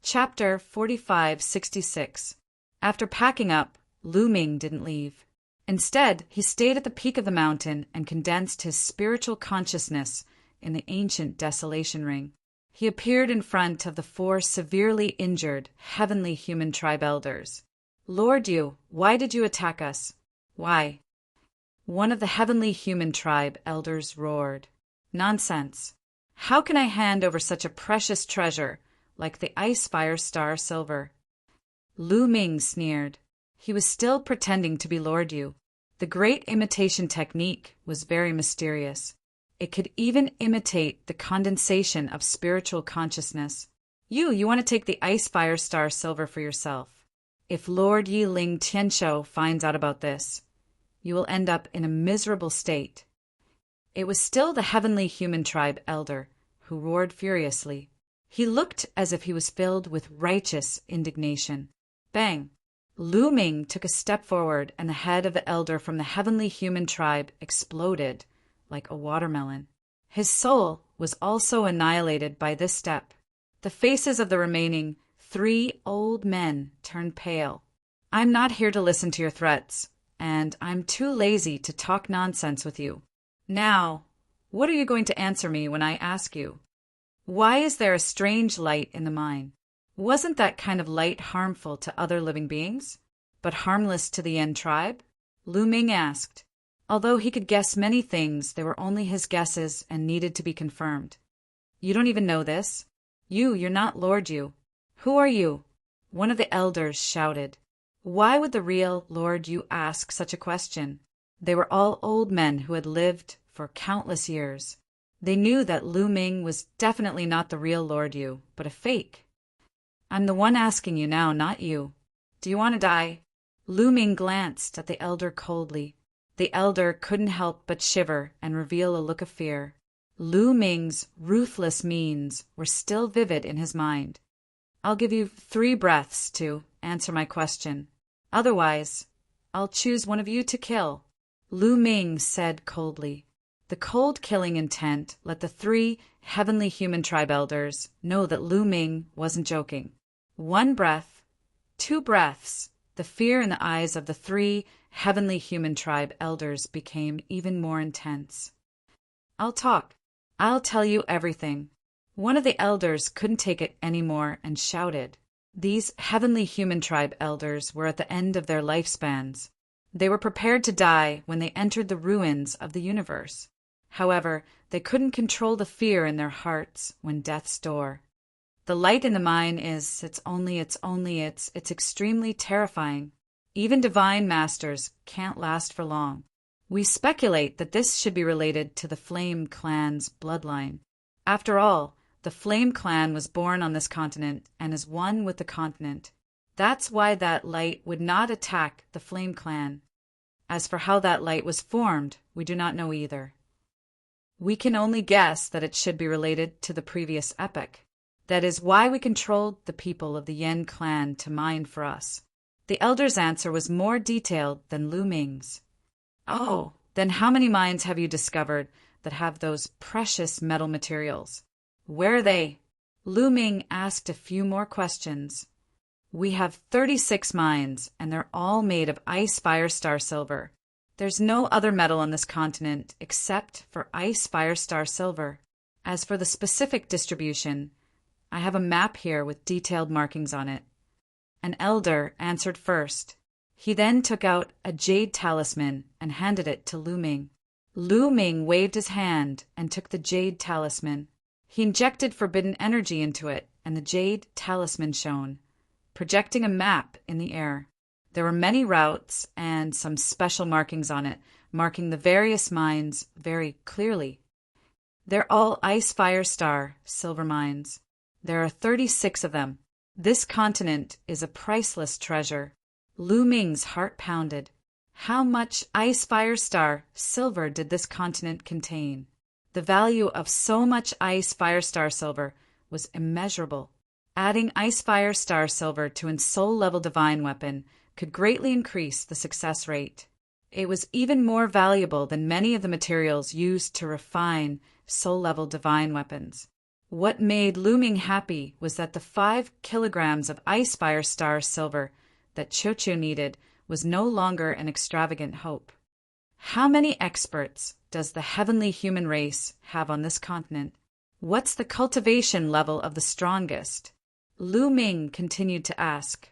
Chapter 4566. After packing up, Lu Ming didn't leave. Instead, he stayed at the peak of the mountain and condensed his spiritual consciousness in the ancient desolation ring. He appeared in front of the 4 severely injured, heavenly human tribe elders. "Lord Yu, why did you attack us?" "Why?" One of the heavenly human tribe elders roared. "Nonsense. How can I hand over such a precious treasure like the Ice Fire Star silver?" Lu Ming sneered. He was still pretending to be Lord Yu. The great imitation technique was very mysterious. It could even imitate the condensation of spiritual consciousness. You want to take the Ice Fire Star silver for yourself. If Lord Yi Ling Tianshou finds out about this, you will end up in a miserable state. It was still the heavenly human tribe elder who roared furiously. He looked as if he was filled with righteous indignation. Bang! Lu Ming took a step forward, and the head of the elder from the heavenly human tribe exploded like a watermelon. His soul was also annihilated by this step. The faces of the remaining 3 old men turned pale. "I'm not here to listen to your threats, and I'm too lazy to talk nonsense with you. Now, what are you going to answer me when I ask you? Why is there a strange light in the mine? Wasn't that kind of light harmful to other living beings, but harmless to the Yen tribe?" Lu Ming asked. Although he could guess many things, they were only his guesses and needed to be confirmed. "You don't even know this? You're not Lord Yu. Who are you?" One of the elders shouted. Why would the real Lord Yu ask such a question? They were all old men who had lived for countless years. They knew that Lu Ming was definitely not the real Lord Yu, but a fake. "I'm the one asking you now, not you. Do you want to die?" Lu Ming glanced at the elder coldly. The elder couldn't help but shiver and reveal a look of fear. Lu Ming's ruthless means were still vivid in his mind. "I'll give you 3 breaths to answer my question. Otherwise, I'll choose one of you to kill," Lu Ming said coldly. The cold killing intent let the 3 heavenly human tribe elders know that Lu Ming wasn't joking. 1 breath, 2 breaths. The fear in the eyes of the 3 heavenly human tribe elders became even more intense. "I'll talk. I'll tell you everything." One of the elders couldn't take it anymore and shouted. These heavenly human tribe elders were at the end of their lifespans. They were prepared to die when they entered the ruins of the universe. However, they couldn't control the fear in their hearts when death's door. "The light in the mine it's extremely terrifying. Even divine masters can't last for long. We speculate that this should be related to the Flame Clan's bloodline. After all, the Flame Clan was born on this continent and is one with the continent. That's why that light would not attack the Flame Clan. As for how that light was formed, we do not know either. We can only guess that it should be related to the previous epoch. That is why we controlled the people of the Yen clan to mine for us." The elder's answer was more detailed than Lu Ming's. "Oh, then how many mines have you discovered that have those precious metal materials? Where are they?" Lu Ming asked a few more questions. "We have 36 mines, and they're all made of Ice Fire Star silver. There's no other metal on this continent except for Ice Fire Star silver. As for the specific distribution, I have a map here with detailed markings on it." An elder answered first. He then took out a jade talisman and handed it to Lu Ming. Lu Ming waved his hand and took the jade talisman. He injected forbidden energy into it, and the jade talisman shone, projecting a map in the air. There were many routes and some special markings on it, marking the various mines very clearly. They're all Ice Fire Star silver mines. There are 36 of them. This continent is a priceless treasure. Lu Ming's heart pounded. How much Ice Fire Star silver did this continent contain? The value of so much Ice Fire Star silver was immeasurable. Adding Ice Fire Star silver to a soul-level divine weapon could greatly increase the success rate. It was even more valuable than many of the materials used to refine soul-level divine weapons. What made Lu Ming happy was that the 5 kilograms of Ice Fire Star silver that Qiuqiu needed was no longer an extravagant hope. How many experts does the heavenly human race have on this continent? What's the cultivation level of the strongest? Lu Ming continued to ask.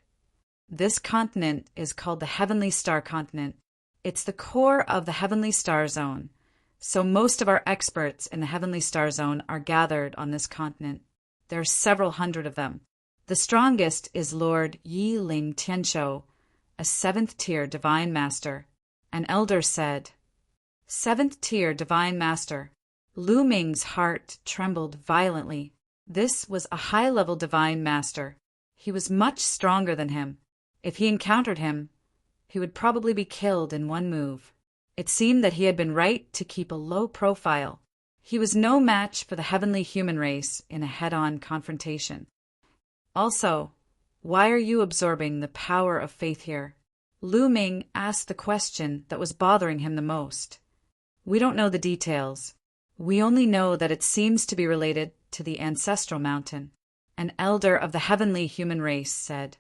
This continent is called the Heavenly Star Continent. It's the core of the Heavenly Star Zone, so most of our experts in the Heavenly Star Zone are gathered on this continent. There are several hundred of them. The strongest is Lord Yi Ling Tianshou, a 7th-tier Divine Master. An elder said, 7th-tier Divine Master. Lu Ming's heart trembled violently. This was a high-level Divine Master. He was much stronger than him. If he encountered him, he would probably be killed in one move. It seemed that he had been right to keep a low profile. He was no match for the heavenly human race in a head-on confrontation. Also, why are you absorbing the power of faith here? Lu Ming asked the question that was bothering him the most. We don't know the details. We only know that it seems to be related to the Ancestral Mountain. An elder of the heavenly human race said.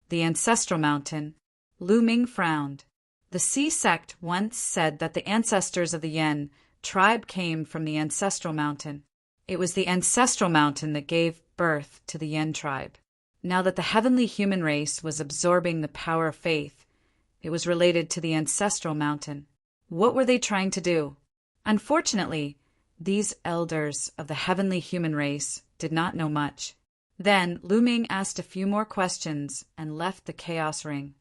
The Ancestral Mountain. Lu Ming frowned. The Sea sect once said that the ancestors of the Yen tribe came from the Ancestral Mountain. It was the Ancestral Mountain that gave birth to the Yen tribe. Now that the heavenly human race was absorbing the power of faith, it was related to the Ancestral Mountain. What were they trying to do? Unfortunately, these elders of the heavenly human race did not know much. Then Lu Ming asked a few more questions and left the chaos ring.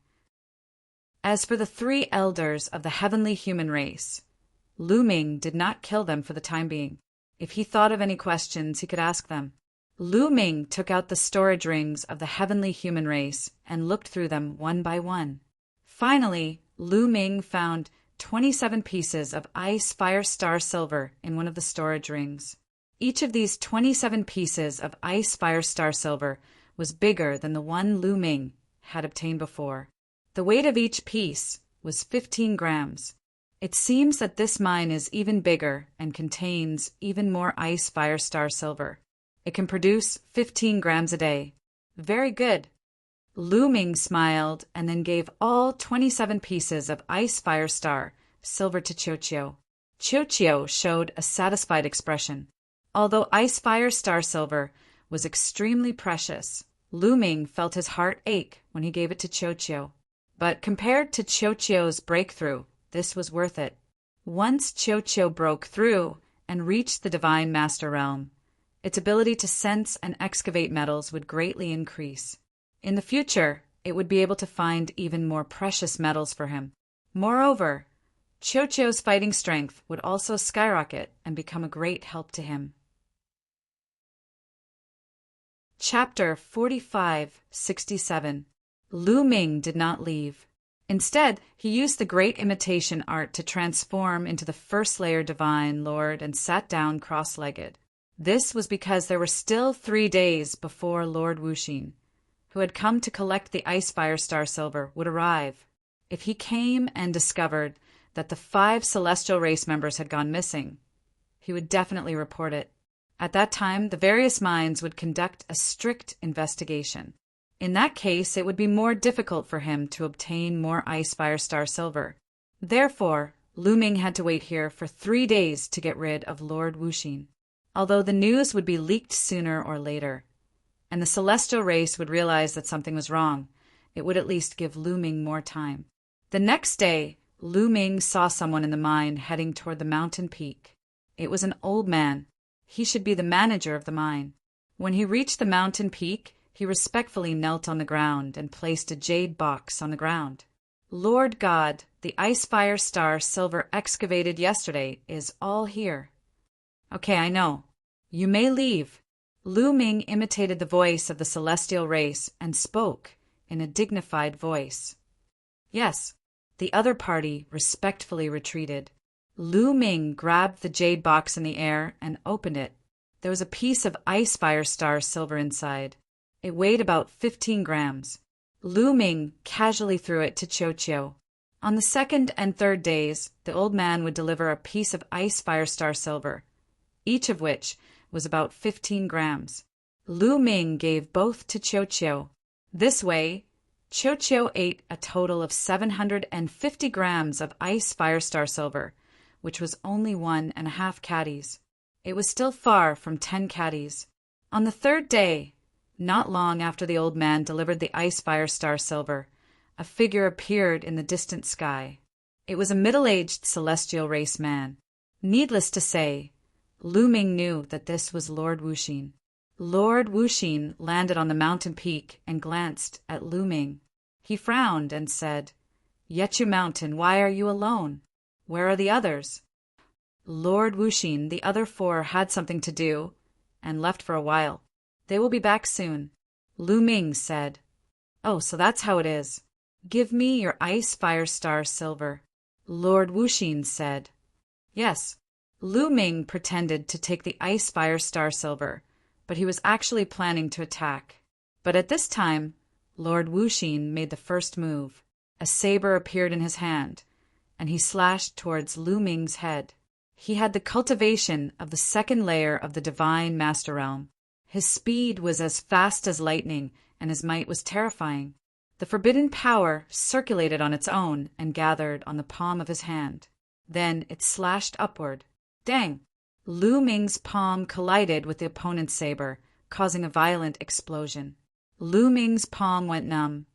As for the 3 elders of the heavenly human race, Lu Ming did not kill them for the time being. If he thought of any questions, he could ask them. Lu Ming took out the storage rings of the heavenly human race and looked through them one by one. Finally, Lu Ming found 27 pieces of Ice Fire Star silver in one of the storage rings. Each of these 27 pieces of Ice Fire Star silver was bigger than the one Lu Ming had obtained before. The weight of each piece was 15 grams. It seems that this mine is even bigger and contains even more Ice Fire Star silver. It can produce 15 grams a day. Very good. Lu Ming smiled and then gave all 27 pieces of Ice Fire Star silver to Qiuqiu. Qiuqiu showed a satisfied expression. Although Ice Fire Star silver was extremely precious, Lu Ming felt his heart ache when he gave it to Qiuqiu. But compared to Qiuqiu's breakthrough, this was worth it. Once Qiuqiu broke through and reached the Divine Master Realm, its ability to sense and excavate metals would greatly increase. In the future, it would be able to find even more precious metals for him. Moreover, Qiuqiu's fighting strength would also skyrocket and become a great help to him. Chapter 45-67. Lu Ming did not leave. Instead, he used the great imitation art to transform into the first layer Divine Lord and sat down cross-legged. This was because there were still 3 days before Lord Wuxin, who had come to collect the Ice Fire Star silver, would arrive. If he came and discovered that the 5 celestial race members had gone missing, he would definitely report it. At that time, the various mines would conduct a strict investigation. In that case, it would be more difficult for him to obtain more Ice Fire Star silver. Therefore, Lu Ming had to wait here for 3 days to get rid of Lord Wuxin. Although the news would be leaked sooner or later, and the celestial race would realize that something was wrong, it would at least give Lu Ming more time. The next day, Lu Ming saw someone in the mine heading toward the mountain peak. It was an old man. He should be the manager of the mine. When he reached the mountain peak, he respectfully knelt on the ground and placed a jade box on the ground. Lord God, the Ice Fire Star silver excavated yesterday is all here. Okay, I know. You may leave. Lu Ming imitated the voice of the celestial race and spoke in a dignified voice. Yes, the other party respectfully retreated. Lu Ming grabbed the jade box in the air and opened it. There was a piece of Ice Fire Star silver inside. It weighed about 15 grams. Lu Ming casually threw it to Qiuqiu. On the 2nd and 3rd days, the old man would deliver a piece of Ice Fire Star silver, each of which was about 15 grams. Lu Ming gave both to Qiu Qiu. This way, Qiu Qiu ate a total of 750 grams of ice firestar silver, which was only 1.5 caddies. It was still far from 10 caddies. On the third day, not long after the old man delivered the ice firestar silver, a figure appeared in the distant sky. It was a middle-aged celestial race man. Needless to say, Lu Ming knew that this was Lord Wuxin. Lord Wuxin landed on the mountain peak and glanced at Lu Ming. He frowned and said, "Yechu Mountain, why are you alone? Where are the others?" Lord Wuxin, the other 4 had something to do and left for a while. They will be back soon. Lu Ming said, "Oh, so that's how it is. Give me your ice firestar silver." Lord Wuxin said, "Yes." Lu Ming pretended to take the ice firestar silver, but he was actually planning to attack. But at this time, Lord Wuxin made the first move. A saber appeared in his hand, and he slashed towards Lu Ming's head. He had the cultivation of the second layer of the divine master realm. His speed was as fast as lightning, and his might was terrifying. The forbidden power circulated on its own and gathered on the palm of his hand. Then it slashed upward. Dang! Lu Ming's palm collided with the opponent's saber, causing a violent explosion. Lu Ming's palm went numb,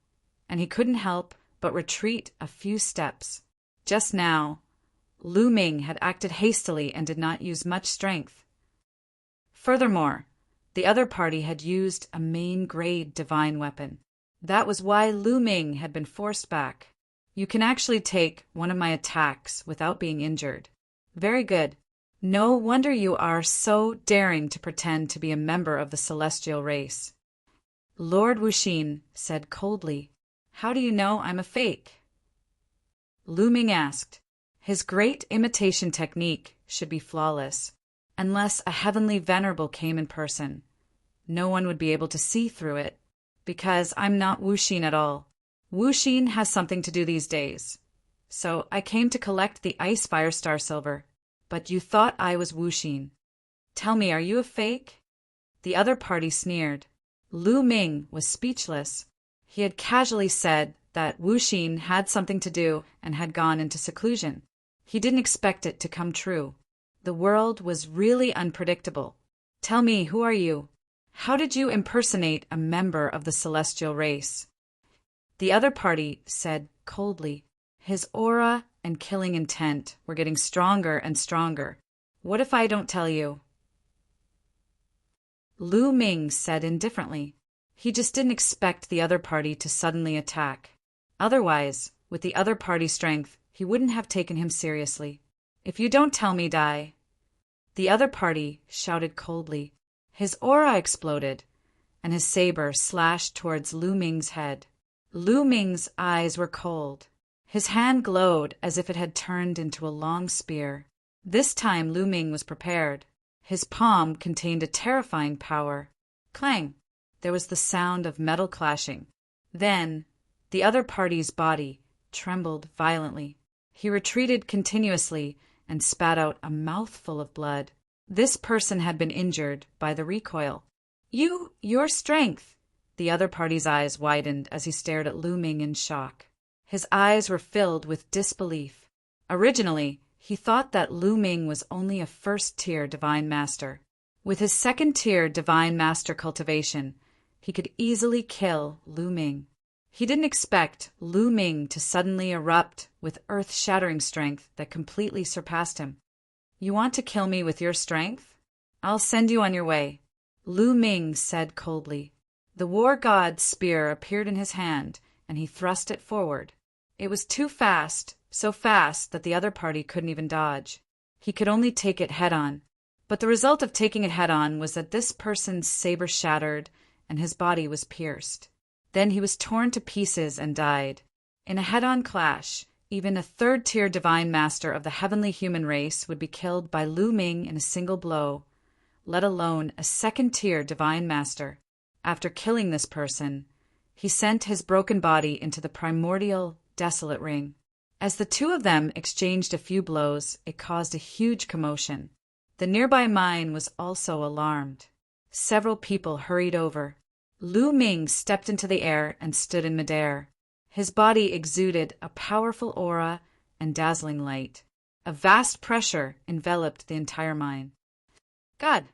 and he couldn't help but retreat a few steps. Just now, Lu Ming had acted hastily and did not use much strength. Furthermore, the other party had used a main-grade divine weapon. That was why Lu Ming had been forced back. "You can actually take one of my attacks without being injured." "Very good. No wonder you are so daring to pretend to be a member of the celestial race." Lord Wuxin said coldly, "How do you know I'm a fake?" Lu Ming asked. His great imitation technique should be flawless. Unless a heavenly venerable came in person, no one would be able to see through it. "Because I'm not Wuxin at all. Wuxin has something to do these days. So I came to collect the ice firestar silver. But you thought I was Wuxin. Tell me, are you a fake?" The other party sneered. Lu Ming was speechless. He had casually said that Wuxin had something to do and had gone into seclusion. He didn't expect it to come true. The world was really unpredictable. "Tell me, who are you? How did you impersonate a member of the celestial race?" The other party said coldly, "His aura and killing intent were getting stronger and stronger. What if I don't tell you?" Lu Ming said indifferently. He just didn't expect the other party to suddenly attack. Otherwise, with the other party's strength, he wouldn't have taken him seriously. "If you don't tell me, die." The other party shouted coldly. His aura exploded, and his saber slashed towards Lu Ming's head. Lu Ming's eyes were cold. His hand glowed as if it had turned into a long spear. This time Lu Ming was prepared. His palm contained a terrifying power. Clang! There was the sound of metal clashing. Then, the other party's body trembled violently. He retreated continuously and spat out a mouthful of blood. This person had been injured by the recoil. Your strength!" The other party's eyes widened as he stared at Lu Ming in shock. His eyes were filled with disbelief. Originally, he thought that Lu Ming was only a first-tier divine master. With his second-tier divine master cultivation, he could easily kill Lu Ming. He didn't expect Lu Ming to suddenly erupt with earth-shattering strength that completely surpassed him. "You want to kill me with your strength? I'll send you on your way," Lu Ming said coldly. The war god's spear appeared in his hand, and he thrust it forward. It was too fast, so fast that the other party couldn't even dodge. He could only take it head-on. But the result of taking it head-on was that this person's saber shattered, and his body was pierced. Then he was torn to pieces and died. In a head-on clash, even a third-tier divine master of the heavenly human race would be killed by Lu Ming in a single blow, let alone a second-tier divine master. After killing this person, he sent his broken body into the primordial, desolate ring. As the two of them exchanged a few blows, it caused a huge commotion. The nearby mine was also alarmed. Several people hurried over. Lu Ming stepped into the air and stood in midair. His body exuded a powerful aura and dazzling light. A vast pressure enveloped the entire mine. God!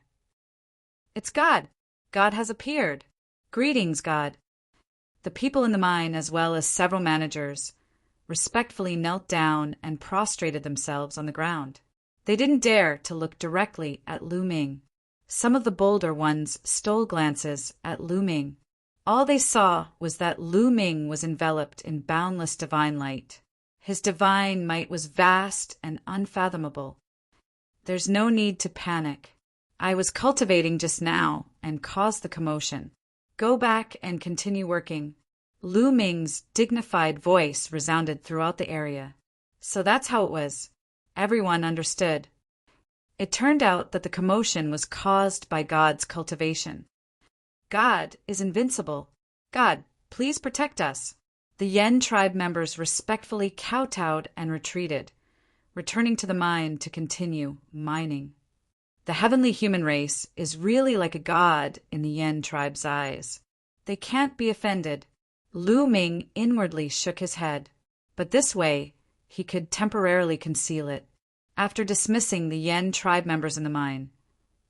It's God! God has appeared! Greetings, God! The people in the mine, as well as several managers, respectfully knelt down and prostrated themselves on the ground. They didn't dare to look directly at Lu Ming. Some of the bolder ones stole glances at Lu Ming. All they saw was that Lu Ming was enveloped in boundless divine light. His divine might was vast and unfathomable. There's no need to panic. I was cultivating just now and caused the commotion. Go back and continue working. Lu Ming's dignified voice resounded throughout the area. So that's how it was. Everyone understood. It turned out that the commotion was caused by God's cultivation. God is invincible. God, please protect us. The Yen tribe members respectfully kowtowed and retreated, returning to the mine to continue mining. The heavenly human race is really like a god in the Yen tribe's eyes. They can't be offended. Lu Ming inwardly shook his head, but this way he could temporarily conceal it. After dismissing the Yen tribe members in the mine,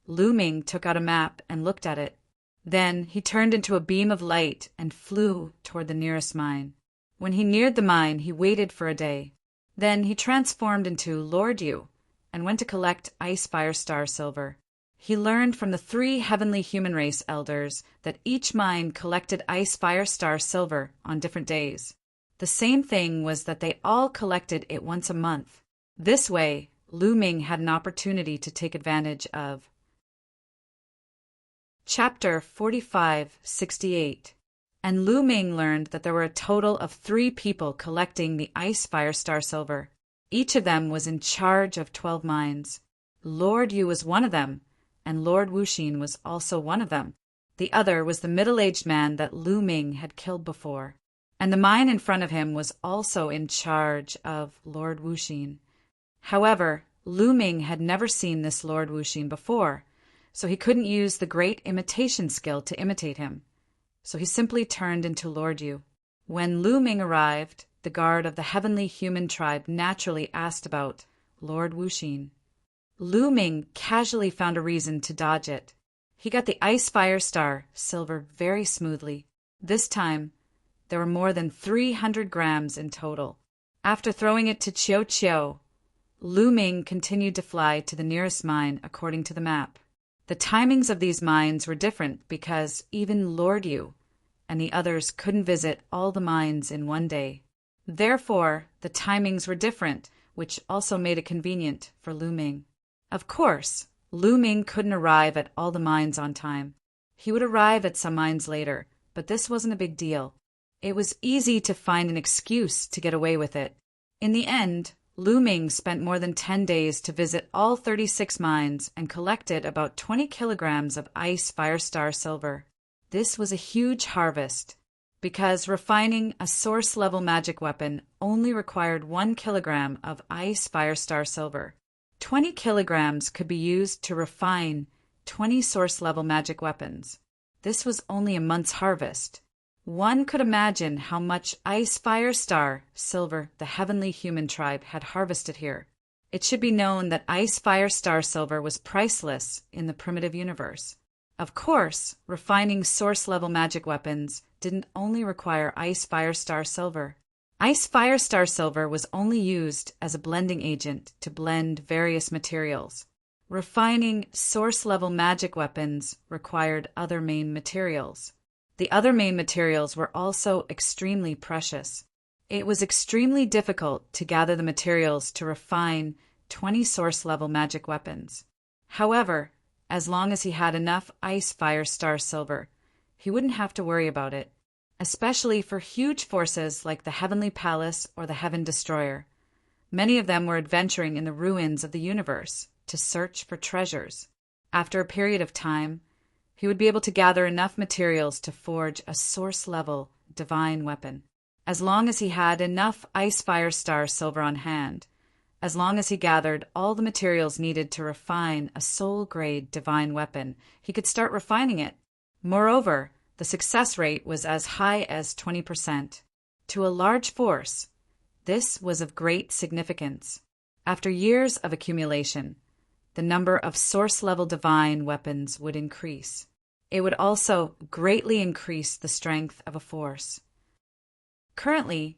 Lu Ming took out a map and looked at it. Then he turned into a beam of light and flew toward the nearest mine. When he neared the mine, he waited for a day. Then he transformed into Lord Yu and went to collect Ice Fire Star Silver. He learned from the 3 heavenly human race elders that each mine collected Ice Fire Star Silver on different days. The same thing was that they all collected it once a month. This way, Lu Ming had an opportunity to take advantage of. Chapter 4568. And Lu Ming learned that there were a total of 3 people collecting the Ice Fire Star Silver. Each of them was in charge of 12 mines. Lord Yu was one of them, and Lord Wuxin was also one of them. The other was the middle-aged man that Lu Ming had killed before. And the mine in front of him was also in charge of Lord Wuxin. However, Lu Ming had never seen this Lord Wuxin before, so he couldn't use the great imitation skill to imitate him. So he simply turned into Lord Yu. When Lu Ming arrived, the guard of the heavenly human tribe naturally asked about Lord Wuxin. Lu Ming casually found a reason to dodge it. He got the Ice Fire Star Silver very smoothly. This time, there were more than 300 grams in total. After throwing it to Chiao Chiao, Lu Ming continued to fly to the nearest mine according to the map. The timings of these mines were different because even Lord Yu and the others couldn't visit all the mines in one day. Therefore, the timings were different, which also made it convenient for Lu Ming. Of course, Lu Ming couldn't arrive at all the mines on time. He would arrive at some mines later, but this wasn't a big deal. It was easy to find an excuse to get away with it. In the end, Lu Ming spent more than 10 days to visit all 36 mines and collected about 20 kilograms of Ice Fire Star Silver. This was a huge harvest, because refining a source-level magic weapon only required 1 kilogram of Ice Fire Star Silver. 20 kilograms could be used to refine 20 source-level magic weapons. This was only a month's harvest. One could imagine how much Ice Fire Star Silver the heavenly human tribe had harvested here. It should be known that Ice Fire Star Silver was priceless in the primitive universe. Of course, refining source-level magic weapons didn't only require Ice Fire Star Silver. Ice Fire Star Silver was only used as a blending agent to blend various materials. Refining source-level magic weapons required other main materials. The other main materials were also extremely precious. It was extremely difficult to gather the materials to refine 20 source-level magic weapons. However, as long as he had enough Ice Fire Star Silver, he wouldn't have to worry about it, especially for huge forces like the Heavenly Palace or the Heaven Destroyer. Many of them were adventuring in the ruins of the universe to search for treasures. After a period of time, he would be able to gather enough materials to forge a source-level divine weapon. As long as he had enough Ice Fire Star Silver on hand, As long as he gathered all the materials needed to refine a soul-grade divine weapon, he could start refining it. Moreover, the success rate was as high as 20%. To a large force, this was of great significance. After years of accumulation, the number of source-level divine weapons would increase. It would also greatly increase the strength of a force. Currently,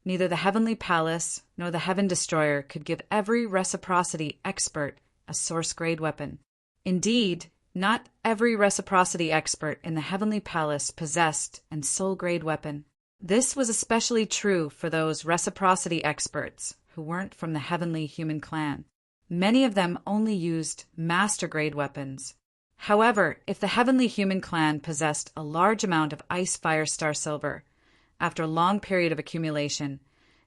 neither the Heavenly Palace nor the Heaven Destroyer could give every reciprocity expert a source-grade weapon. Indeed, not every reciprocity expert in the Heavenly Palace possessed a soul-grade weapon. This was especially true for those reciprocity experts who weren't from the Heavenly Human Clan. Many of them only used master-grade weapons. However, if the Heavenly Human Clan possessed a large amount of Ice Fire Star Silver, after a long period of accumulation,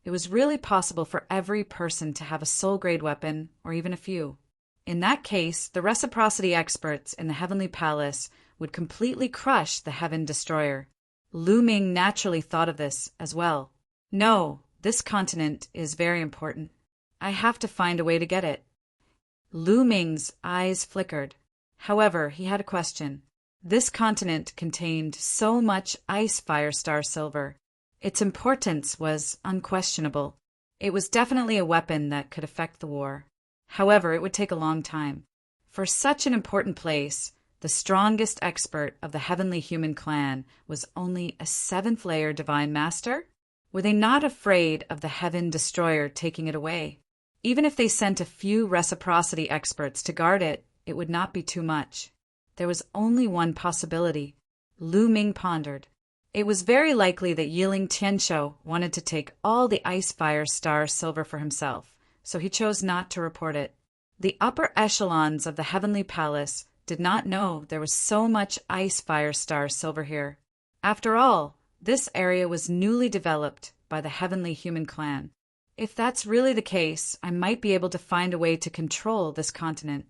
it was really possible for every person to have a soul-grade weapon, or even a few. In that case, the reciprocity experts in the Heavenly Palace would completely crush the Heaven Destroyer. Lu Ming naturally thought of this as well. No, this continent is very important. I have to find a way to get it. Lu Ming's eyes flickered. However, he had a question. This continent contained so much Ice Fire Star Silver. Its importance was unquestionable. It was definitely a weapon that could affect the war. However, it would take a long time. For such an important place, the strongest expert of the Heavenly Human Clan was only a 7th-layer Divine Master? Were they not afraid of the Heaven Destroyer taking it away? Even if they sent a few reciprocity experts to guard it, it would not be too much. There was only one possibility. Lu Ming pondered. It was very likely that Yiling Tianshou wanted to take all the Ice Fire Star Silver for himself, so he chose not to report it. The upper echelons of the Heavenly Palace did not know there was so much Ice Fire Star Silver here. After all, this area was newly developed by the Heavenly Human Clan. If that's really the case, I might be able to find a way to control this continent.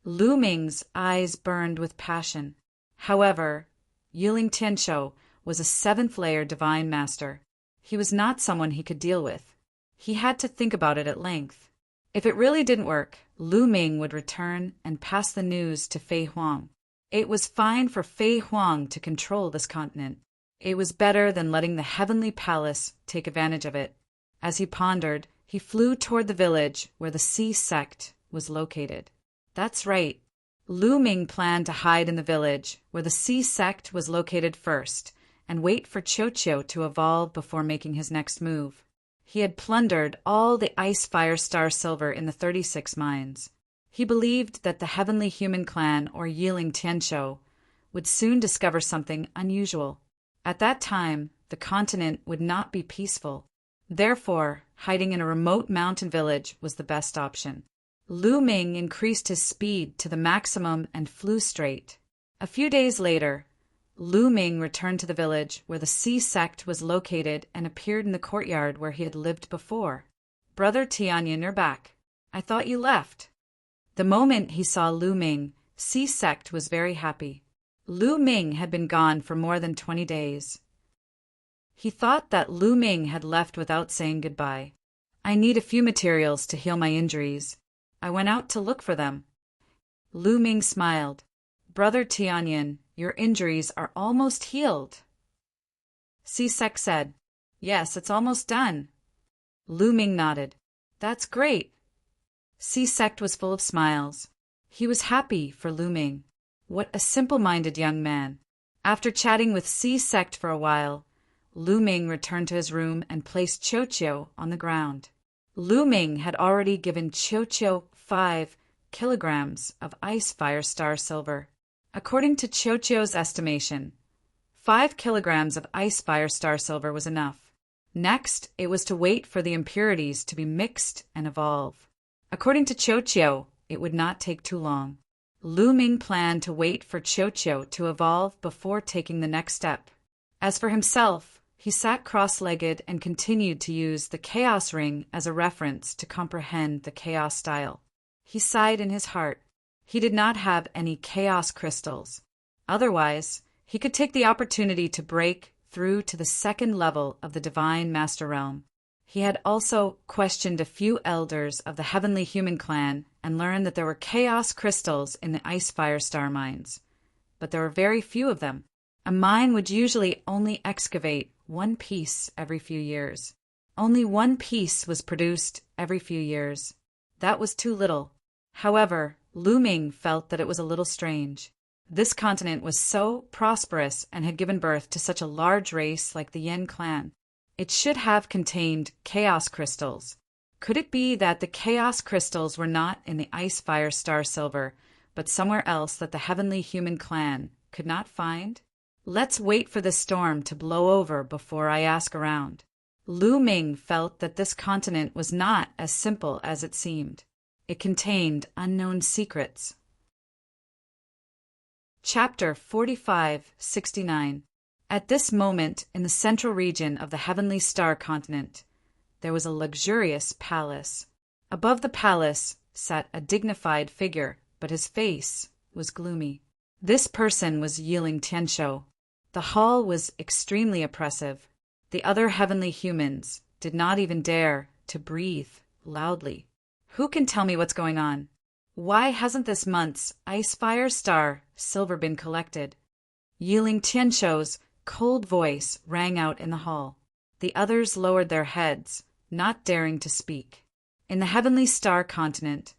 Lu Ming's eyes burned with passion. However, Yiling Tianshou was a 7th-layer Divine Master. He was not someone he could deal with. He had to think about it at length. If it really didn't work, Lu Ming would return and pass the news to Fei Huang. It was fine for Fei Huang to control this continent. It was better than letting the Heavenly Palace take advantage of it. As he pondered, he flew toward the village where the Sea Sect was located. That's right. Lu Ming planned to hide in the village where the Sea Sect was located first and wait for Qiuqiu to evolve before making his next move. He had plundered all the Ice Fire Star Silver in the 36 mines. He believed that the Heavenly Human Clan, or Yiling Tianshou, would soon discover something unusual. At that time, the continent would not be peaceful. Therefore, hiding in a remote mountain village was the best option. Lu Ming increased his speed to the maximum and flew straight. A few days later, Lu Ming returned to the village where the Sea Sect was located and appeared in the courtyard where he had lived before. "Brother Tianyan, you're back. I thought you left." The moment he saw Lu Ming, Sea Sect was very happy. Lu Ming had been gone for more than 20 days. He thought that Lu Ming had left without saying goodbye. "I need a few materials to heal my injuries. I went out to look for them." Lu Ming smiled. "Brother Tianyan, your injuries are almost healed." Sea Sect said, "Yes, it's almost done." Lu Ming nodded. "That's great." Sea Sect was full of smiles. He was happy for Lu Ming. What a simple-minded young man. After chatting with Sea Sect for a while, Lu Ming returned to his room and placed Qiuqiu on the ground. Lu Ming had already given Qiuqiu 5 kilograms of Ice Fire Star Silver. According to Qiuqiu's estimation, 5 kilograms of Ice Fire Star Silver was enough. Next, it was to wait for the impurities to be mixed and evolve. According to Qiuqiu, it would not take too long. Lu Ming planned to wait for Qiuqiu to evolve before taking the next step. As for himself, he sat cross-legged and continued to use the Chaos Ring as a reference to comprehend the Chaos style. He sighed in his heart. He did not have any Chaos crystals. Otherwise, he could take the opportunity to break through to the 2nd level of the Divine Master Realm. He had also questioned a few elders of the Heavenly Human clan and learned that there were chaos crystals in the Ice Fire Star mines. But there were very few of them. A mine would usually only excavate one piece every few years. Only one piece was produced every few years. That was too little. However, Lu Ming felt that it was a little strange. This continent was so prosperous and had given birth to such a large race like the Yin clan. It should have contained chaos crystals. Could it be that the chaos crystals were not in the Ice Fire Star Silver, but somewhere else that the Heavenly Human clan could not find? Let's wait for the storm to blow over before I ask around. Lu Ming felt that this continent was not as simple as it seemed. It contained unknown secrets. Chapter 4569. At this moment, in the central region of the Heavenly Star continent, there was a luxurious palace. Above the palace sat a dignified figure, but his face was gloomy. This person was Yiling Tianshou. The hall was extremely oppressive. The other heavenly humans did not even dare to breathe loudly. Who can tell me what's going on? Why hasn't this month's Ice Fire Star silver been collected? Yiling Tianshou's cold voice rang out in the hall. The others lowered their heads, not daring to speak. In the Heavenly Star continent,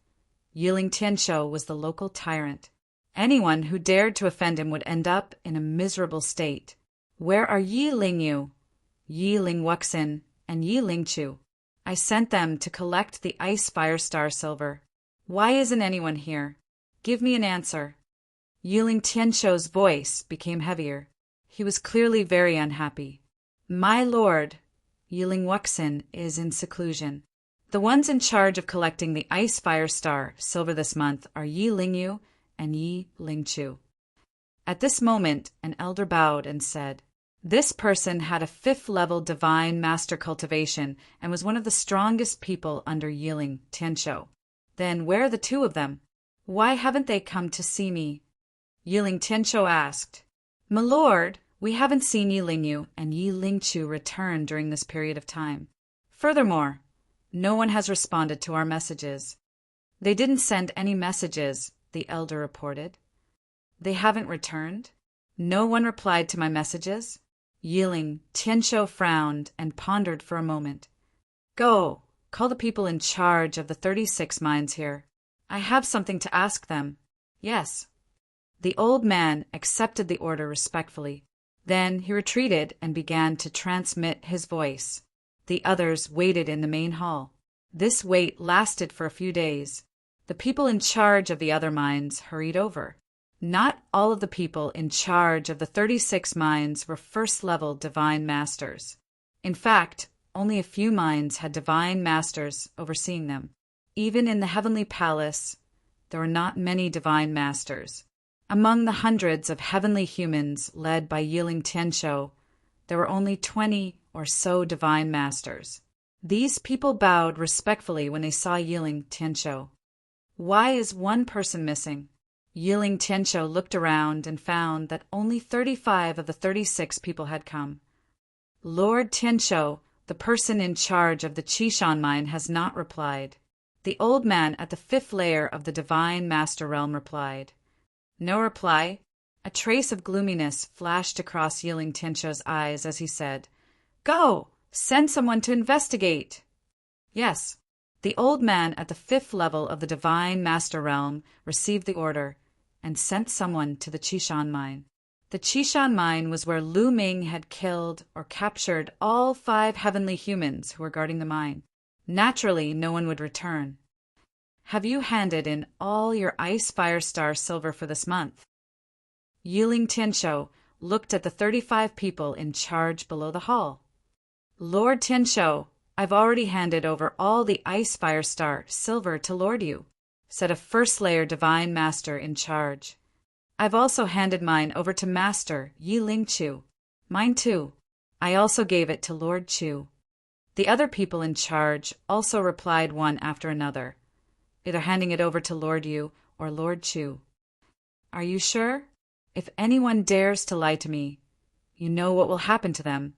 Yiling Tianshou was the local tyrant. Anyone who dared to offend him would end up in a miserable state. Where are Yi Lingyu, Yi Lingwuxin, and Yi Lingchu? I sent them to collect the Ice Fire Star silver. Why isn't anyone here? Give me an answer. Yiling Tianshou's voice became heavier. He was clearly very unhappy. My lord, Yi Lingwuxin is in seclusion. The ones in charge of collecting the Ice Fire Star silver this month are Yi Lingyu and Yi Lingchu. At this moment, an elder bowed and said, this person had a 5th-level divine master cultivation and was one of the strongest people under Yiling Tianshou. Then where are the 2 of them? Why haven't they come to see me? Yiling Tianshou asked. My lord, we haven't seen Yi Lingyu and Yi Lingchu return during this period of time. Furthermore, no one has responded to our messages. They didn't send any messages, the elder reported. They haven't returned? No one replied to my messages? Yiling Tianshou frowned and pondered for a moment. Go, call the people in charge of the 36 mines here. I have something to ask them. Yes. The old man accepted the order respectfully. Then he retreated and began to transmit his voice. The others waited in the main hall. This wait lasted for a few days. The people in charge of the other mines hurried over. Not all of the people in charge of the 36 mines were 1st-level divine masters. In fact, only a few mines had divine masters overseeing them. Even in the Heavenly Palace, there were not many divine masters. Among the hundreds of heavenly humans led by Yiling Tianshou, there were only 20 or so divine masters. These people bowed respectfully when they saw Yiling Tianshou. Why is one person missing? Yiling Tianshou looked around and found that only 35 of the 36 people had come. Lord Tianshou, the person in charge of the Qishan mine, has not replied. The old man at the 5th layer of the Divine Master Realm replied. No reply. A trace of gloominess flashed across Yiling Tianshou's eyes as he said, Go! Send someone to investigate! Yes. The old man at the 5th level of the Divine Master Realm received the order and sent someone to the Qishan mine. The Qishan mine was where Lu Ming had killed or captured all 5 heavenly humans who were guarding the mine. Naturally, no one would return. Have you handed in all your Ice Fire Star silver for this month? Yiling Tianshou looked at the 35 people in charge below the hall. Lord Tianshou, I've already handed over all the Ice Fire Star silver to Lord Yu, said a 1st-layer divine master in charge. I've also handed mine over to Master Yi Lingchu. Mine too. I also gave it to Lord Chu. The other people in charge also replied one after another, either handing it over to Lord Yu or Lord Chu. Are you sure? If anyone dares to lie to me, you know what will happen to them,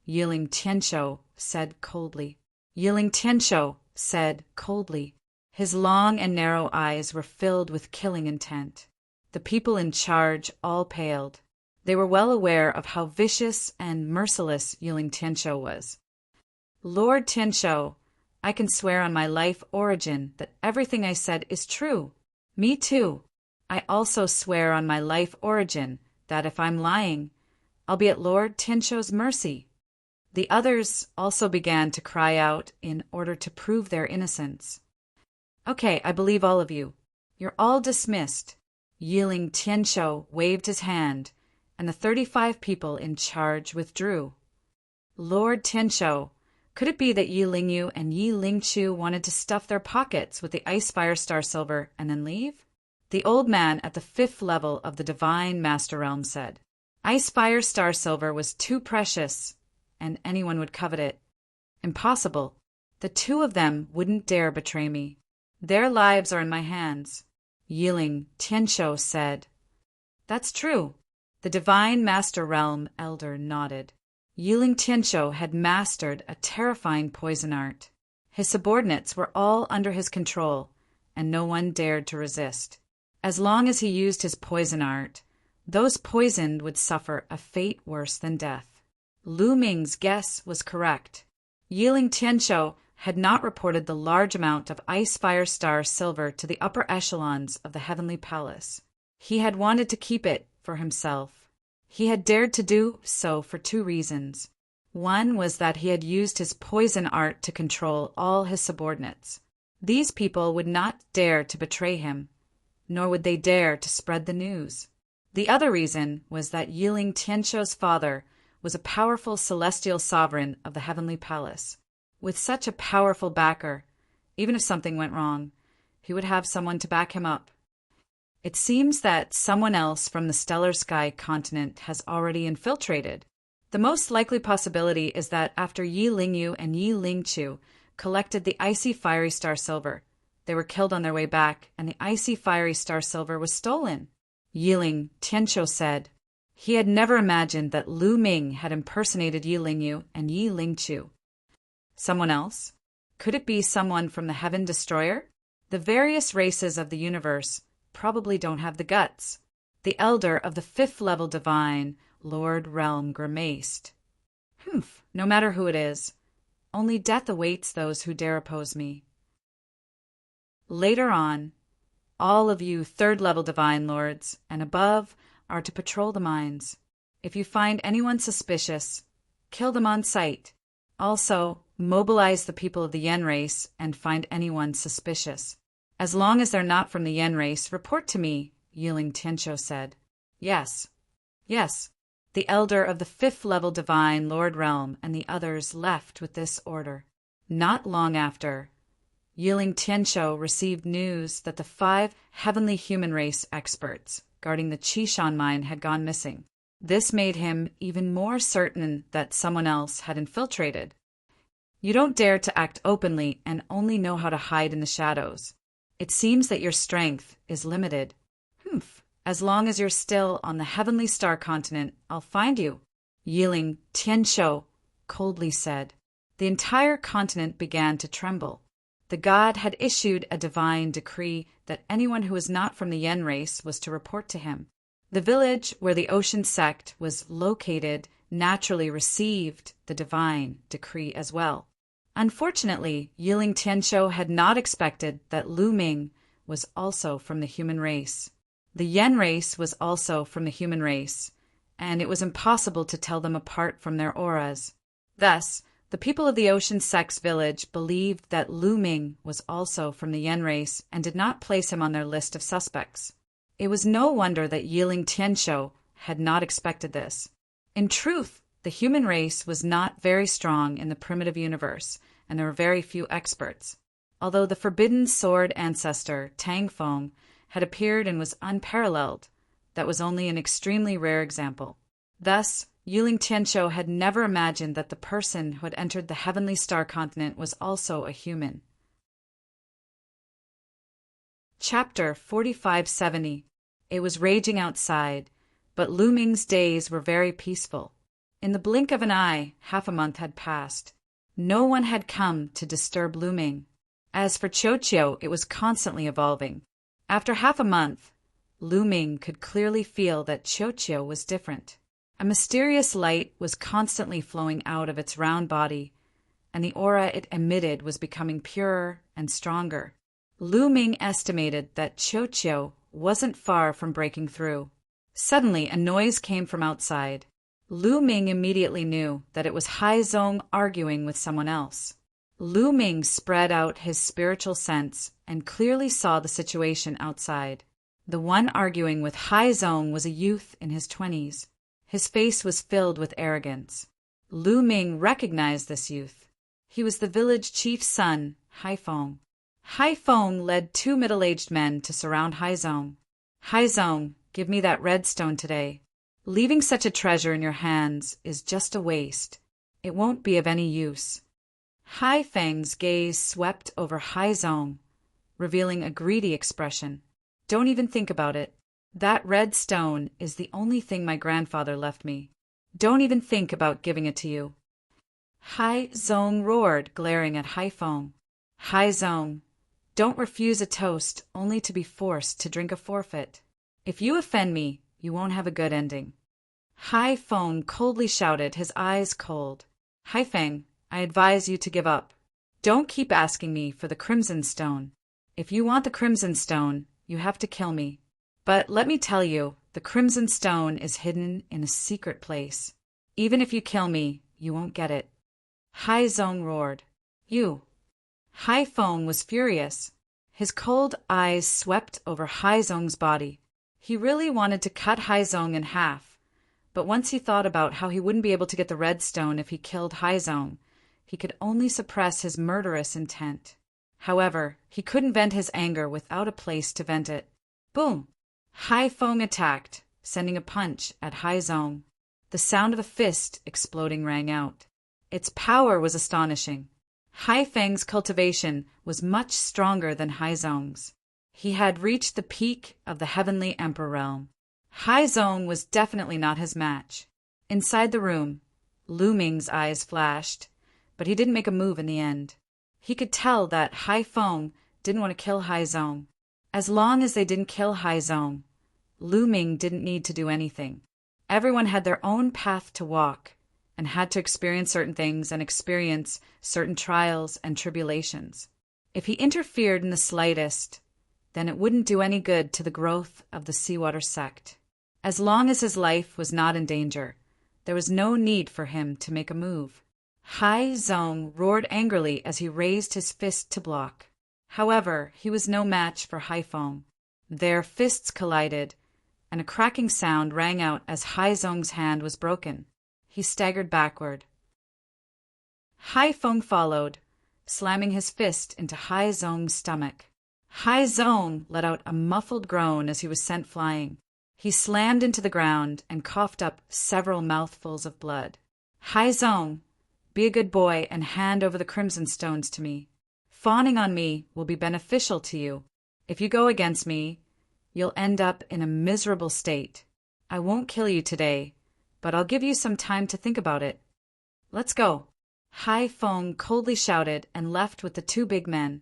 Yiling Tianshou said coldly. Yiling Tianshou said coldly. His long and narrow eyes were filled with killing intent. The people in charge all paled. They were well aware of how vicious and merciless Yiling Tianshou was. Lord Tianshou, I can swear on my life origin that everything I said is true. Me too. I also swear on my life origin that if I'm lying, I'll be at Lord Tianshou's mercy. The others also began to cry out in order to prove their innocence. Okay, I believe all of you. You're all dismissed. Yiling Tianshou waved his hand, and the 35 people in charge withdrew. Lord Tianshou, could it be that Yi Lingyu and Yi Lingchu wanted to stuff their pockets with the Ice Fire Star Silver and then leave? The old man at the 5th level of the Divine Master Realm said, Ice Fire Star Silver was too precious, and anyone would covet it. Impossible. The two of them wouldn't dare betray me. Their lives are in my hands. Yiling Tianshou said. That's true. The Divine Master Realm elder nodded. Yiling Tianshou had mastered a terrifying poison art. His subordinates were all under his control, and no one dared to resist. As long as he used his poison art, those poisoned would suffer a fate worse than death. Lu Ming's guess was correct. Yiling Tianshou had not reported the large amount of Ice Fire Star Silver to the upper echelons of the Heavenly Palace. He had wanted to keep it for himself. He had dared to do so for 2 reasons. One was that he had used his poison art to control all his subordinates. These people would not dare to betray him, nor would they dare to spread the news. The other reason was that Yiling Tianshou's father was a powerful celestial sovereign of the Heavenly Palace. With such a powerful backer, even if something went wrong, he would have someone to back him up. It seems that someone else from the Stellar Sky continent has already infiltrated. The most likely possibility is that after Yi Lingyu and Yi Lingchu collected the Icy Fiery Star Silver, they were killed on their way back, and the Icy Fiery Star Silver was stolen. Yiling Tianshou said. He had never imagined that Lu Ming had impersonated Yi Lingyu and Yi Lingchu. Someone else? Could it be someone from the Heaven Destroyer? The various races of the universe probably don't have the guts. The elder of the 5th level divine, Lord Realm, grimaced. Humph, no matter who it is. Only death awaits those who dare oppose me. Later on, all of you 3rd level divine lords and above are to patrol the mines. If you find anyone suspicious, kill them on sight. Also, mobilize the people of the Yen race and find anyone suspicious. As long as they're not from the Yen race, report to me, Yiling Tianshou said. Yes. Yes. The elder of the 5th level divine Lord Realm and the others left with this order. Not long after, Yiling Tianshou received news that the 5 heavenly human race experts guarding the Qishan mine had gone missing. This made him even more certain that someone else had infiltrated. You don't dare to act openly and only know how to hide in the shadows. It seems that your strength is limited. Humph. As long as you're still on the Heavenly Star continent, I'll find you, Yiling Tianshou coldly said. The entire continent began to tremble. The god had issued a divine decree that anyone who was not from the Yen race was to report to him. The village where the Ocean sect was located naturally received the divine decree as well. Unfortunately, Yiling Tianshou had not expected that Lu Ming was also from the human race. The Yen race was also from the human race, and it was impossible to tell them apart from their auras. Thus, the people of the Ocean sect's village believed that Lu Ming was also from the Yen race and did not place him on their list of suspects. It was no wonder that Yiling Tianshou had not expected this. In truth, the human race was not very strong in the primitive universe, and there were very few experts. Although the forbidden sword ancestor, Tang Feng, had appeared and was unparalleled, that was only an extremely rare example. Thus, Yiling Tianshou had never imagined that the person who had entered the Heavenly Star continent was also a human. Chapter 4570. It was raging outside, but Lu Ming's days were very peaceful. In the blink of an eye, half a month had passed. No one had come to disturb Lu Ming. As for Qiuqiu, it was constantly evolving. After half a month, Lu Ming could clearly feel that Qiuqiu was different. A mysterious light was constantly flowing out of its round body, and the aura it emitted was becoming purer and stronger. Lu Ming estimated that Qiuqiu wasn't far from breaking through. Suddenly, a noise came from outside. Lu Ming immediately knew that it was Haizong arguing with someone else. Lu Ming spread out his spiritual sense and clearly saw the situation outside. The one arguing with Haizong was a youth in his 20s. His face was filled with arrogance. Lu Ming recognized this youth. He was the village chief's son, Haifeng. Haifeng led 2 middle-aged men to surround Haizong. Haizong, give me that red stone today. Leaving such a treasure in your hands is just a waste. It won't be of any use. Haifeng's gaze swept over Haizong, revealing a greedy expression. Don't even think about it. That red stone is the only thing my grandfather left me. Don't even think about giving it to you. Haizong roared, glaring at Haifeng. Haizong, don't refuse a toast only to be forced to drink a forfeit. If you offend me, you won't have a good ending. Haifeng coldly shouted, his eyes cold. Haifeng, I advise you to give up. Don't keep asking me for the Crimson Stone. If you want the Crimson Stone, you have to kill me. But let me tell you, the Crimson Stone is hidden in a secret place. Even if you kill me, you won't get it. Haizong roared. You. Haifeng was furious. His cold eyes swept over Haizong's body. He really wanted to cut Haizong in half, but once he thought about how he wouldn't be able to get the red stone if he killed Haizong, he could only suppress his murderous intent. However, he couldn't vent his anger without a place to vent it. Boom! Haifeng attacked, sending a punch at Haizong. The sound of a fist exploding rang out. Its power was astonishing. Haifeng's cultivation was much stronger than Haizong's. He had reached the peak of the heavenly emperor realm. Haizong was definitely not his match. Inside the room, Lu Ming's eyes flashed, but he didn't make a move in the end. He could tell that Haifeng didn't want to kill Haizong. As long as they didn't kill Haizong, Lu Ming didn't need to do anything. Everyone had their own path to walk and had to experience certain things and experience certain trials and tribulations. If he interfered in the slightest, then it wouldn't do any good to the growth of the Seawater sect. As long as his life was not in danger, there was no need for him to make a move. Haizong roared angrily as he raised his fist to block. However, he was no match for Haifeng. Their fists collided, and a cracking sound rang out as Haizong's hand was broken. He staggered backward. Haifeng followed, slamming his fist into Haizong's stomach. Haizong let out a muffled groan as he was sent flying. He slammed into the ground and coughed up several mouthfuls of blood. Haizong, be a good boy and hand over the Crimson Stones to me. Fawning on me will be beneficial to you. If you go against me, you'll end up in a miserable state. I won't kill you today, but I'll give you some time to think about it. Let's go. Haifeng coldly shouted and left with the 2 big men.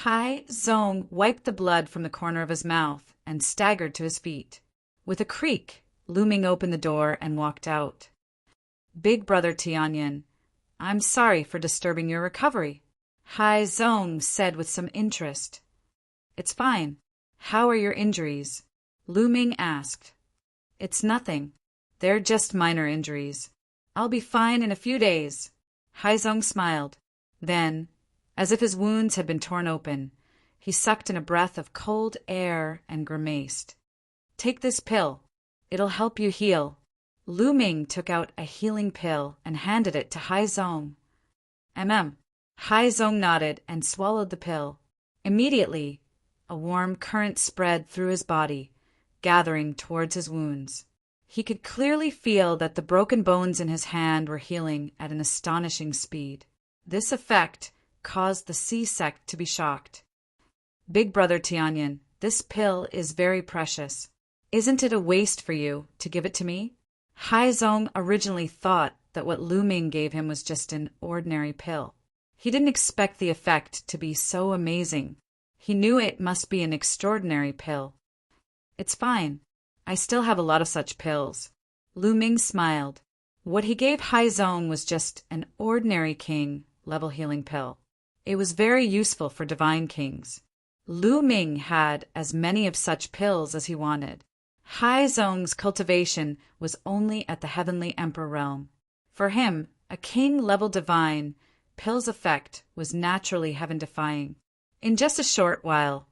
Haizong wiped the blood from the corner of his mouth and staggered to his feet. With a creak, Lu Ming opened the door and walked out. Big brother Tianyan, I'm sorry for disturbing your recovery, Haizong said with some interest. It's fine. How are your injuries? Lu Ming asked. It's nothing. They're just minor injuries. I'll be fine in a few days. Haizong smiled. Then, as if his wounds had been torn open, he sucked in a breath of cold air and grimaced. Take this pill. It'll help you heal. Lu Ming took out a healing pill and handed it to Haizong. Haizong nodded and swallowed the pill. Immediately, a warm current spread through his body, gathering towards his wounds. He could clearly feel that the broken bones in his hand were healing at an astonishing speed. This effect caused the Sea sect to be shocked. Big brother Tianyan, this pill is very precious. Isn't it a waste for you to give it to me? Haizong originally thought that what Lu Ming gave him was just an ordinary pill. He didn't expect the effect to be so amazing. He knew it must be an extraordinary pill. It's fine. I still have a lot of such pills. Lu Ming smiled. What he gave Haizong was just an ordinary king level healing pill. It was very useful for divine kings. Lu Ming had as many of such pills as he wanted. Haizong's cultivation was only at the heavenly emperor realm. For him, a king-level divine, pill's effect was naturally heaven-defying. In just a short while,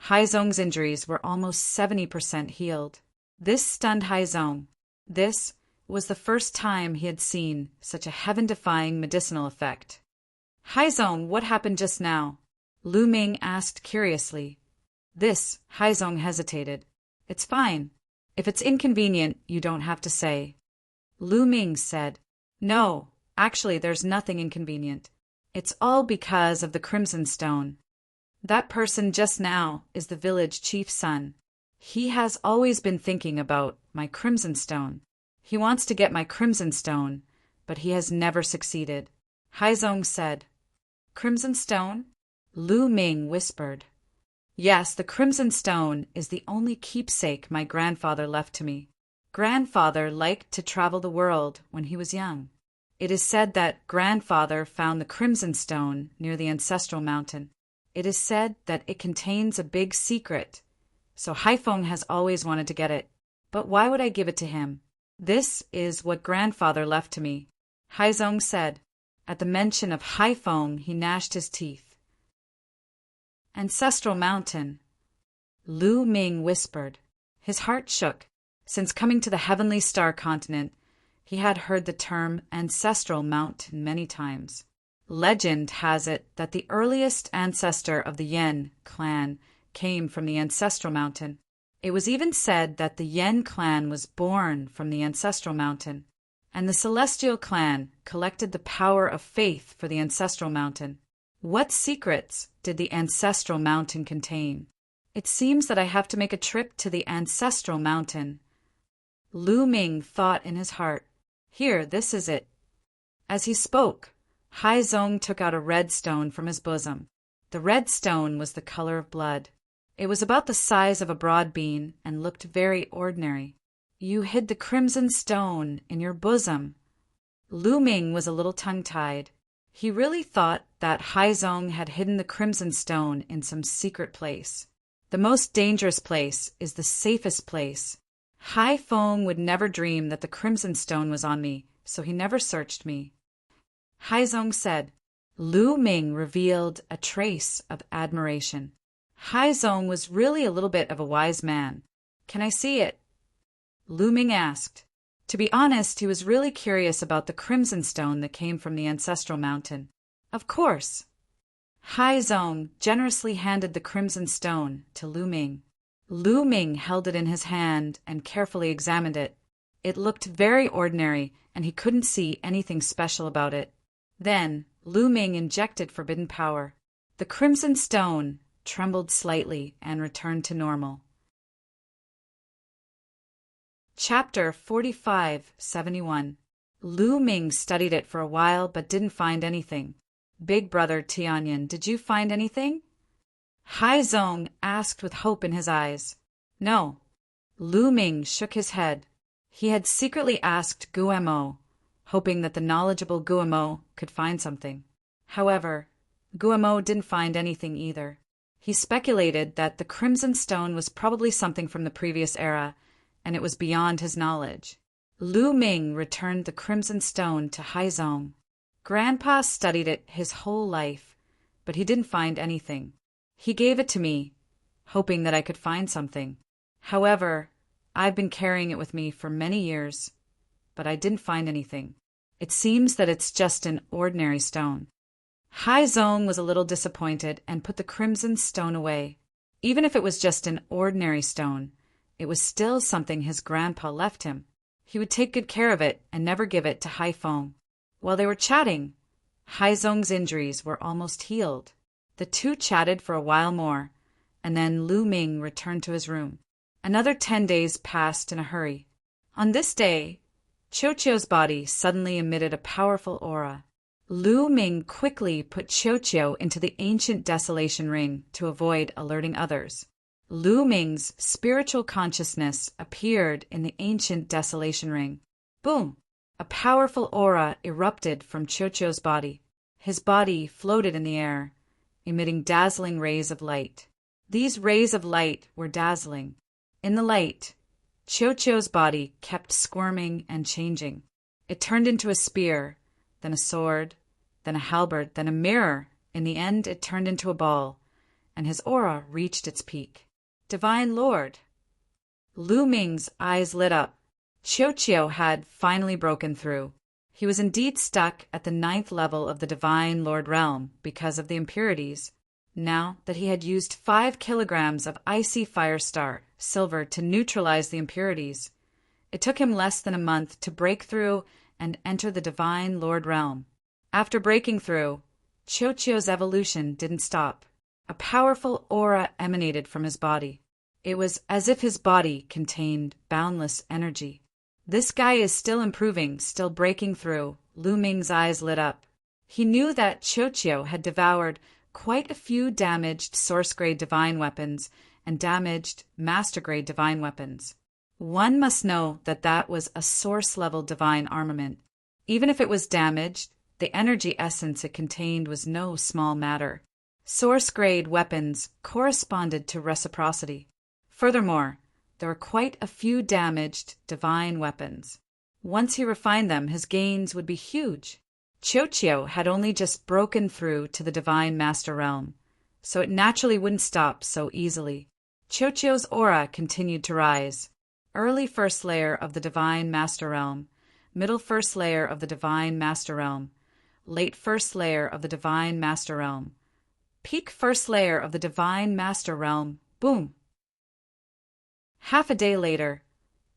Haizong's injuries were almost 70% healed. This stunned Haizong. This was the first time he had seen such a heaven-defying medicinal effect. Haizong, what happened just now? Lu Ming asked curiously. This, Haizong hesitated. It's fine. If it's inconvenient, you don't have to say. Lu Ming said, No, actually there's nothing inconvenient. It's all because of the Crimson Stone. That person just now is the village chief's son. He has always been thinking about my Crimson Stone. He wants to get my Crimson Stone, but he has never succeeded. Haizong said, Crimson Stone? Lu Ming whispered. Yes, the Crimson Stone is the only keepsake my grandfather left to me. Grandfather liked to travel the world when he was young. It is said that grandfather found the Crimson Stone near the ancestral mountain. It is said that it contains a big secret, so Haifeng has always wanted to get it. But why would I give it to him? This is what grandfather left to me, Haizong said. At the mention of Haifeng, he gnashed his teeth. Ancestral mountain, Lu Ming whispered. His heart shook. Since coming to the heavenly star continent, he had heard the term ancestral mountain many times. Legend has it that the earliest ancestor of the Yen clan came from the ancestral mountain. It was even said that the Yen clan was born from the ancestral mountain, and the celestial clan collected the power of faith for the ancestral mountain. What secrets did the ancestral mountain contain? It seems that I have to make a trip to the ancestral mountain. Lu Ming thought in his heart, Here, this is it. As he spoke, Haizong took out a red stone from his bosom. The red stone was the color of blood. It was about the size of a broad bean and looked very ordinary. You hid the Crimson Stone in your bosom. Lu Ming was a little tongue-tied. He really thought that Haizong had hidden the Crimson Stone in some secret place. The most dangerous place is the safest place. Haifeng would never dream that the Crimson Stone was on me, so he never searched me. Haizong said. Lu Ming revealed a trace of admiration. Haizong was really a little bit of a wise man. Can I see it? Lu Ming asked. To be honest, he was really curious about the Crimson Stone that came from the ancestral mountain. Of course. Haizong generously handed the Crimson Stone to Lu Ming. Lu Ming held it in his hand and carefully examined it. It looked very ordinary, and he couldn't see anything special about it. Then Lu Ming injected forbidden power. The Crimson Stone trembled slightly and returned to normal. Chapter 45-71. Lu Ming studied it for a while but didn't find anything. Big brother Tianyan, did you find anything? Haizong asked with hope in his eyes. No. Lu Ming shook his head. He had secretly asked Guemo, hoping that the knowledgeable Guemo could find something. However, Guemo didn't find anything either. He speculated that the Crimson Stone was probably something from the previous era, and it was beyond his knowledge. Lu Ming returned the Crimson Stone to Haizong. Grandpa studied it his whole life, but he didn't find anything. He gave it to me, hoping that I could find something. However, I've been carrying it with me for many years, but I didn't find anything. It seems that it's just an ordinary stone. Haizong was a little disappointed and put the Crimson Stone away. Even if it was just an ordinary stone, it was still something his grandpa left him. He would take good care of it and never give it to Haifeng. While they were chatting, Haizong's injuries were almost healed. The two chatted for a while more, and then Lu Ming returned to his room. Another 10 days passed in a hurry. On this day, Qiuqiu's body suddenly emitted a powerful aura. Lu Ming quickly put Qiuqiu into the ancient desolation ring to avoid alerting others. Lu Ming's spiritual consciousness appeared in the ancient desolation ring. Boom! A powerful aura erupted from Qiuqiu's body. His body floated in the air, emitting dazzling rays of light. These rays of light were dazzling. In the light, Qiuqiu's body kept squirming and changing. It turned into a spear, then a sword, then a halberd, then a mirror. In the end, it turned into a ball, and his aura reached its peak. Divine Lord! Lu Ming's eyes lit up. Qiuqiu had finally broken through. He was indeed stuck at the 9th level of the Divine Lord realm because of the impurities. Now that he had used 5 kilograms of icy fire star silver to neutralize the impurities, it took him less than a month to break through and enter the Divine Lord realm. After breaking through, Qiuqiu's evolution didn't stop. A powerful aura emanated from his body. It was as if his body contained boundless energy. This guy is still improving, still breaking through. Lu Ming's eyes lit up. He knew that Qiuqiu had devoured quite a few damaged source-grade divine weapons and damaged master-grade divine weapons. One must know that that was a source-level divine armament. Even if it was damaged, the energy essence it contained was no small matter. Source-grade weapons corresponded to reciprocity. Furthermore, there were quite a few damaged divine weapons. Once he refined them, his gains would be huge. Qiuqiu had only just broken through to the Divine Master Realm, so it naturally wouldn't stop so easily. Qiuqiu's aura continued to rise. Early first layer of the Divine Master Realm, middle first layer of the Divine Master Realm, late first layer of the Divine Master Realm, peak first layer of the Divine Master Realm. Boom! Half a day later,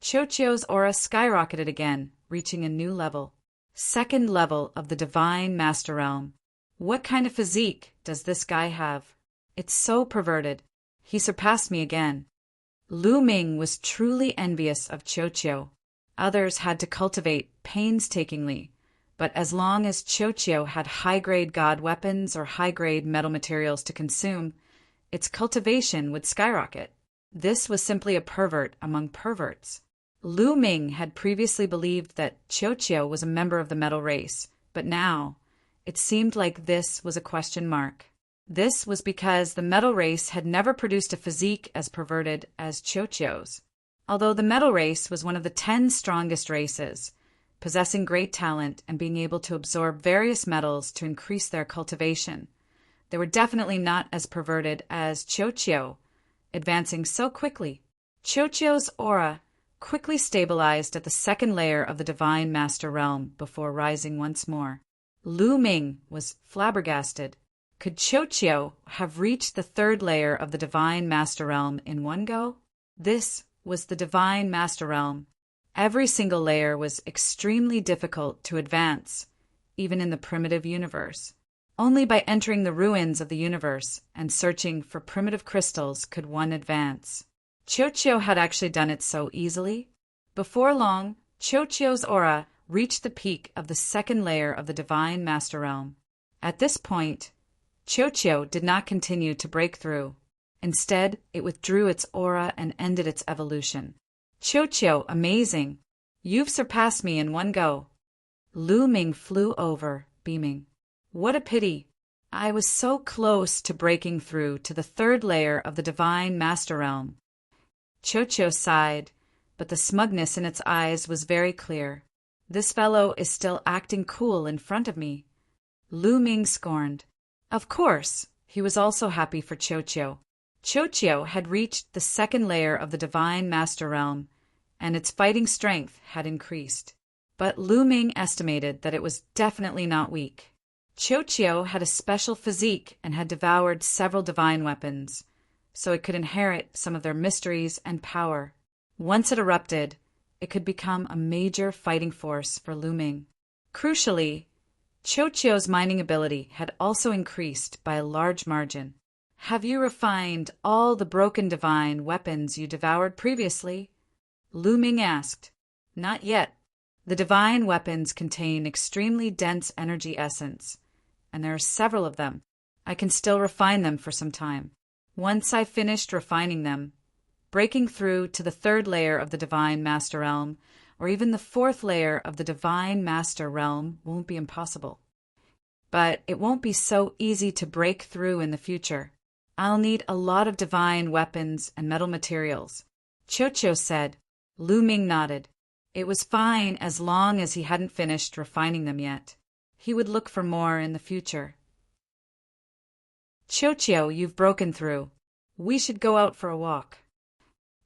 Qiuqiu's aura skyrocketed again, reaching a new level. 2nd level of the Divine Master Realm. What kind of physique does this guy have? It's so perverted. He surpassed me again. Lu Ming was truly envious of Qiuqiu. Others had to cultivate painstakingly, but as long as Qiuqiu had high-grade god weapons or high-grade metal materials to consume, its cultivation would skyrocket. This was simply a pervert among perverts. Lu Ming had previously believed that Qiuqiu was a member of the metal race, but now it seemed like this was a question mark. This was because the metal race had never produced a physique as perverted as Qiuqiu's. Although the metal race was one of the 10 strongest races, possessing great talent and being able to absorb various metals to increase their cultivation, they were definitely not as perverted as Qiuqiu, advancing so quickly. Qiuqiu's aura quickly stabilized at the 2nd layer of the Divine Master Realm before rising once more. Lu Ming was flabbergasted. Could Qiuqiu have reached the 3rd layer of the Divine Master Realm in one go? This was the Divine Master Realm. Every single layer was extremely difficult to advance, even in the primitive universe. Only by entering the ruins of the universe and searching for primitive crystals could one advance. Qiuqiu had actually done it so easily. Before long, Qiuqiu's aura reached the peak of the 2nd layer of the Divine Master Realm. At this point, Qiuqiu did not continue to break through. Instead, it withdrew its aura and ended its evolution. Qiuqiu, amazing! You've surpassed me in one go. Lu Ming flew over, beaming. What a pity! I was so close to breaking through to the 3rd layer of the Divine Master Realm. Qiuqiu sighed, but the smugness in its eyes was very clear. This fellow is still acting cool in front of me. Lu Ming scorned. Of course, he was also happy for Qiuqiu. Qiuqiu had reached the 2nd layer of the Divine Master Realm, and its fighting strength had increased. But Lu Ming estimated that it was definitely not weak. Qiuqiu had a special physique and had devoured several divine weapons, so it could inherit some of their mysteries and power. Once it erupted, it could become a major fighting force for Lu Ming. Crucially, Qiuqiu's mining ability had also increased by a large margin. Have you refined all the broken divine weapons you devoured previously? Lu Ming asked. Not yet. The divine weapons contain extremely dense energy essence, and there are several of them. I can still refine them for some time. Once I've finished refining them, breaking through to the third layer of the Divine Master Realm, or even the fourth layer of the Divine Master Realm, won't be impossible. But it won't be so easy to break through in the future. I'll need a lot of divine weapons and metal materials. Chocho said. Lu Ming nodded. It was fine as long as he hadn't finished refining them yet. He would look for more in the future. Chocho, you've broken through. We should go out for a walk.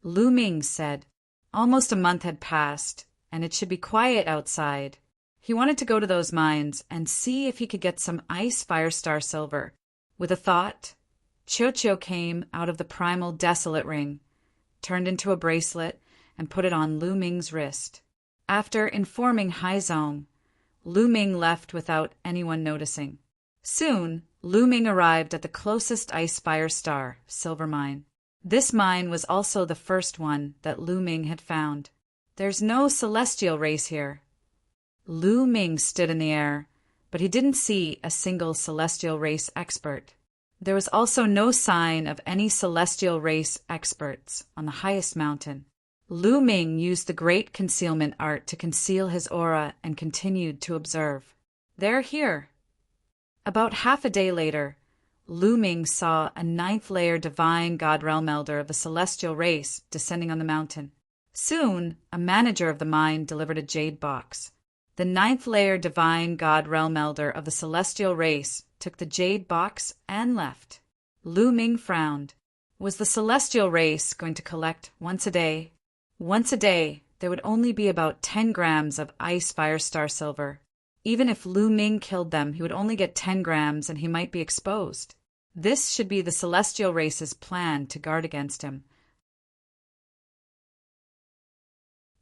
Lu Ming said. Almost a month had passed, and it should be quiet outside. He wanted to go to those mines and see if he could get some ice firestar silver. With a thought, Chocho came out of the primal desolate ring, turned into a bracelet, and put it on Lu Ming's wrist. After informing Haizong, Lu Ming left without anyone noticing. Soon, Lu Ming arrived at the closest ice firestar silver mine. This mine was also the first one that Lu Ming had found. There's no celestial race here. Lu Ming stood in the air, but he didn't see a single celestial race expert. There was also no sign of any celestial race experts on the highest mountain. Lu Ming used the great concealment art to conceal his aura and continued to observe. They're here. About half a day later, Lu Ming saw a ninth-layer divine god realm elder of the celestial race descending on the mountain. Soon, a manager of the mine delivered a jade box. The ninth-layer divine god realm elder of the celestial race took the jade box and left. Lu Ming frowned. Was the celestial race going to collect once a day? Once a day, there would only be about 10 grams of ice firestar silver. Even if Lu Ming killed them, he would only get 10 grams and he might be exposed. This should be the celestial race's plan to guard against him.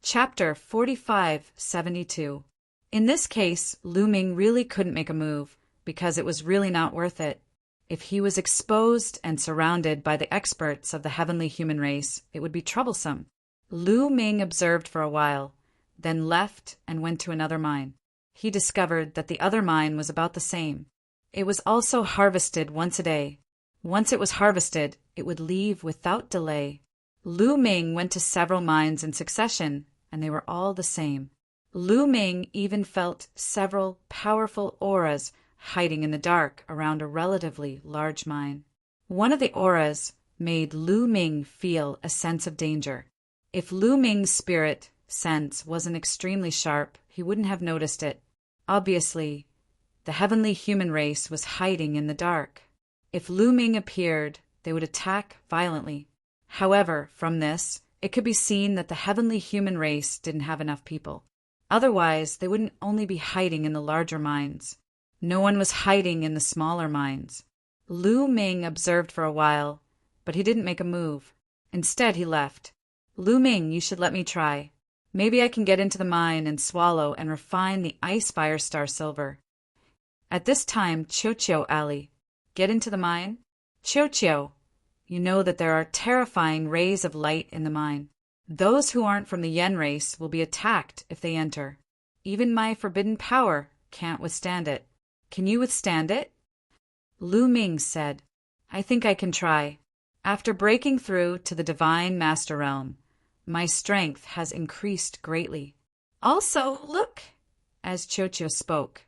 Chapter 4572. In this case, Lu Ming really couldn't make a move, because it was really not worth it. If he was exposed and surrounded by the experts of the heavenly human race, it would be troublesome. Lu Ming observed for a while, then left and went to another mine. He discovered that the other mine was about the same. It was also harvested once a day. Once it was harvested, it would leave without delay. Lu Ming went to several mines in succession, and they were all the same. Lu Ming even felt several powerful auras hiding in the dark around a relatively large mine. One of the auras made Lu Ming feel a sense of danger. If Lu Ming's spirit sense wasn't extremely sharp, he wouldn't have noticed it. Obviously, the heavenly human race was hiding in the dark. If Lu Ming appeared, they would attack violently. However, from this, it could be seen that the heavenly human race didn't have enough people. Otherwise, they wouldn't only be hiding in the larger mines. No one was hiding in the smaller mines. Lu Ming observed for a while, but he didn't make a move. Instead, he left. Lu Ming, you should let me try. Maybe I can get into the mine and swallow and refine the ice firestar silver. At this time, Chocho Ali, get into the mine? Chocho, you know that there are terrifying rays of light in the mine. Those who aren't from the Yen race will be attacked if they enter. Even my forbidden power can't withstand it. Can you withstand it? Lu Ming said, I think I can try. After breaking through to the Divine Master Realm, my strength has increased greatly. Also, look! As Chocho spoke,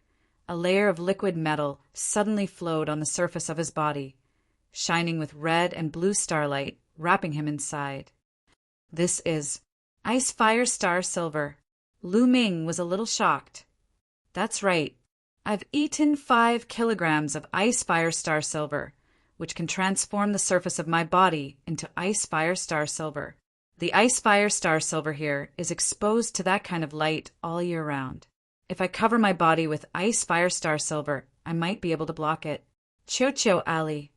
a layer of liquid metal suddenly flowed on the surface of his body, shining with red and blue starlight, wrapping him inside. This is ice firestar silver. Lu Ming was a little shocked. That's right. I've eaten 5 kilograms of ice firestar silver, which can transform the surface of my body into ice firestar silver. The ice firestar silver here is exposed to that kind of light all year round. If I cover my body with ice firestar silver, I might be able to block it. Chocho Ali.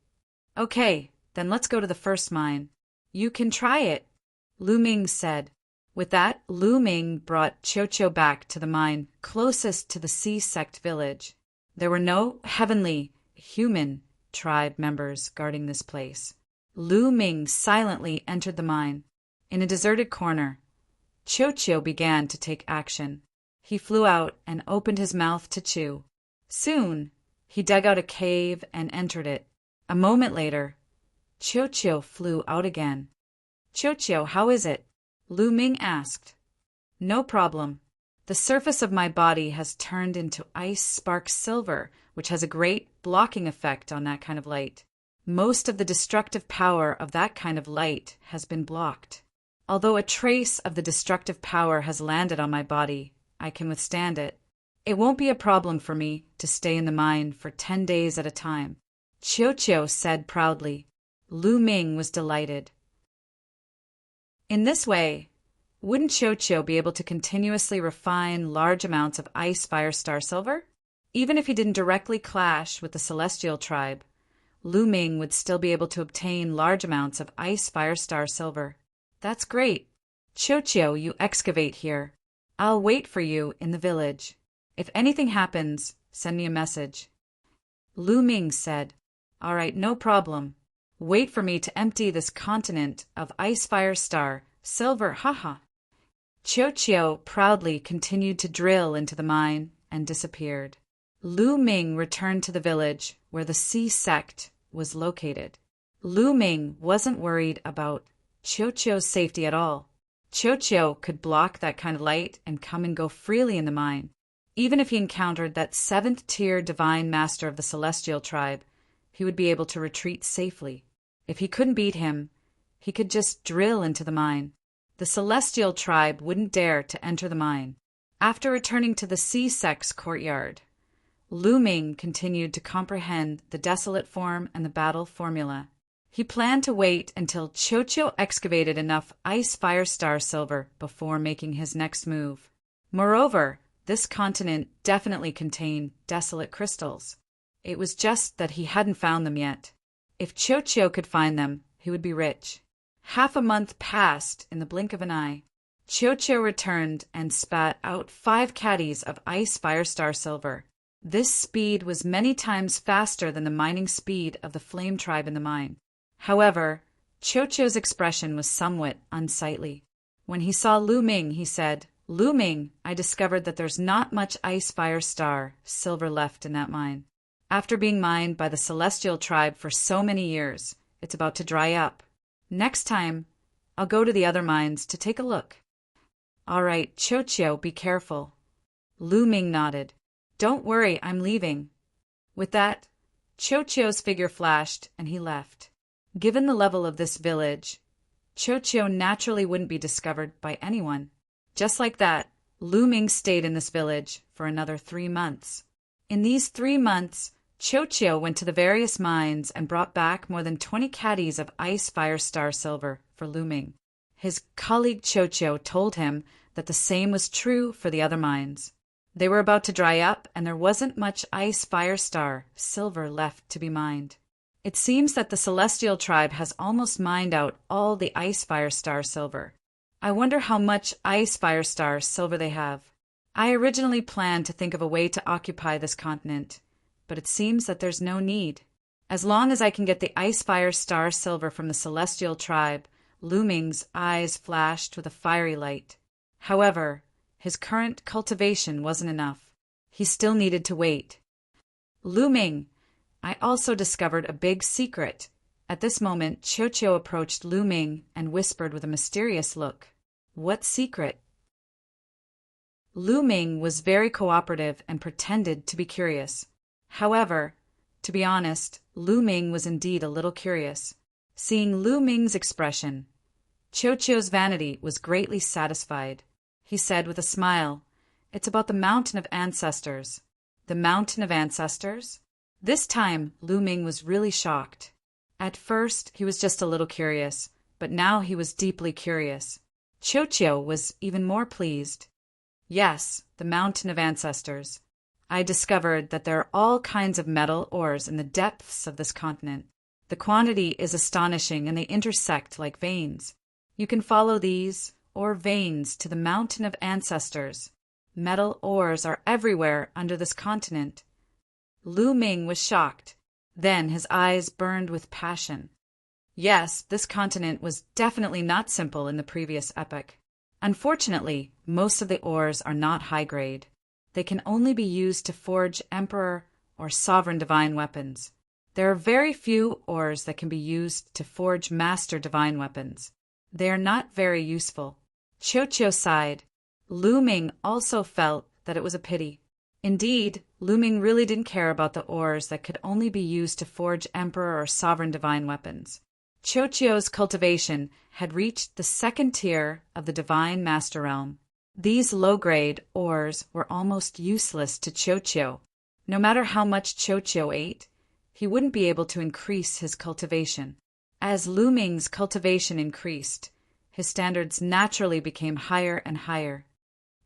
Okay, then let's go to the first mine. You can try it, Lu Ming said. With that, Lu Ming brought Chocho back to the mine closest to the Sea Sect village. There were no heavenly, human tribe members guarding this place. Lu Ming silently entered the mine. In a deserted corner, Chocho began to take action. He flew out and opened his mouth to chew. Soon, he dug out a cave and entered it. A moment later, Chiu flew out again. Chiu, how is it? Lu Ming asked. No problem. The surface of my body has turned into ice spark silver, which has a great blocking effect on that kind of light. Most of the destructive power of that kind of light has been blocked. Although a trace of the destructive power has landed on my body, I can withstand it. It won't be a problem for me to stay in the mine for 10 days at a time, Chiu said proudly. Lu Ming was delighted. In this way, wouldn't Chiu be able to continuously refine large amounts of ice fire star silver? Even if he didn't directly clash with the celestial tribe, Lu Ming would still be able to obtain large amounts of ice fire star silver. That's great. Chiu, you excavate here. I'll wait for you in the village. If anything happens, send me a message. Lu Ming said, All right, no problem. Wait for me to empty this continent of ice fire star silver, haha. Chiu proudly continued to drill into the mine and disappeared. Lu Ming returned to the village where the Sea sect was located. Lu Ming wasn't worried about Chiu's safety at all. Chiu could block that kind of light and come and go freely in the mine. Even if he encountered that 7th-tier divine master of the celestial tribe, he would be able to retreat safely. If he couldn't beat him, he could just drill into the mine. The celestial tribe wouldn't dare to enter the mine. After returning to the Sea sect's courtyard, Lu Ming continued to comprehend the desolate form and the battle formula. He planned to wait until Chiu excavated enough ice fire star silver before making his next move. Moreover, this continent definitely contained desolate crystals. It was just that he hadn't found them yet. If Chiu could find them, he would be rich. Half a month passed in the blink of an eye. Chiu returned and spat out 5 caddies of ice fire star silver. This speed was many times faster than the mining speed of the flame tribe in the mine. However, Chiu's expression was somewhat unsightly. When he saw Lu Ming, he said, Lu Ming, I discovered that there's not much ice fire star silver left in that mine. After being mined by the celestial tribe for so many years, it's about to dry up. Next time, I'll go to the other mines to take a look. All right, Chiu, be careful. Lu Ming nodded. Don't worry, I'm leaving. With that, Chiu's figure flashed and he left. Given the level of this village, Chiu naturally wouldn't be discovered by anyone. Just like that, Lu Ming stayed in this village for another 3 months. In these 3 months, Chiu went to the various mines and brought back more than 20 caddies of ice fire star silver for Lu Ming. His colleague Chiu told him that the same was true for the other mines. They were about to dry up and there wasn't much ice fire star silver left to be mined. It seems that the celestial tribe has almost mined out all the ice fire star silver. I wonder how much ice fire star silver they have. I originally planned to think of a way to occupy this continent, but it seems that there's no need. As long as I can get the ice fire star silver from the celestial tribe, Lu Ming's eyes flashed with a fiery light. However, his current cultivation wasn't enough. He still needed to wait. Lu Ming, I also discovered a big secret. At this moment, Chiu approached Lu Ming and whispered with a mysterious look. What secret? Lu Ming was very cooperative and pretended to be curious. However, to be honest, Lu Ming was indeed a little curious. Seeing Lu Ming's expression, Chiu's vanity was greatly satisfied. He said with a smile, It's about the Mountain of Ancestors. The Mountain of Ancestors? This time, Lu Ming was really shocked. At first, he was just a little curious, but now he was deeply curious. Chiu was even more pleased. Yes, the Mountain of Ancestors. I discovered that there are all kinds of metal ores in the depths of this continent. The quantity is astonishing and they intersect like veins. You can follow these, or veins, to the Mountain of Ancestors. Metal ores are everywhere under this continent. Lu Ming was shocked. Then his eyes burned with passion. Yes, this continent was definitely not simple in the previous epoch. Unfortunately, most of the ores are not high grade. They can only be used to forge emperor or sovereign divine weapons. There are very few ores that can be used to forge master divine weapons. They are not very useful. Qiuqiu sighed. Lu Ming also felt that it was a pity. Indeed, Lu Ming really didn't care about the ores that could only be used to forge emperor or sovereign divine weapons. Qiuqiu's cultivation had reached the second tier of the divine master realm. These low-grade ores were almost useless to Qiuqiu. No matter how much Qiuqiu ate, he wouldn't be able to increase his cultivation. As Lu Ming's cultivation increased, his standards naturally became higher and higher.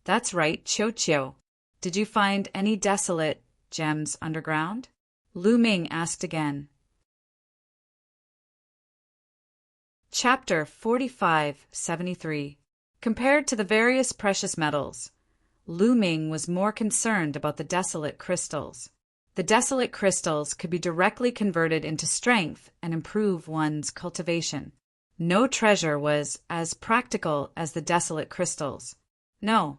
That's right, Qiuqiu. Did you find any desolate gems underground? Lu Ming asked again. Chapter 45-73. Compared to the various precious metals, Lu Ming was more concerned about the desolate crystals. The desolate crystals could be directly converted into strength and improve one's cultivation. No treasure was as practical as the desolate crystals. No.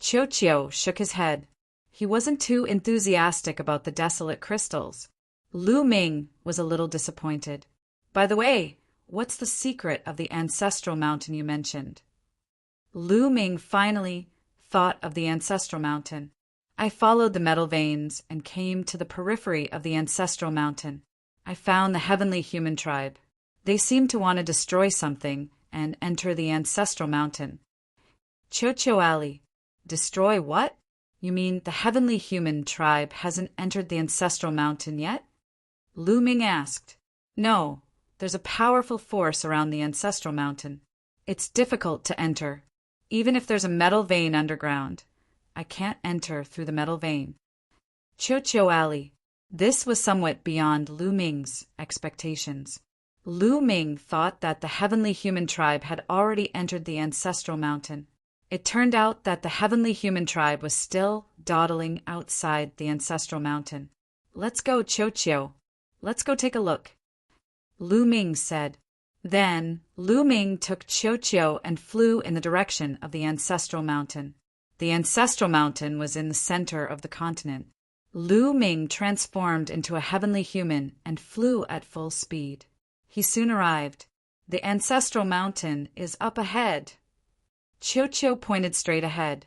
Qiuqiu shook his head. He wasn't too enthusiastic about the desolate crystals. Lu Ming was a little disappointed. By the way, what's the secret of the ancestral mountain you mentioned? Lu Ming finally thought of the ancestral mountain. I followed the metal veins and came to the periphery of the ancestral mountain. I found the heavenly human tribe. They seemed to want to destroy something and enter the ancestral mountain. Qiuqiu Ali, destroy what? You mean the heavenly human tribe hasn't entered the ancestral mountain yet? Lu Ming asked. No, there's a powerful force around the ancestral mountain. It's difficult to enter. Even if there's a metal vein underground, I can't enter through the metal vein. Qiuqiu Ali. This was somewhat beyond Lu Ming's expectations. Lu Ming thought that the heavenly human tribe had already entered the ancestral mountain. It turned out that the heavenly human tribe was still dawdling outside the ancestral mountain. Let's go, Qiuqiu. Let's go take a look. Lu Ming said. Then Lu Ming took Qiuqiu and flew in the direction of the ancestral mountain. The ancestral mountain was in the center of the continent. Lu Ming transformed into a heavenly human and flew at full speed. He soon arrived. The ancestral mountain is up ahead. Qiuqiu pointed straight ahead.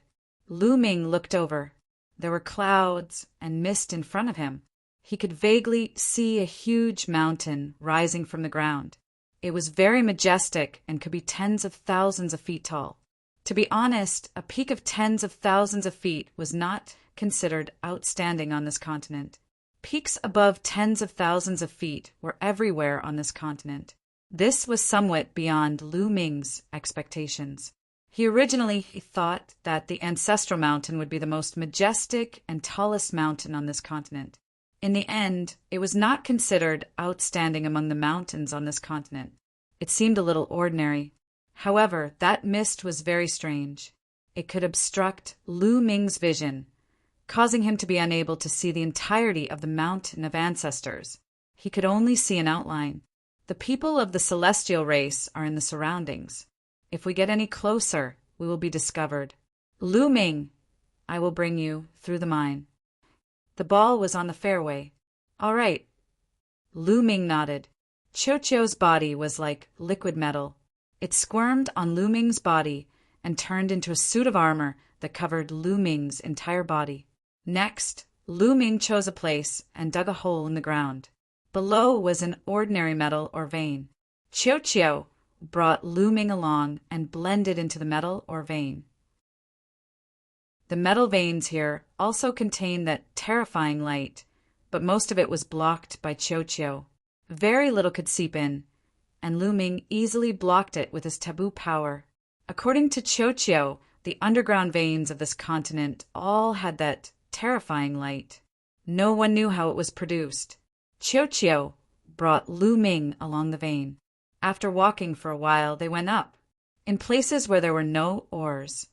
Lu Ming looked over. There were clouds and mist in front of him. He could vaguely see a huge mountain rising from the ground. It was very majestic and could be tens of thousands of feet tall. To be honest, a peak of tens of thousands of feet was not considered outstanding on this continent. Peaks above tens of thousands of feet were everywhere on this continent. This was somewhat beyond Lu Ming's expectations. He originally thought that the ancestral mountain would be the most majestic and tallest mountain on this continent. In the end, it was not considered outstanding among the mountains on this continent. It seemed a little ordinary. However, that mist was very strange. It could obstruct Lu Ming's vision, causing him to be unable to see the entirety of the mountain of ancestors. He could only see an outline. The people of the celestial race are in the surroundings. If we get any closer, we will be discovered. Lu Ming, I will bring you through the mine. The ball was on the fairway. All right. Lu Ming nodded. Qiuqiu's body was like liquid metal. It squirmed on Lu Ming's body and turned into a suit of armor that covered Lu Ming's entire body. Next, Lu Ming chose a place and dug a hole in the ground. Below was an ordinary metal or vein. Qiuqiu brought Lu Ming along and blended into the metal or vein. The metal veins here also contained that terrifying light, but most of it was blocked by Qiuqiu. Very little could seep in, and Lu Ming easily blocked it with his taboo power. According to Qiuqiu, the underground veins of this continent all had that terrifying light. No one knew how it was produced. Qiuqiu brought Lu Ming along the vein. After walking for a while, they went up. In places where there were no ores,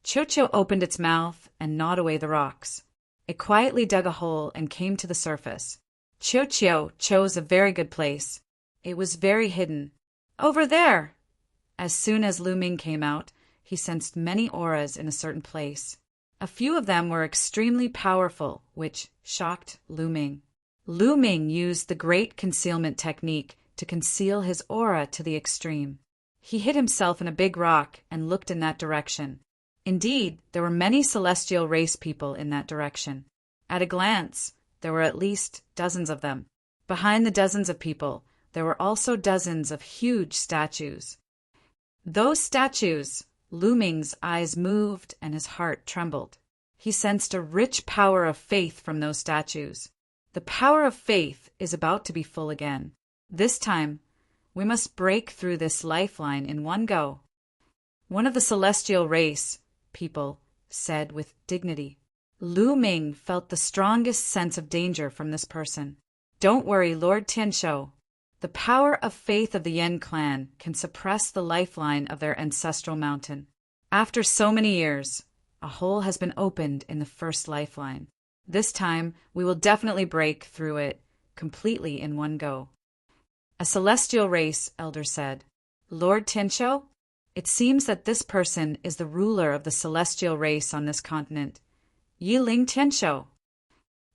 Qiuqiu opened its mouth and gnawed away the rocks. It quietly dug a hole and came to the surface. Qiuqiu chose a very good place. It was very hidden. Over there! As soon as Lu Ming came out, he sensed many auras in a certain place. A few of them were extremely powerful, which shocked Lu Ming. Lu Ming used the great concealment technique to conceal his aura to the extreme. He hid himself in a big rock and looked in that direction. Indeed, there were many celestial race people in that direction. At a glance, there were at least dozens of them. Behind the dozens of people, there were also dozens of huge statues. Those statues, Lu Ming's eyes moved and his heart trembled. He sensed a rich power of faith from those statues. The power of faith is about to be full again. This time, we must break through this lifeline in one go. One of the celestial race people said with dignity. Lu Ming felt the strongest sense of danger from this person. Don't worry, Lord Tianshou. The power of faith of the Yan clan can suppress the lifeline of their ancestral mountain. After so many years, a hole has been opened in the first lifeline. This time, we will definitely break through it completely in one go. A celestial race elder said, Lord Tianshou, it seems that this person is the ruler of the celestial race on this continent. Yiling Tianshou.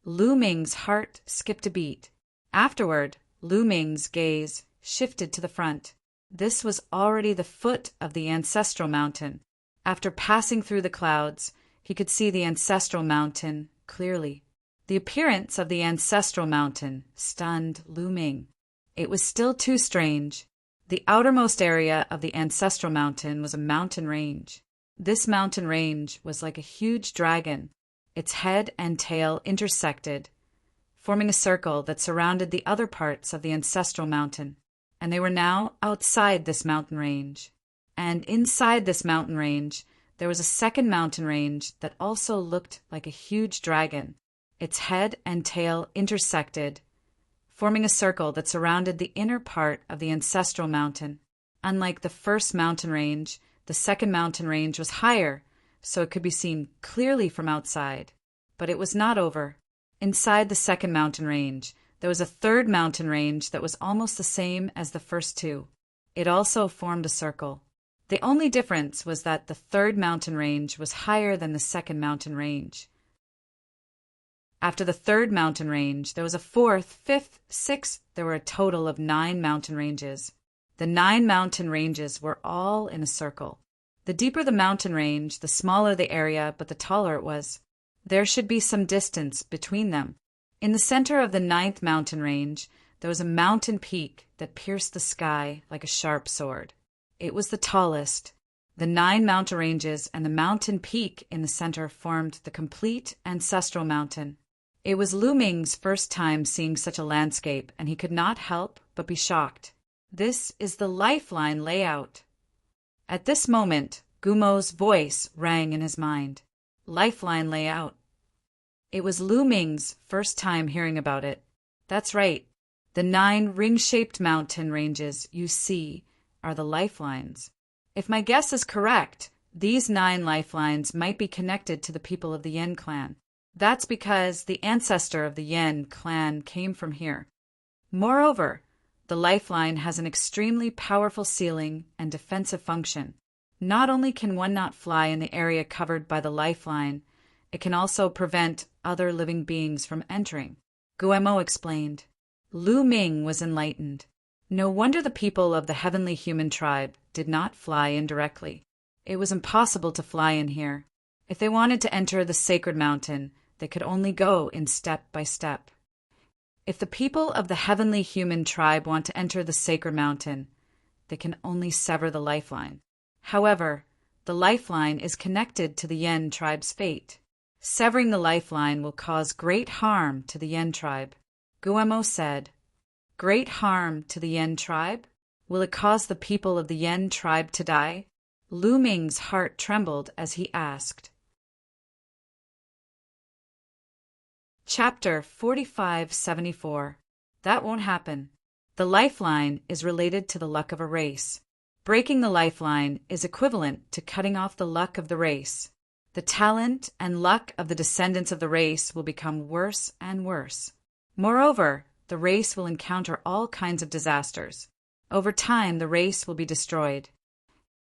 Lu Ming's heart skipped a beat. Afterward, Lu Ming's gaze shifted to the front. This was already the foot of the ancestral mountain. After passing through the clouds, he could see the ancestral mountain clearly. The appearance of the ancestral mountain stunned Lu Ming. It was still too strange. The outermost area of the ancestral mountain was a mountain range. This mountain range was like a huge dragon. Its head and tail intersected, forming a circle that surrounded the other parts of the ancestral mountain, and they were now outside this mountain range. And inside this mountain range, there was a second mountain range that also looked like a huge dragon. Its head and tail intersected, forming a circle that surrounded the inner part of the ancestral mountain. Unlike the first mountain range, the second mountain range was higher, so it could be seen clearly from outside. But it was not over. Inside the second mountain range, there was a third mountain range that was almost the same as the first two. It also formed a circle. The only difference was that the third mountain range was higher than the second mountain range. After the third mountain range, there was a fourth, fifth, sixth. There were a total of 9 mountain ranges. The 9 mountain ranges were all in a circle. The deeper the mountain range, the smaller the area, but the taller it was. There should be some distance between them. In the center of the 9th mountain range, there was a mountain peak that pierced the sky like a sharp sword. It was the tallest. The 9 mountain ranges and the mountain peak in the center formed the complete ancestral mountain. It was Lu Ming's first time seeing such a landscape, and he could not help but be shocked. This is the lifeline layout. At this moment, Gumo's voice rang in his mind. Lifeline layout. It was Lu Ming's first time hearing about it. That's right. The 9 ring-shaped mountain ranges you see are the lifelines. If my guess is correct, these 9 lifelines might be connected to the people of the Yan clan. That's because the ancestor of the Yan clan came from here. Moreover, the lifeline has an extremely powerful sealing and defensive function. Not only can one not fly in the area covered by the lifeline, it can also prevent other living beings from entering. Guemo explained. Lu Ming was enlightened. No wonder the people of the heavenly human tribe did not fly in directly. It was impossible to fly in here. If they wanted to enter the sacred mountain, they could only go in step by step. If the people of the heavenly human tribe want to enter the sacred mountain, they can only sever the lifeline. However, the lifeline is connected to the Yan tribe's fate. Severing the lifeline will cause great harm to the Yan tribe. Guemo said, Great harm to the Yan tribe? Will it cause the people of the Yan tribe to die? Lu Ming's heart trembled as he asked. Chapter 4574. That won't happen. The lifeline is related to the luck of a race. Breaking the lifeline is equivalent to cutting off the luck of the race. The talent and luck of the descendants of the race will become worse and worse. Moreover, the race will encounter all kinds of disasters. Over time, the race will be destroyed.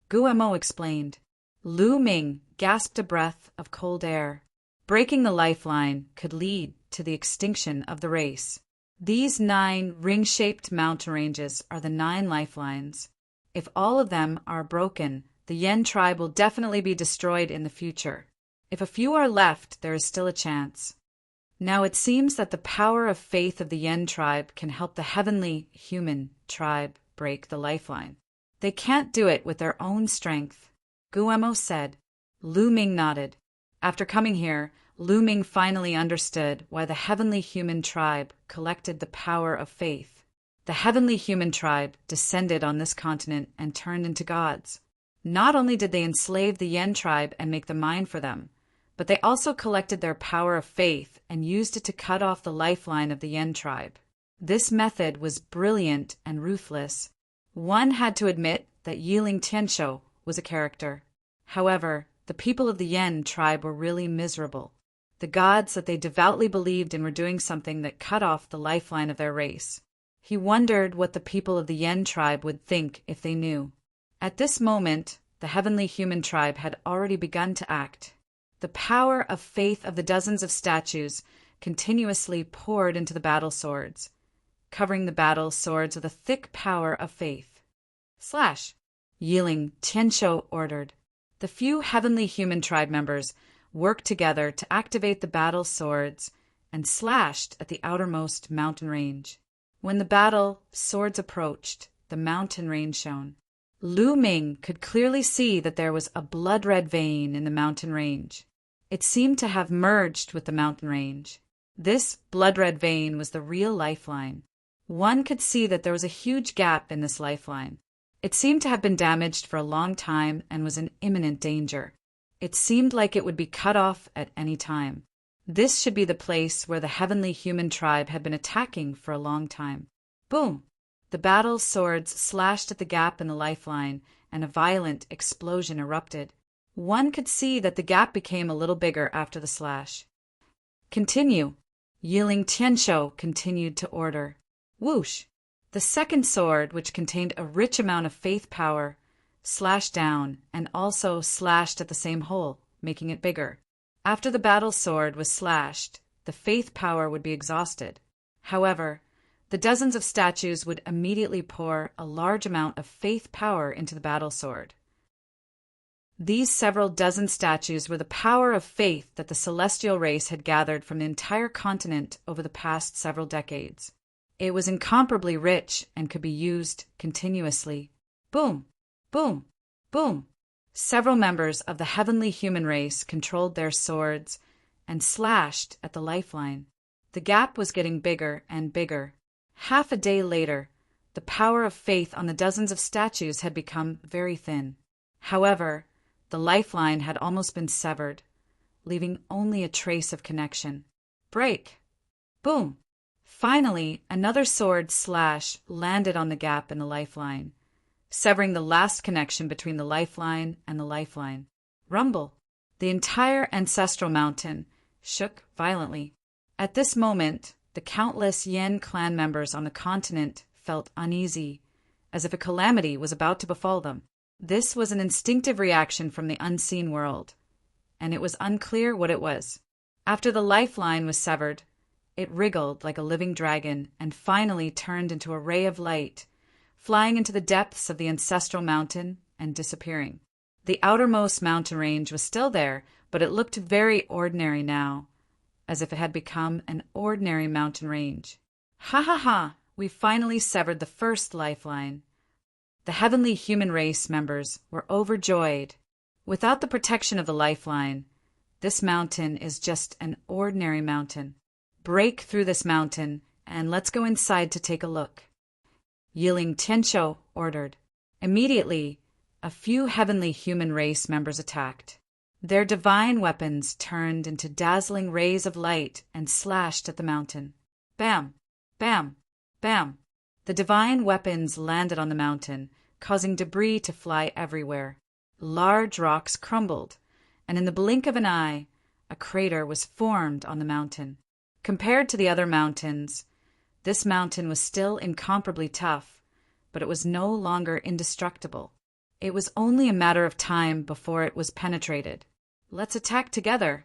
Guemo explained. Looming gasped a breath of cold air. Breaking the lifeline could lead to the extinction of the race. These 9 ring-shaped mountain ranges are the 9 lifelines. If all of them are broken, the Yen tribe will definitely be destroyed in the future. If a few are left, there is still a chance. Now it seems that the power of faith of the Yen tribe can help the heavenly human tribe break the lifeline. They can't do it with their own strength, Guemo said. Looming nodded. After coming here, Looming finally understood why the heavenly human tribe collected the power of faith. The heavenly human tribe descended on this continent and turned into gods. Not only did they enslave the Yen tribe and make the mine for them, but they also collected their power of faith and used it to cut off the lifeline of the Yen tribe. This method was brilliant and ruthless. One had to admit that Yiling Tianshou was a character. However, the people of the Yen tribe were really miserable. The gods that they devoutly believed in were doing something that cut off the lifeline of their race. He wondered what the people of the Yen tribe would think if they knew. At this moment, the heavenly human tribe had already begun to act. The power of faith of the dozens of statues continuously poured into the battle swords, covering the battle swords with a thick power of faith. Slash! Yiling Tianshou ordered. The few heavenly human tribe members worked together to activate the battle swords and slashed at the outermost mountain range. When the battle swords approached, the mountain range shone. Looming could clearly see that there was a blood-red vein in the mountain range. It seemed to have merged with the mountain range. This blood-red vein was the real lifeline. One could see that there was a huge gap in this lifeline. It seemed to have been damaged for a long time and was in imminent danger. It seemed like it would be cut off at any time. This should be the place where the heavenly human tribe had been attacking for a long time. Boom! The battle swords slashed at the gap in the lifeline, and a violent explosion erupted. One could see that the gap became a little bigger after the slash. Continue. Yiling Tianshou continued to order. Whoosh! The second sword, which contained a rich amount of faith power, slashed down and also slashed at the same hole, making it bigger. After the battle sword was slashed, the faith power would be exhausted. However, the dozens of statues would immediately pour a large amount of faith power into the battle sword. These several dozen statues were the power of faith that the celestial race had gathered from the entire continent over the past several decades. It was incomparably rich and could be used continuously. Boom! Boom! Boom! Several members of the heavenly human race controlled their swords and slashed at the lifeline. The gap was getting bigger and bigger. Half a day later, the power of faith on the dozens of statues had become very thin. However, the lifeline had almost been severed, leaving only a trace of connection. Break! Boom! Finally, another sword slash landed on the gap in the lifeline, severing the last connection between the lifeline and the lifeline. Rumble! The entire ancestral mountain shook violently. At this moment, the countless Yen clan members on the continent felt uneasy, as if a calamity was about to befall them. This was an instinctive reaction from the unseen world, and it was unclear what it was. After the lifeline was severed, it wriggled like a living dragon and finally turned into a ray of light, flying into the depths of the ancestral mountain and disappearing. The outermost mountain range was still there, but it looked very ordinary now, as if it had become an ordinary mountain range. Ha ha ha! We finally severed the first lifeline. The heavenly human race members were overjoyed. Without the protection of the lifeline, this mountain is just an ordinary mountain. Break through this mountain, and let's go inside to take a look. Yiling Tianshou ordered. Immediately, a few heavenly human race members attacked. Their divine weapons turned into dazzling rays of light and slashed at the mountain. Bam! Bam! Bam! The divine weapons landed on the mountain, causing debris to fly everywhere. Large rocks crumbled, and in the blink of an eye, a crater was formed on the mountain. Compared to the other mountains, this mountain was still incomparably tough, but it was no longer indestructible. It was only a matter of time before it was penetrated. "Let's attack together,"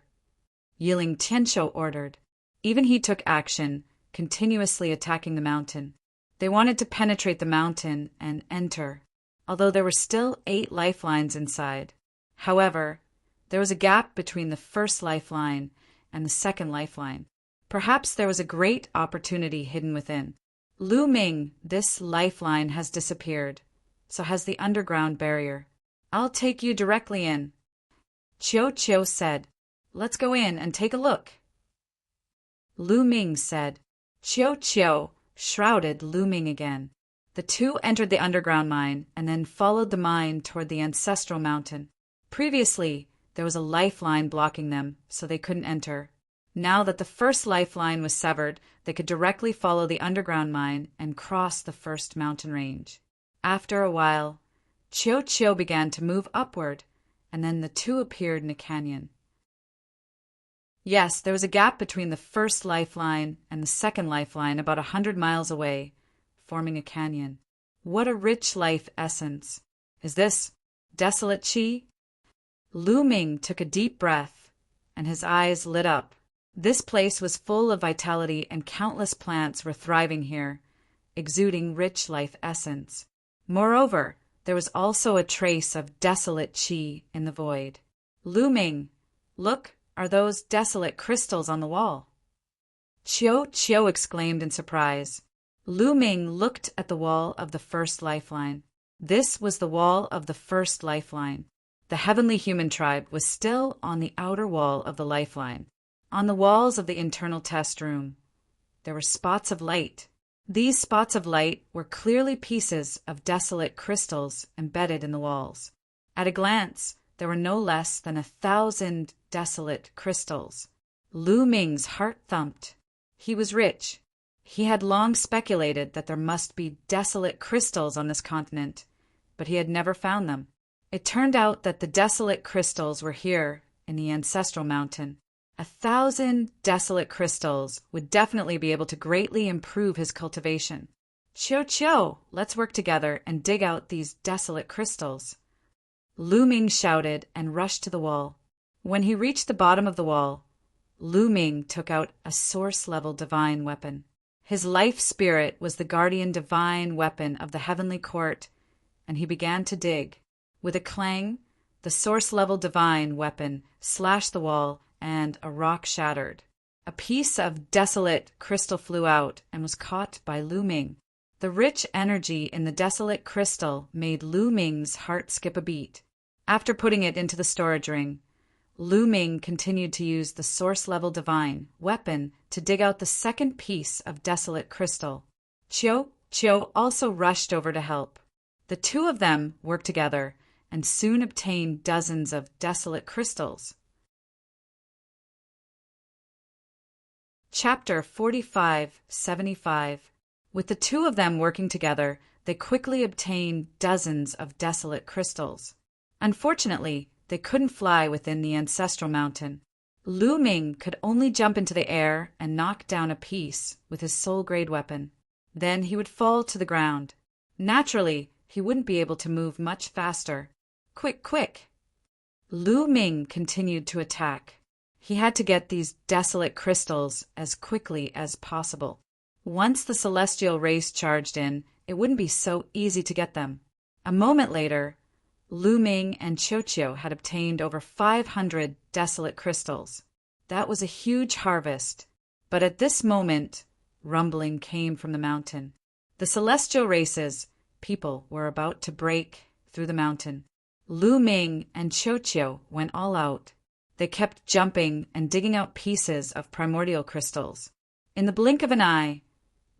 Yiling Tianshou ordered. Even he took action, continuously attacking the mountain. They wanted to penetrate the mountain and enter, although there were still 8 lifelines inside. However, there was a gap between the first lifeline and the second lifeline. Perhaps there was a great opportunity hidden within. "Lu Ming, this lifeline has disappeared. So has the underground barrier. I'll take you directly in," Qiu said. "Let's go in and take a look." Lu Ming said. Qiu shrouded Lu Ming again. The two entered the underground mine and then followed the mine toward the ancestral mountain. Previously, there was a lifeline blocking them, so they couldn't enter. Now that the first lifeline was severed, they could directly follow the underground mine and cross the first mountain range. After a while, Qiu began to move upward, and then the two appeared in a canyon. Yes, there was a gap between the first lifeline and the second lifeline about 100 miles away, forming a canyon. What a rich life essence. Is this desolate qi? Lu Ming took a deep breath, and his eyes lit up. This place was full of vitality, and countless plants were thriving here, exuding rich life essence. Moreover, there was also a trace of desolate qi in the void. "Lu Ming, look, are those desolate crystals on the wall?" Qiu exclaimed in surprise. Lu Ming looked at the wall of the first lifeline. This was the wall of the first lifeline. The heavenly human tribe was still on the outer wall of the lifeline. On the walls of the internal test room, there were spots of light. These spots of light were clearly pieces of desolate crystals embedded in the walls. At a glance, there were no less than 1,000 desolate crystals. Lu Ming's heart thumped. He was rich. He had long speculated that there must be desolate crystals on this continent, but he had never found them. It turned out that the desolate crystals were here in the ancestral mountain. 1,000 desolate crystals would definitely be able to greatly improve his cultivation. "Qiu, let's work together and dig out these desolate crystals." Lu Ming shouted and rushed to the wall. When he reached the bottom of the wall, Lu Ming took out a source-level divine weapon. His life spirit was the guardian divine weapon of the heavenly court, and he began to dig. With a clang, the source-level divine weapon slashed the wall, and a rock shattered. A piece of desolate crystal flew out and was caught by Lu Ming. The rich energy in the desolate crystal made Lu Ming's heart skip a beat. After putting it into the storage ring, Lu Ming continued to use the source-level divine weapon to dig out the second piece of desolate crystal. Qiu also rushed over to help. The two of them worked together and soon obtained dozens of desolate crystals. Chapter 45-75. With the two of them working together, they quickly obtained dozens of desolate crystals. Unfortunately, they couldn't fly within the ancestral mountain. Lu Ming could only jump into the air and knock down a piece with his soul-grade weapon. Then he would fall to the ground. Naturally, he wouldn't be able to move much faster. Quick! Lu Ming continued to attack. He had to get these desolate crystals as quickly as possible. Once the celestial race charged in, it wouldn't be so easy to get them. A moment later, Lu Ming and Qiu had obtained over 500 desolate crystals. That was a huge harvest. But at this moment, rumbling came from the mountain. The celestial race's people were about to break through the mountain. Lu Ming and Qiu went all out. They kept jumping and digging out pieces of primordial crystals. In the blink of an eye,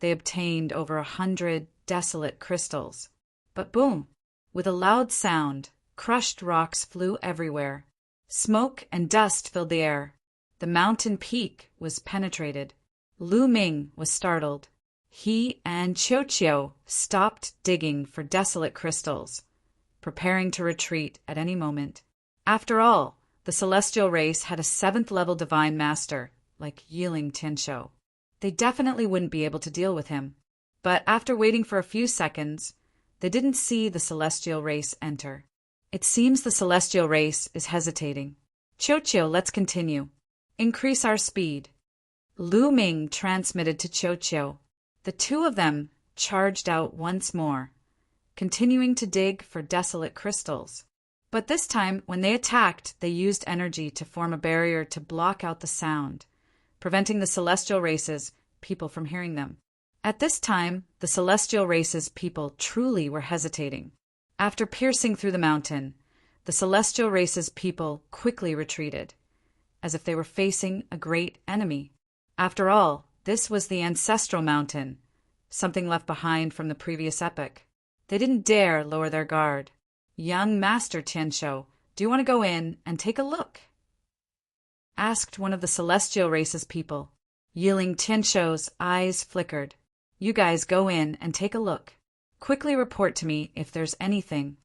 they obtained over 100 desolate crystals. But boom! With a loud sound, crushed rocks flew everywhere. Smoke and dust filled the air. The mountain peak was penetrated. Lu Ming was startled. He and Qiu stopped digging for desolate crystals, preparing to retreat at any moment. After all, the celestial race had a 7th-level divine master, like Yiling Tianshou. They definitely wouldn't be able to deal with him. But after waiting for a few seconds, They didn't see the celestial race enter. It seems the celestial race is hesitating. Qiuqiu, let's continue. Increase our speed. Lu Ming transmitted to Qiuqiu. The two of them charged out once more, continuing to dig for desolate crystals. But this time, when they attacked, they used energy to form a barrier to block out the sound, preventing the celestial race's people from hearing them. At this time, the celestial race's people truly were hesitating. After piercing through the mountain, the celestial race's people quickly retreated, as if they were facing a great enemy. After all, this was the ancestral mountain, something left behind from the previous epoch. They didn't dare lower their guard. Young Master Tianshou, do you want to go in and take a look? Asked one of the celestial race's people. Yiling Tianshou's eyes flickered. You guys go in and take a look. Quickly report to me if there's anything.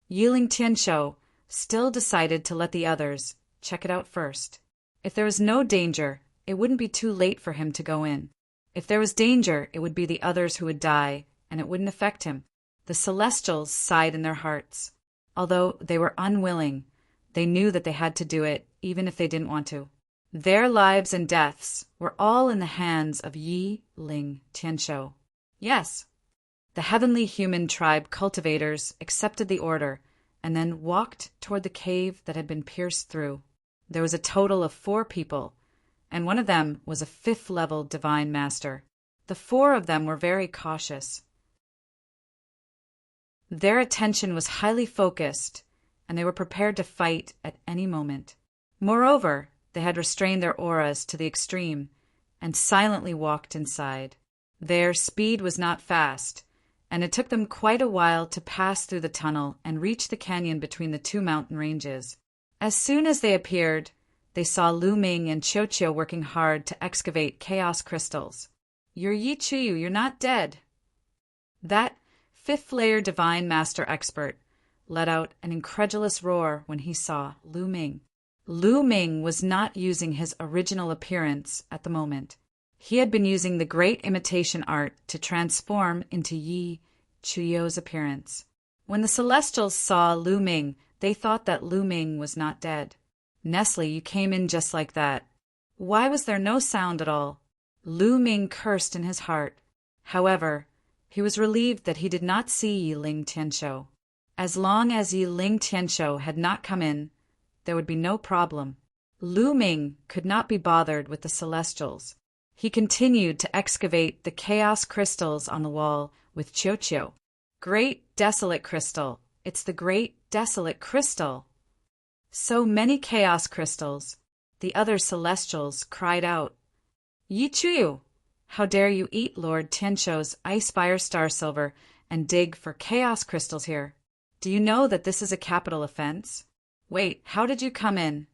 Yiling Tianshou still decided to let the others check it out first. If there was no danger, it wouldn't be too late for him to go in. If there was danger, it would be the others who would die, and it wouldn't affect him. The Celestials sighed in their hearts. Although they were unwilling, they knew that they had to do it, even if they didn't want to. Their lives and deaths were all in the hands of Yiling Tianshou. Yes, the heavenly human tribe cultivators accepted the order and then walked toward the cave that had been pierced through. There was a total of 4 people, and one of them was a 5th-level divine master. The 4 of them were very cautious. Their attention was highly focused, and they were prepared to fight at any moment. Moreover, they had restrained their auras to the extreme and silently walked inside. Their speed was not fast, and it took them quite a while to pass through the tunnel and reach the canyon between the 2 mountain ranges. As soon as they appeared, they saw Lu Ming and Qiuqiu working hard to excavate chaos crystals. You're Yi Chuyu, you're not dead. That 5th-layer divine master expert let out an incredulous roar when he saw Lu Ming. Lu Ming was not using his original appearance at the moment. He had been using the great imitation art to transform into Yi Chuyu's appearance. When the Celestials saw Lu Ming, they thought that Lu Ming was not dead. Nestle, you came in just like that. Why was there no sound at all? Lu Ming cursed in his heart. However, he was relieved that he did not see Yiling Tianshou. As long as Yiling Tianshou had not come in, there would be no problem. Lu Ming could not be bothered with the Celestials. He continued to excavate the chaos crystals on the wall with Qiuqiu. Great desolate crystal. It's the great desolate crystal. So many chaos crystals. The other Celestials cried out, Yi Chuyu, how dare you eat Lord Tianshou's ice fire star silver and dig for chaos crystals here? Do you know that this is a capital offense? Wait, how did you come in?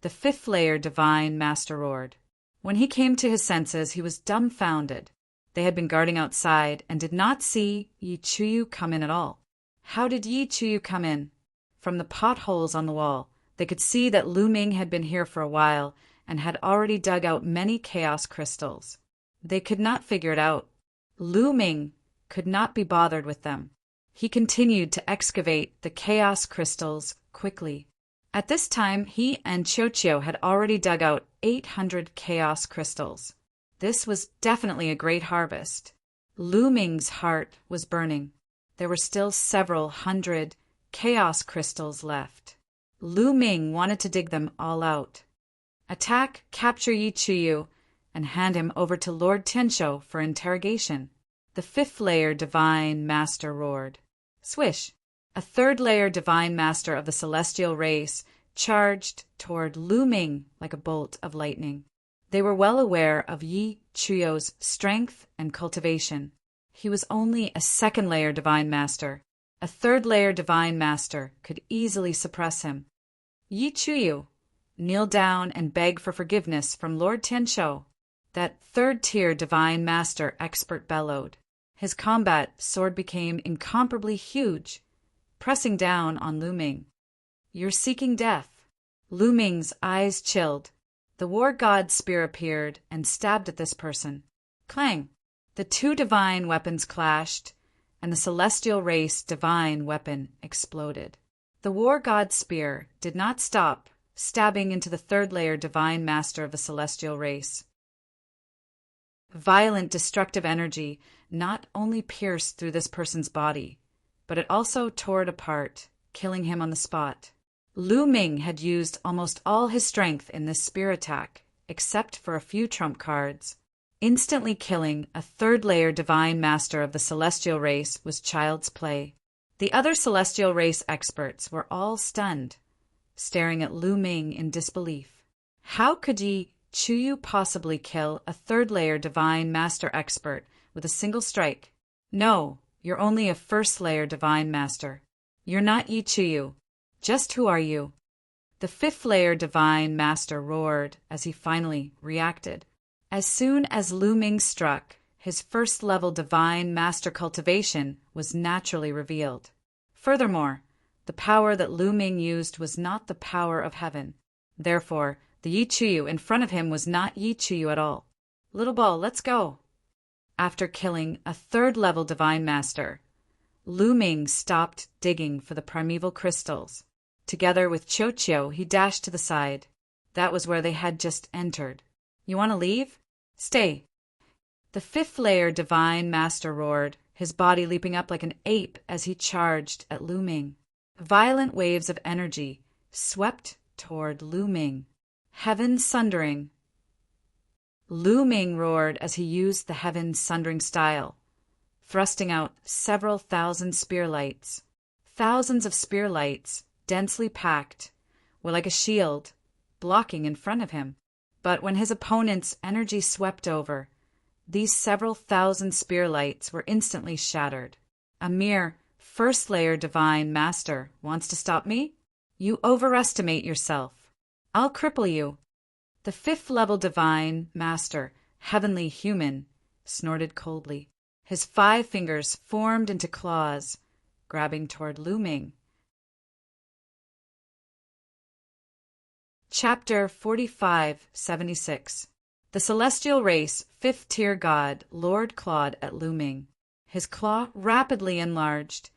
The 5th-layer divine master roared. When he came to his senses, he was dumbfounded. They had been guarding outside and did not see Yi Chuyu come in at all. How did Yi Chuyu come in? From the potholes on the wall, they could see that Lu Ming had been here for a while and had already dug out many chaos crystals. They could not figure it out. Lu Ming could not be bothered with them. He continued to excavate the chaos crystals quickly. At this time, he and Qiuqiu had already dug out 800 chaos crystals. This was definitely a great harvest. Lu Ming's heart was burning. There were still several hundred chaos crystals left. Lu Ming wanted to dig them all out. Attack, capture Yi Chuyu, and hand him over to Lord Tianshou for interrogation. The 5th-layer divine master roared. Swish! A 3rd-layer divine master of the celestial race charged toward Lu Ming like a bolt of lightning. They were well aware of Yi Chuyu's strength and cultivation. He was only a 2nd-layer divine master. A 3rd-layer divine master could easily suppress him. Yi Chuyu, kneel down and beg for forgiveness from Lord Tianshou. That 3rd-tier divine master expert bellowed. His combat sword became incomparably huge, pressing down on Lu Ming. You're seeking death. Lu Ming's eyes chilled. The war god's spear appeared and stabbed at this person. Clang! The 2 divine weapons clashed, and the celestial race divine weapon exploded. The war god's spear did not stop, stabbing into the third layer divine master of the celestial race. Violent destructive energy not only pierced through this person's body, but it also tore it apart, killing him on the spot. Lu Ming had used almost all his strength in this spear attack, except for a few trump cards. Instantly killing a third-layer divine master of the celestial race was child's play. The other celestial race experts were all stunned, staring at Lu Ming in disbelief. How could Yi Chuyu possibly kill a third-layer divine master expert with a single strike? No, you're only a first-layer divine master. You're not Yi Chuyu. Just who are you? The fifth-layer divine master roared as he finally reacted. As soon as Lu Ming struck, his first-level divine master cultivation was naturally revealed. Furthermore, the power that Lu Ming used was not the power of heaven. Therefore, the Yi Chuyu in front of him was not Yi Chuyu at all. Little ball, let's go. After killing a third-level divine master, Lu Ming stopped digging for the primeval crystals. Together with Qiu, he dashed to the side. That was where they had just entered. You want to leave? Stay. The fifth-layer divine master roared, his body leaping up like an ape as he charged at Lu Ming. Violent waves of energy swept toward Lu Ming. Heaven sundering. Lu Ming roared as he used the heaven sundering style, thrusting out several thousand spear lights. Thousands of spear lights, densely packed, were like a shield, blocking in front of him. But when his opponent's energy swept over, these several thousand spear lights were instantly shattered. A mere first-layer divine master wants to stop me? You overestimate yourself. I'll cripple you. The fifth-level divine master, heavenly human, snorted coldly. His 5 fingers formed into claws, grabbing toward Lu Ming. Chapter 4576. The celestial race, 5th-tier god, Lord clawed at Lu Ming. His claw rapidly enlarged,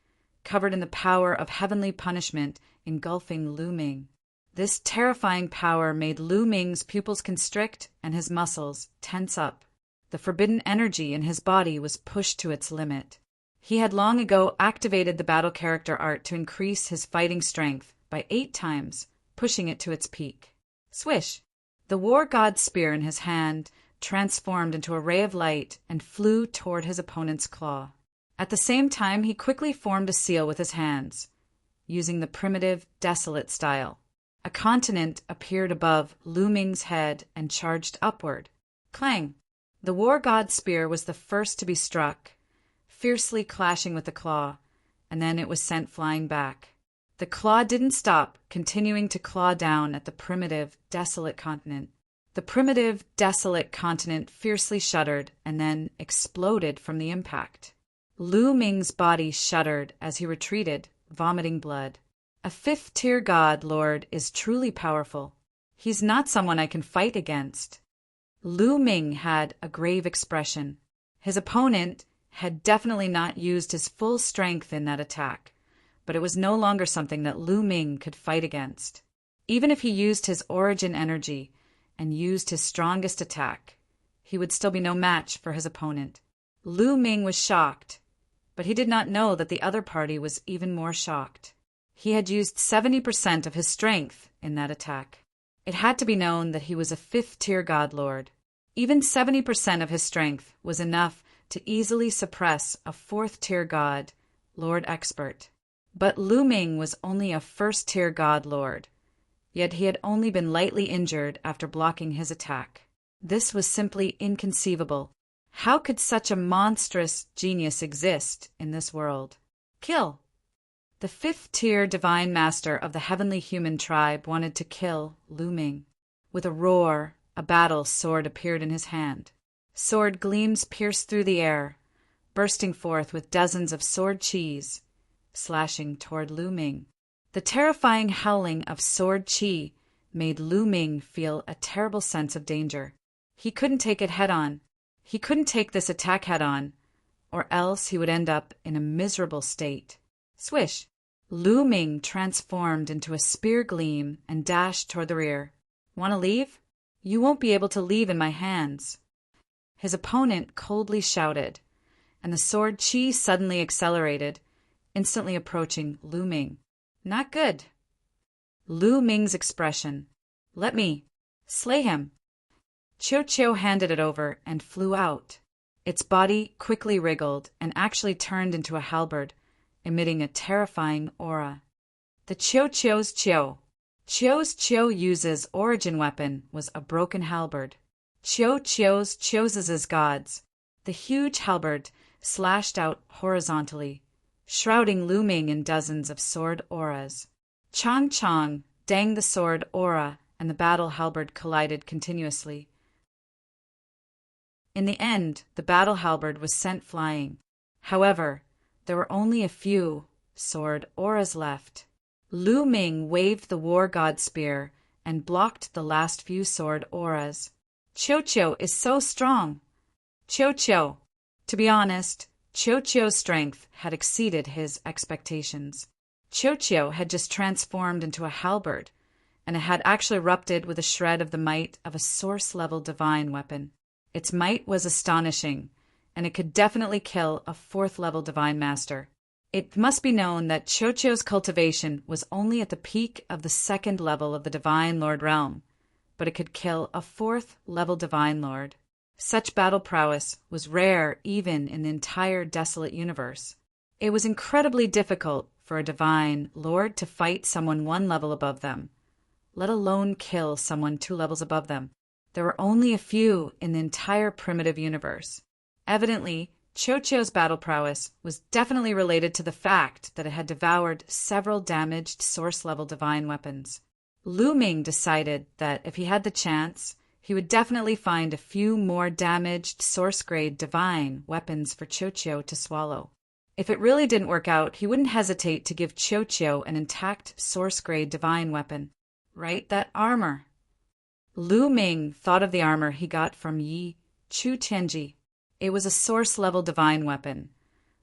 covered in the power of heavenly punishment, engulfing Lu Ming. This terrifying power made Lu Ming's pupils constrict and his muscles tense up. The forbidden energy in his body was pushed to its limit. He had long ago activated the battle character art to increase his fighting strength by 8 times, pushing it to its peak. Swish! The war god's spear in his hand transformed into a ray of light and flew toward his opponent's claw. At the same time, he quickly formed a seal with his hands, using the primitive, desolate style. A continent appeared above Lu Ming's head and charged upward. Clang! The war god's spear was the first to be struck, fiercely clashing with the claw, and then it was sent flying back. The claw didn't stop, continuing to claw down at the primitive, desolate continent. The primitive, desolate continent fiercely shuddered and then exploded from the impact. Lu Ming's body shuddered as he retreated, vomiting blood. A 5th-tier god lord is truly powerful. He's not someone I can fight against. Lu Ming had a grave expression. His opponent had definitely not used his full strength in that attack, but it was no longer something that Lu Ming could fight against. Even if he used his origin energy and used his strongest attack, he would still be no match for his opponent. Lu Ming was shocked, but he did not know that the other party was even more shocked. He had used 70% of his strength in that attack. It had to be known that he was a 5th-tier god lord. Even 70% of his strength was enough to easily suppress a 4th-tier god, lord expert. But Lu Ming was only a 1st-tier god lord, yet he had only been lightly injured after blocking his attack. This was simply inconceivable. How could such a monstrous genius exist in this world? Kill! The 5th-tier divine master of the heavenly human tribe wanted to kill Lu Ming. With a roar, a battle sword appeared in his hand. Sword gleams pierced through the air, bursting forth with dozens of sword qis, slashing toward Lu Ming. The terrifying howling of sword qi made Lu Ming feel a terrible sense of danger. He couldn't take it head-on. He couldn't take this attack head-on, or else he would end up in a miserable state. Swish! Lu Ming transformed into a spear gleam and dashed toward the rear. Want to leave? You won't be able to leave in my hands. His opponent coldly shouted, and the sword Qi suddenly accelerated, instantly approaching Lu Ming. Not good. Lu Ming's expression. Let me. Slay him. Chiu Chiu handed it over and flew out. Its body quickly wriggled and actually turned into a halberd, emitting a terrifying aura. The Chiu Chiu's Chiu. Chiu's Chiu Yu's origin weapon was a broken halberd. Chiu Chiu's Chiu's gods. The huge halberd slashed out horizontally, shrouding Lu Ming in dozens of sword auras. Chong Chong, dang the sword aura, and the battle halberd collided continuously. In the end, the battle halberd was sent flying. However, there were only a few sword auras left. Lu Ming waved the war god spear and blocked the last few sword auras. Chiu Chiu is so strong. Chiu Chiu. To be honest, Chiu Chiu's strength had exceeded his expectations. Chiu Chiu had just transformed into a halberd, and it had actually erupted with a shred of the might of a source-level divine weapon. Its might was astonishing, and it could definitely kill a fourth-level divine master. It must be known that Chiu Chiu's cultivation was only at the peak of the second level of the Divine Lord realm, but it could kill a fourth-level divine lord. Such battle prowess was rare even in the entire desolate universe. It was incredibly difficult for a divine lord to fight someone one level above them, let alone kill someone 2 levels above them. There were only a few in the entire primitive universe. Evidently, Chiu Chiu's battle prowess was definitely related to the fact that it had devoured several damaged source-level divine weapons. Lu Ming decided that if he had the chance, he would definitely find a few more damaged source-grade divine weapons for Chiu Chiu to swallow. If it really didn't work out, he wouldn't hesitate to give Chiu Chiu an intact source-grade divine weapon. Right, that armor. Lu Ming thought of the armor he got from Yi Chu Tianji. It was a source-level divine weapon,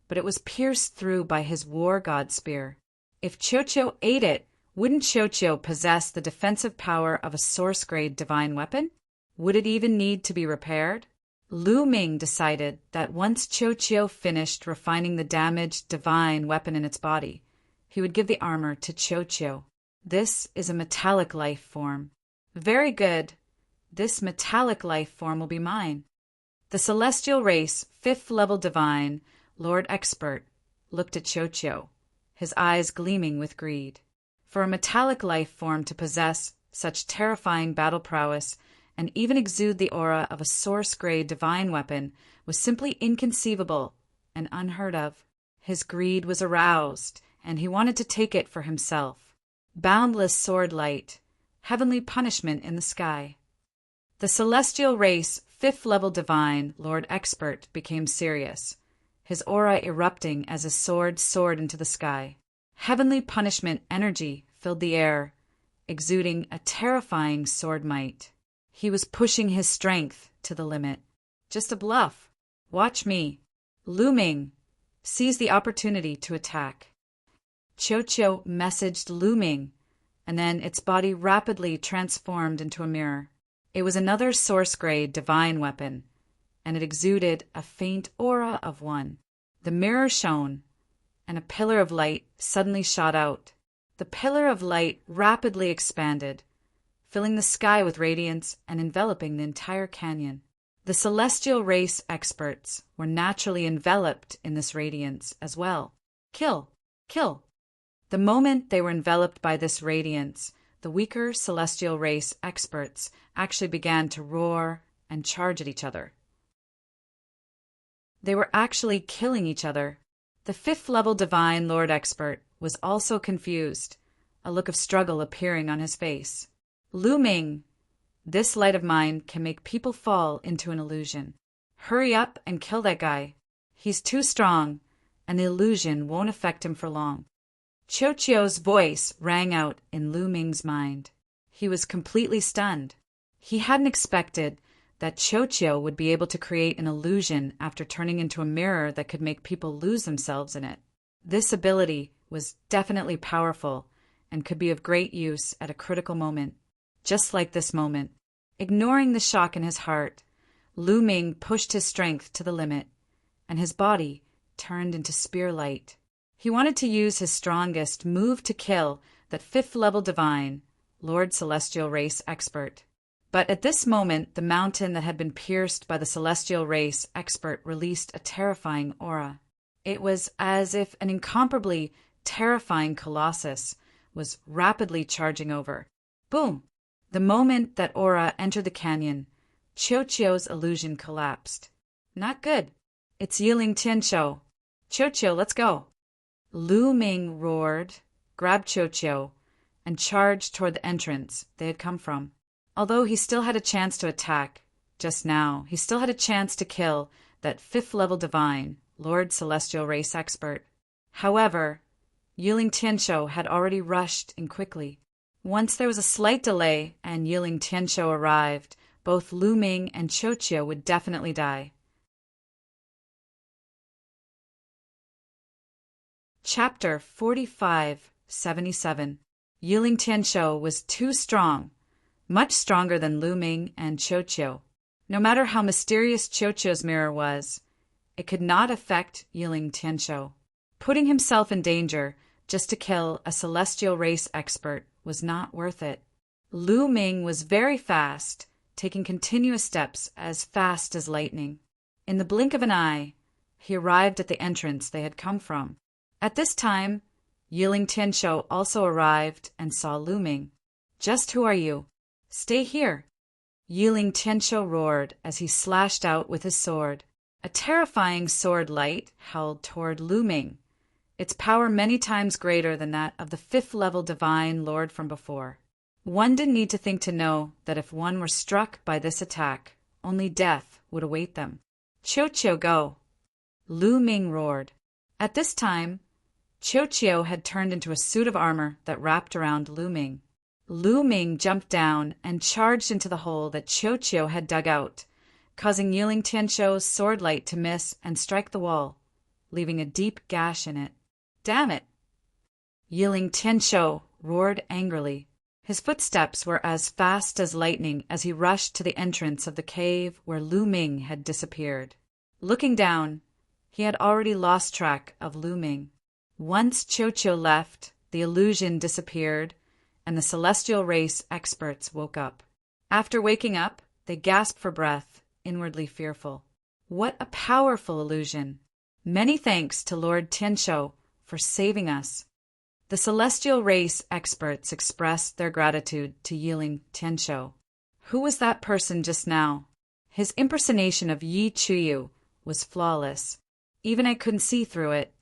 but it was pierced through by his war god spear. If Chiu Chiu ate it, wouldn't Chiu Chiu possess the defensive power of a source-grade divine weapon? Would it even need to be repaired? Lu Ming decided that once Chiu Chiu finished refining the damaged divine weapon in its body, he would give the armor to Chiu Chiu. This is a metallic life form. Very good. This metallic life form will be mine. The celestial race, 5th level divine, Lord Expert, looked at Chiu Chiu, his eyes gleaming with greed. For a metallic life form to possess such terrifying battle prowess and even exude the aura of a source-grade divine weapon was simply inconceivable and unheard of. His greed was aroused, and he wanted to take it for himself. Boundless sword light, heavenly punishment in the sky. The celestial race, 5th level divine, Lord Expert, became serious, his aura erupting as his sword soared into the sky. Heavenly punishment energy filled the air, exuding a terrifying sword might. He was pushing his strength to the limit. Just a bluff. Watch me. Lu Ming seized the opportunity to attack. Chiu Chiu messaged Lu Ming, and then its body rapidly transformed into a mirror. It was another source-grade divine weapon, and it exuded a faint aura of one. The mirror shone, and a pillar of light suddenly shot out. The pillar of light rapidly expanded, filling the sky with radiance and enveloping the entire canyon. The celestial race experts were naturally enveloped in this radiance as well. Kill! Kill! The moment they were enveloped by this radiance, the weaker celestial race experts actually began to roar and charge at each other. They were actually killing each other. The 5th level divine Lord Expert was also confused, a look of struggle appearing on his face. Lu Ming, this light of mine can make people fall into an illusion. Hurry up and kill that guy. He's too strong, and the illusion won't affect him for long. Chiu Chiu's voice rang out in Lu Ming's mind. He was completely stunned. He hadn't expected that Qiuqiu would be able to create an illusion after turning into a mirror that could make people lose themselves in it. This ability was definitely powerful and could be of great use at a critical moment. Just like this moment, ignoring the shock in his heart, Lu Ming pushed his strength to the limit, and his body turned into spear light. He wanted to use his strongest move to kill that fifth-level divine, Lord Celestial Race Expert. But at this moment, the mountain that had been pierced by the Celestial Race Expert released a terrifying aura. It was as if an incomparably terrifying colossus was rapidly charging over. Boom! The moment that aura entered the canyon, Qiuqiu's illusion collapsed. Not good. It's Yiling Tianqiu. Qiuqiu, let's go. Lu Ming roared, grabbed Qiuqiu, and charged toward the entrance they had come from. Although he still had a chance to attack, just now, he still had a chance to kill that fifth-level divine, Lord Celestial Race Expert. However, Yiling Tianqiu had already rushed in quickly. Once there was a slight delay and Yiling Tianqiu arrived, both Lu Ming and Qiuqiu would definitely die. Chapter 45-77. Yiling Tianqiu was too strong, much stronger than Lu Ming and Qiuqiu. No matter how mysterious Qiuqiu's mirror was, it could not affect Yiling Tianqiu. Putting himself in danger just to kill a celestial race expert was not worth it. Lu Ming was very fast, taking continuous steps as fast as lightning. In the blink of an eye, he arrived at the entrance they had come from. At this time, Yiling Tianqiu also arrived and saw Lu Ming. "Just who are you? Stay here." Yiling Tianqiu roared as he slashed out with his sword. A terrifying sword light held toward Lu Ming, its power many times greater than that of the fifth-level divine lord from before. One didn't need to think to know that if one were struck by this attack, only death would await them. "Qiuqiu, go!" Lu Ming roared. At this time, Qiuqiu had turned into a suit of armor that wrapped around Lu Ming. Lu Ming jumped down and charged into the hole that Qiuqiu had dug out, causing Yiling Tianqiu's sword light to miss and strike the wall, leaving a deep gash in it. "Damn it!" Yiling Tianqiu roared angrily. His footsteps were as fast as lightning as he rushed to the entrance of the cave where Lu Ming had disappeared. Looking down, he had already lost track of Lu Ming. Once Qiuqiu left, the illusion disappeared, and the celestial race experts woke up. After waking up, they gasped for breath, inwardly fearful. What a powerful illusion! Many thanks to Lord Tianqiu for saving us. The celestial race experts expressed their gratitude to Yiling Tianqiu. Who was that person just now? His impersonation of Yi Chuyu was flawless. Even I couldn't see through it.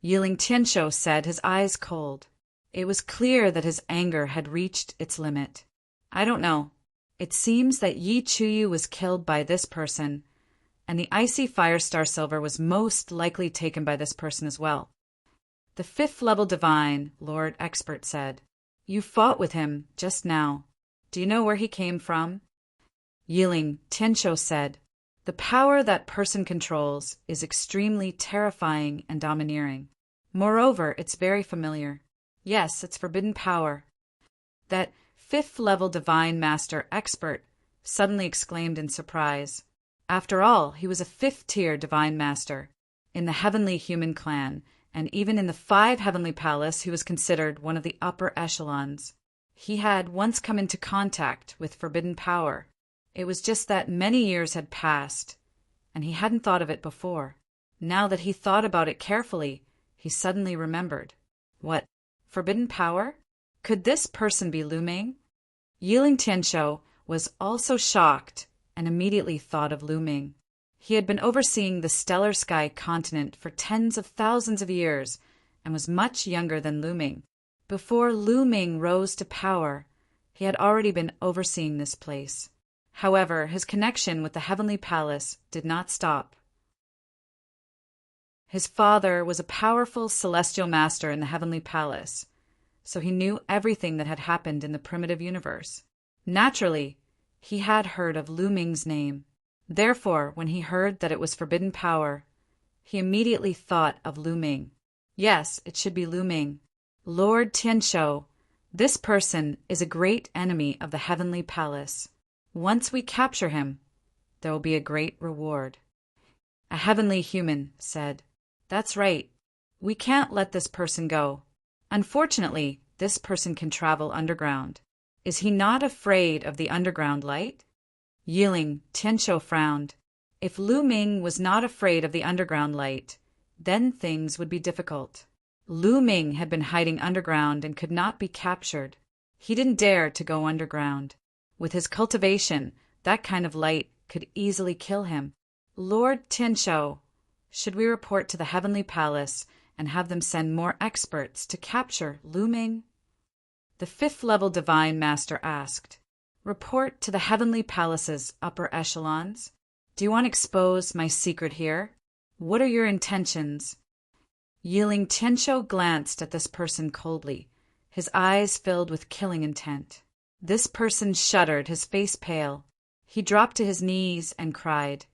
Yiling Tianqiu said, his eyes cold. It was clear that his anger had reached its limit. "I don't know. It seems that Yi Chuyu was killed by this person, and the icy Firestar Silver was most likely taken by this person as well." The fifth-level divine, Lord Expert said. "You fought with him just now. Do you know where he came from?" Yiling Tianqiu said, "The power that person controls is extremely terrifying and domineering. Moreover, it's very familiar. Yes, it's forbidden power." That fifth-level divine master expert suddenly exclaimed in surprise. After all, he was a fifth-tier divine master. In the heavenly human clan, and even in the 5 heavenly palace, he was considered one of the upper echelons. He had once come into contact with forbidden power. It was just that many years had passed, and he hadn't thought of it before. Now that he thought about it carefully, he suddenly remembered. What? Forbidden power? Could this person be Lu Ming? Yiling Tianqiu was also shocked and immediately thought of Lu Ming. He had been overseeing the Stellar Sky continent for tens of thousands of years and was much younger than Lu Ming. Before Lu Ming rose to power, he had already been overseeing this place. However, his connection with the Heavenly Palace did not stop. His father was a powerful celestial master in the Heavenly Palace, so he knew everything that had happened in the primitive universe. Naturally, He had heard of Lu Ming's name. Therefore, when he heard that it was forbidden power, he immediately thought of Lu Ming. Yes, it should be Lu Ming. Lord Tianshou, this person is a great enemy of the heavenly palace. Once we capture him, there will be a great reward. A heavenly human said, "That's right. We can't let this person go. Unfortunately, this person can travel underground. Is he not afraid of the underground light?" Yiling Tianshou frowned. If Lu Ming was not afraid of the underground light, then things would be difficult. Lu Ming had been hiding underground and could not be captured. He didn't dare to go underground. With his cultivation, that kind of light could easily kill him. Lord Tianshou, should we report to the heavenly palace and have them send more experts to capture Lu Ming? The fifth-level divine master asked. Report to the heavenly palace's upper echelons? Do you want to expose my secret here? What are your intentions? Yiling Tianshou glanced at this person coldly, his eyes filled with killing intent. This person shuddered, his face pale. He dropped to his knees and cried,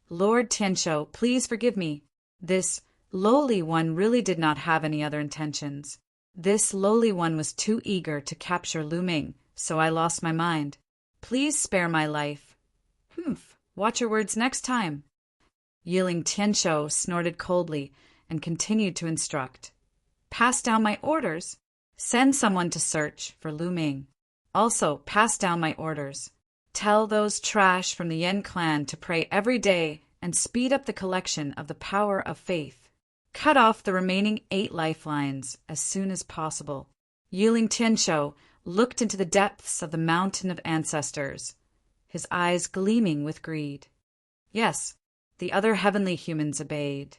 "Lord Tianshou, please forgive me. This lowly one really did not have any other intentions. This lowly one was too eager to capture Lu Ming, so I lost my mind. Please spare my life." "Humph, watch your words next time." Yiling Tianshou snorted coldly and continued to instruct. "Pass down my orders. Send someone to search for Lu Ming. Also, pass down my orders. Tell those trash from the Yan clan to pray every day and speed up the collection of the power of faith. Cut off the remaining 8 lifelines as soon as possible." Yiling Tianshou looked into the depths of the mountain of ancestors, his eyes gleaming with greed. Yes, the other heavenly humans obeyed.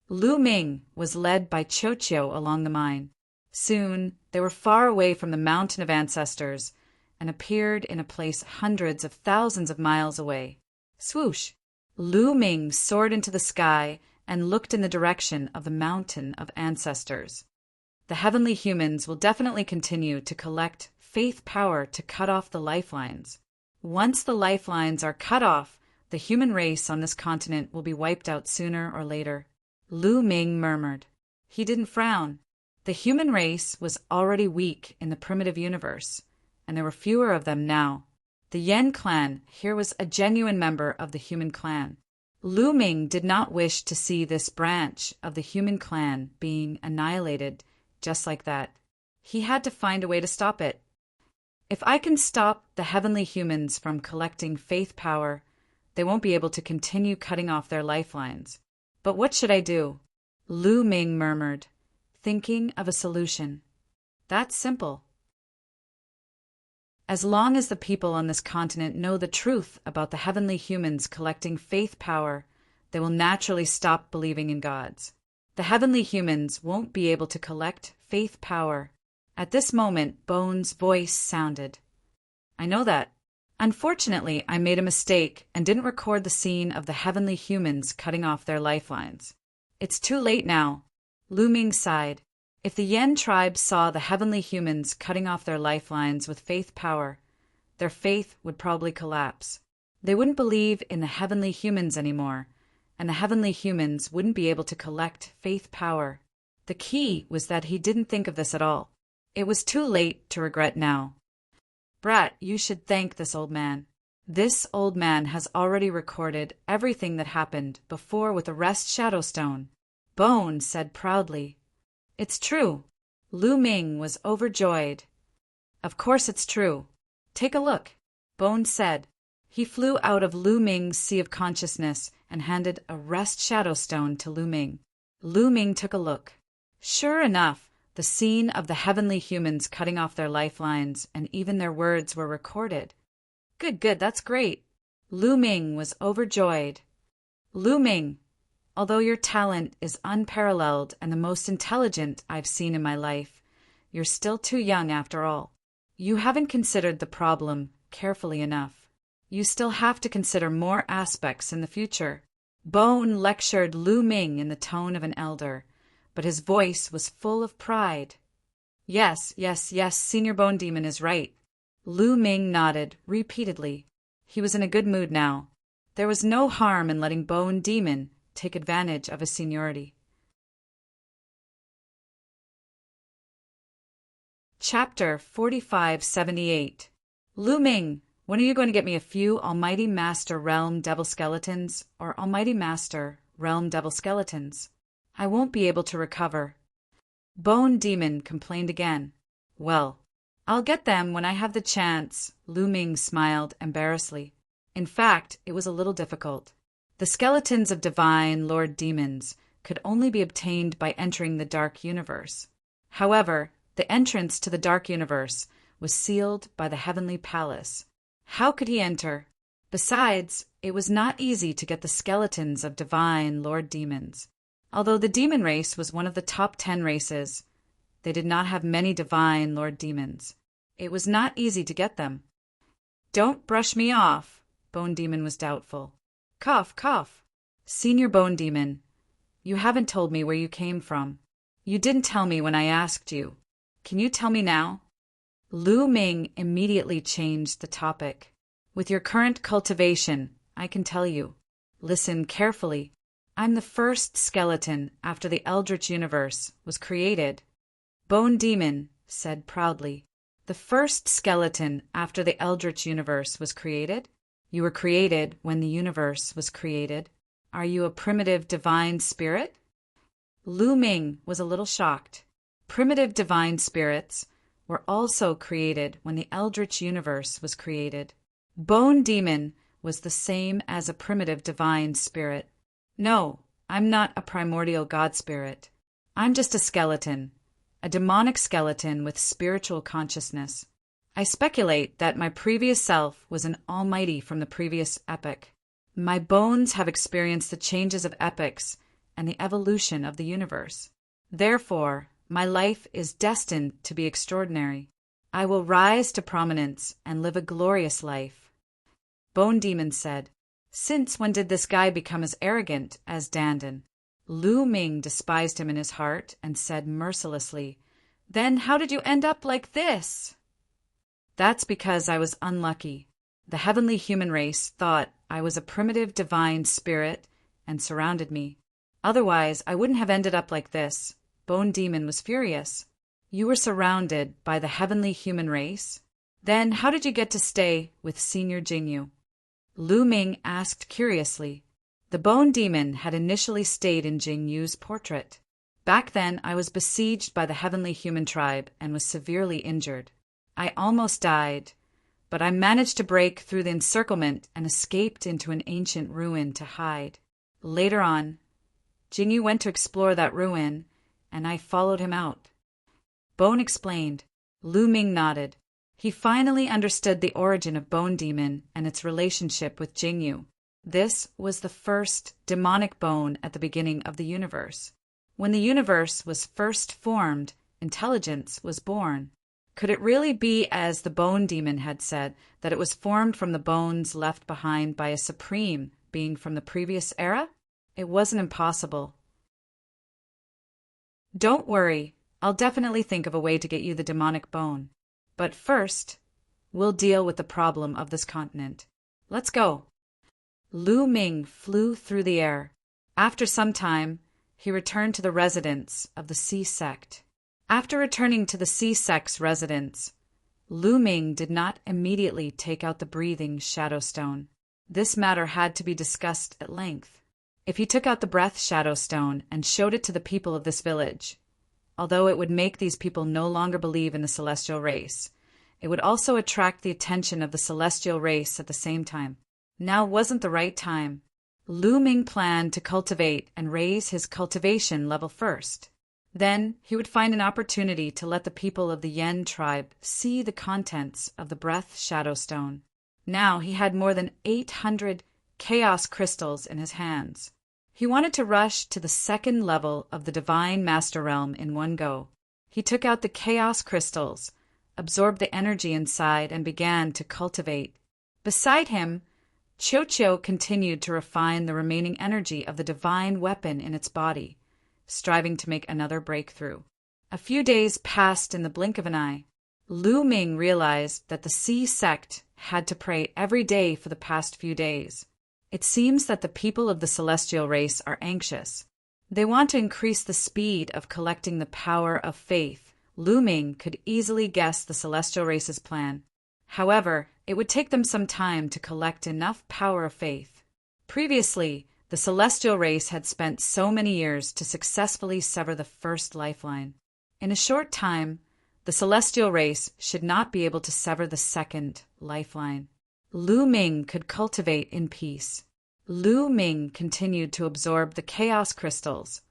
Lu Ming was led by Qiu along the mine. Soon they were far away from the mountain of ancestors and appeared in a place hundreds of thousands of miles away. Swoosh! Lu Ming soared into the sky and looked in the direction of the mountain of ancestors. The heavenly humans will definitely continue to collect faith power to cut off the lifelines. Once the lifelines are cut off, the human race on this continent will be wiped out sooner or later. Lu Ming murmured. He didn't frown. The human race was already weak in the primitive universe, and there were fewer of them now. The Yan clan here was a genuine member of the human clan. Lu Ming did not wish to see this branch of the human clan being annihilated just like that. He had to find a way to stop it. If I can stop the heavenly humans from collecting faith power, they won't be able to continue cutting off their lifelines. But what should I do? Lu Ming murmured, thinking of a solution. That's simple. As long as the people on this continent know the truth about the heavenly humans collecting faith power, they will naturally stop believing in gods. The heavenly humans won't be able to collect faith power. At this moment, Bone's voice sounded. I know that. Unfortunately, I made a mistake and didn't record the scene of the heavenly humans cutting off their lifelines. It's too late now. Lu Ming sighed. If the Yan tribe saw the heavenly humans cutting off their lifelines with faith power, their faith would probably collapse. They wouldn't believe in the heavenly humans anymore, and the heavenly humans wouldn't be able to collect faith power. The key was that he didn't think of this at all. It was too late to regret now. Brat, you should thank this old man. This old man has already recorded everything that happened before with the rest Shadowstone. Bone said proudly. It's true. Lu Ming was overjoyed. Of course it's true. Take a look, Bone said. He flew out of Lu Ming's sea of consciousness and handed a rest Shadowstone to Lu Ming. Lu Ming took a look. Sure enough, the scene of the heavenly humans cutting off their lifelines and even their words were recorded. Good, that's great. Lu Ming was overjoyed. Lu Ming, although your talent is unparalleled and the most intelligent I've seen in my life, you're still too young after all. You haven't considered the problem carefully enough. You still have to consider more aspects in the future. Bone lectured Lu Ming in the tone of an elder, but his voice was full of pride. Yes, Senior Bone Demon is right. Lu Ming nodded repeatedly. He was in a good mood now. There was no harm in letting Bone Demon take advantage of his seniority. Chapter 4578. Lu Ming, when are you going to get me a few Almighty Master Realm Devil Skeletons or Almighty Master Realm Devil Skeletons? I won't be able to recover. Bone Demon complained again. Well, I'll get them when I have the chance, Lu Ming smiled embarrassedly. In fact, it was a little difficult. The skeletons of divine Lord Demons could only be obtained by entering the Dark Universe. However, the entrance to the Dark Universe was sealed by the Heavenly Palace. How could he enter? Besides, it was not easy to get the skeletons of divine Lord Demons. Although the demon race was one of the top 10 races, they did not have many divine Lord Demons. It was not easy to get them. Don't brush me off, Bone Demon was doubtful. Cough, cough. Senior Bone Demon, you haven't told me where you came from. You didn't tell me when I asked you. Can you tell me now? Lu Ming immediately changed the topic. With your current cultivation, I can tell you. Listen carefully. I'm the first skeleton after the Eldritch Universe was created. Bone Demon said proudly. The first skeleton after the Eldritch Universe was created? You were created when the universe was created. Are you a primitive divine spirit? Lu Ming was a little shocked. Primitive divine spirits were also created when the Eldritch Universe was created. Bone Demon was the same as a primitive divine spirit. No, I'm not a primordial god spirit. I'm just a skeleton, a demonic skeleton with spiritual consciousness. I speculate that my previous self was an almighty from the previous epoch. My bones have experienced the changes of epochs and the evolution of the universe. Therefore, my life is destined to be extraordinary. I will rise to prominence and live a glorious life. Bone Demon said, Since when did this guy become as arrogant as Dandan? Lu Ming despised him in his heart and said mercilessly, Then how did you end up like this? That's because I was unlucky. The heavenly human race thought I was a primitive divine spirit and surrounded me. Otherwise, I wouldn't have ended up like this. Bone Demon was furious. You were surrounded by the heavenly human race? Then how did you get to stay with Senior Jingyu? Lu Ming asked curiously. The Bone Demon had initially stayed in Jingyu's portrait. Back then, I was besieged by the heavenly human tribe and was severely injured. I almost died, but I managed to break through the encirclement and escaped into an ancient ruin to hide. Later on, Jingyu went to explore that ruin, and I followed him out. Bone explained. Lu Ming nodded. He finally understood the origin of Bone Demon and its relationship with Jingyu. This was the first demonic bone at the beginning of the universe. When the universe was first formed, intelligence was born. Could it really be as the Bone Demon had said, that it was formed from the bones left behind by a supreme being from the previous era? It wasn't impossible. Don't worry, I'll definitely think of a way to get you the demonic bone. But first, we'll deal with the problem of this continent. Let's go. Lu Ming flew through the air. After some time, he returned to the residence of the Sea Sect. After returning to the Sea Sect's residence, Lu Ming did not immediately take out the breathing shadow stone. This matter had to be discussed at length. If he took out the breath shadow stone and showed it to the people of this village, although it would make these people no longer believe in the celestial race, it would also attract the attention of the celestial race at the same time. Now wasn't the right time. Lu Ming planned to cultivate and raise his cultivation level first. Then he would find an opportunity to let the people of the Yen tribe see the contents of the breath shadow stone. Now he had more than 800 chaos crystals in his hands. He wanted to rush to the second level of the Divine Master Realm in one go. He took out the chaos crystals, absorbed the energy inside, and began to cultivate. Beside him, Cho continued to refine the remaining energy of the divine weapon in its body, striving to make another breakthrough. A few days passed in the blink of an eye. Lu Ming realized that the Sea sect had to pray every day for the past few days. It seems that the people of the celestial race are anxious. They want to increase the speed of collecting the power of faith. Lu Ming could easily guess the celestial race's plan. However, it would take them some time to collect enough power of faith. Previously, the celestial race had spent so many years to successfully sever the first lifeline. In a short time, the celestial race should not be able to sever the second lifeline. Lu Ming could cultivate in peace. Lu Ming continued to absorb the chaos crystals,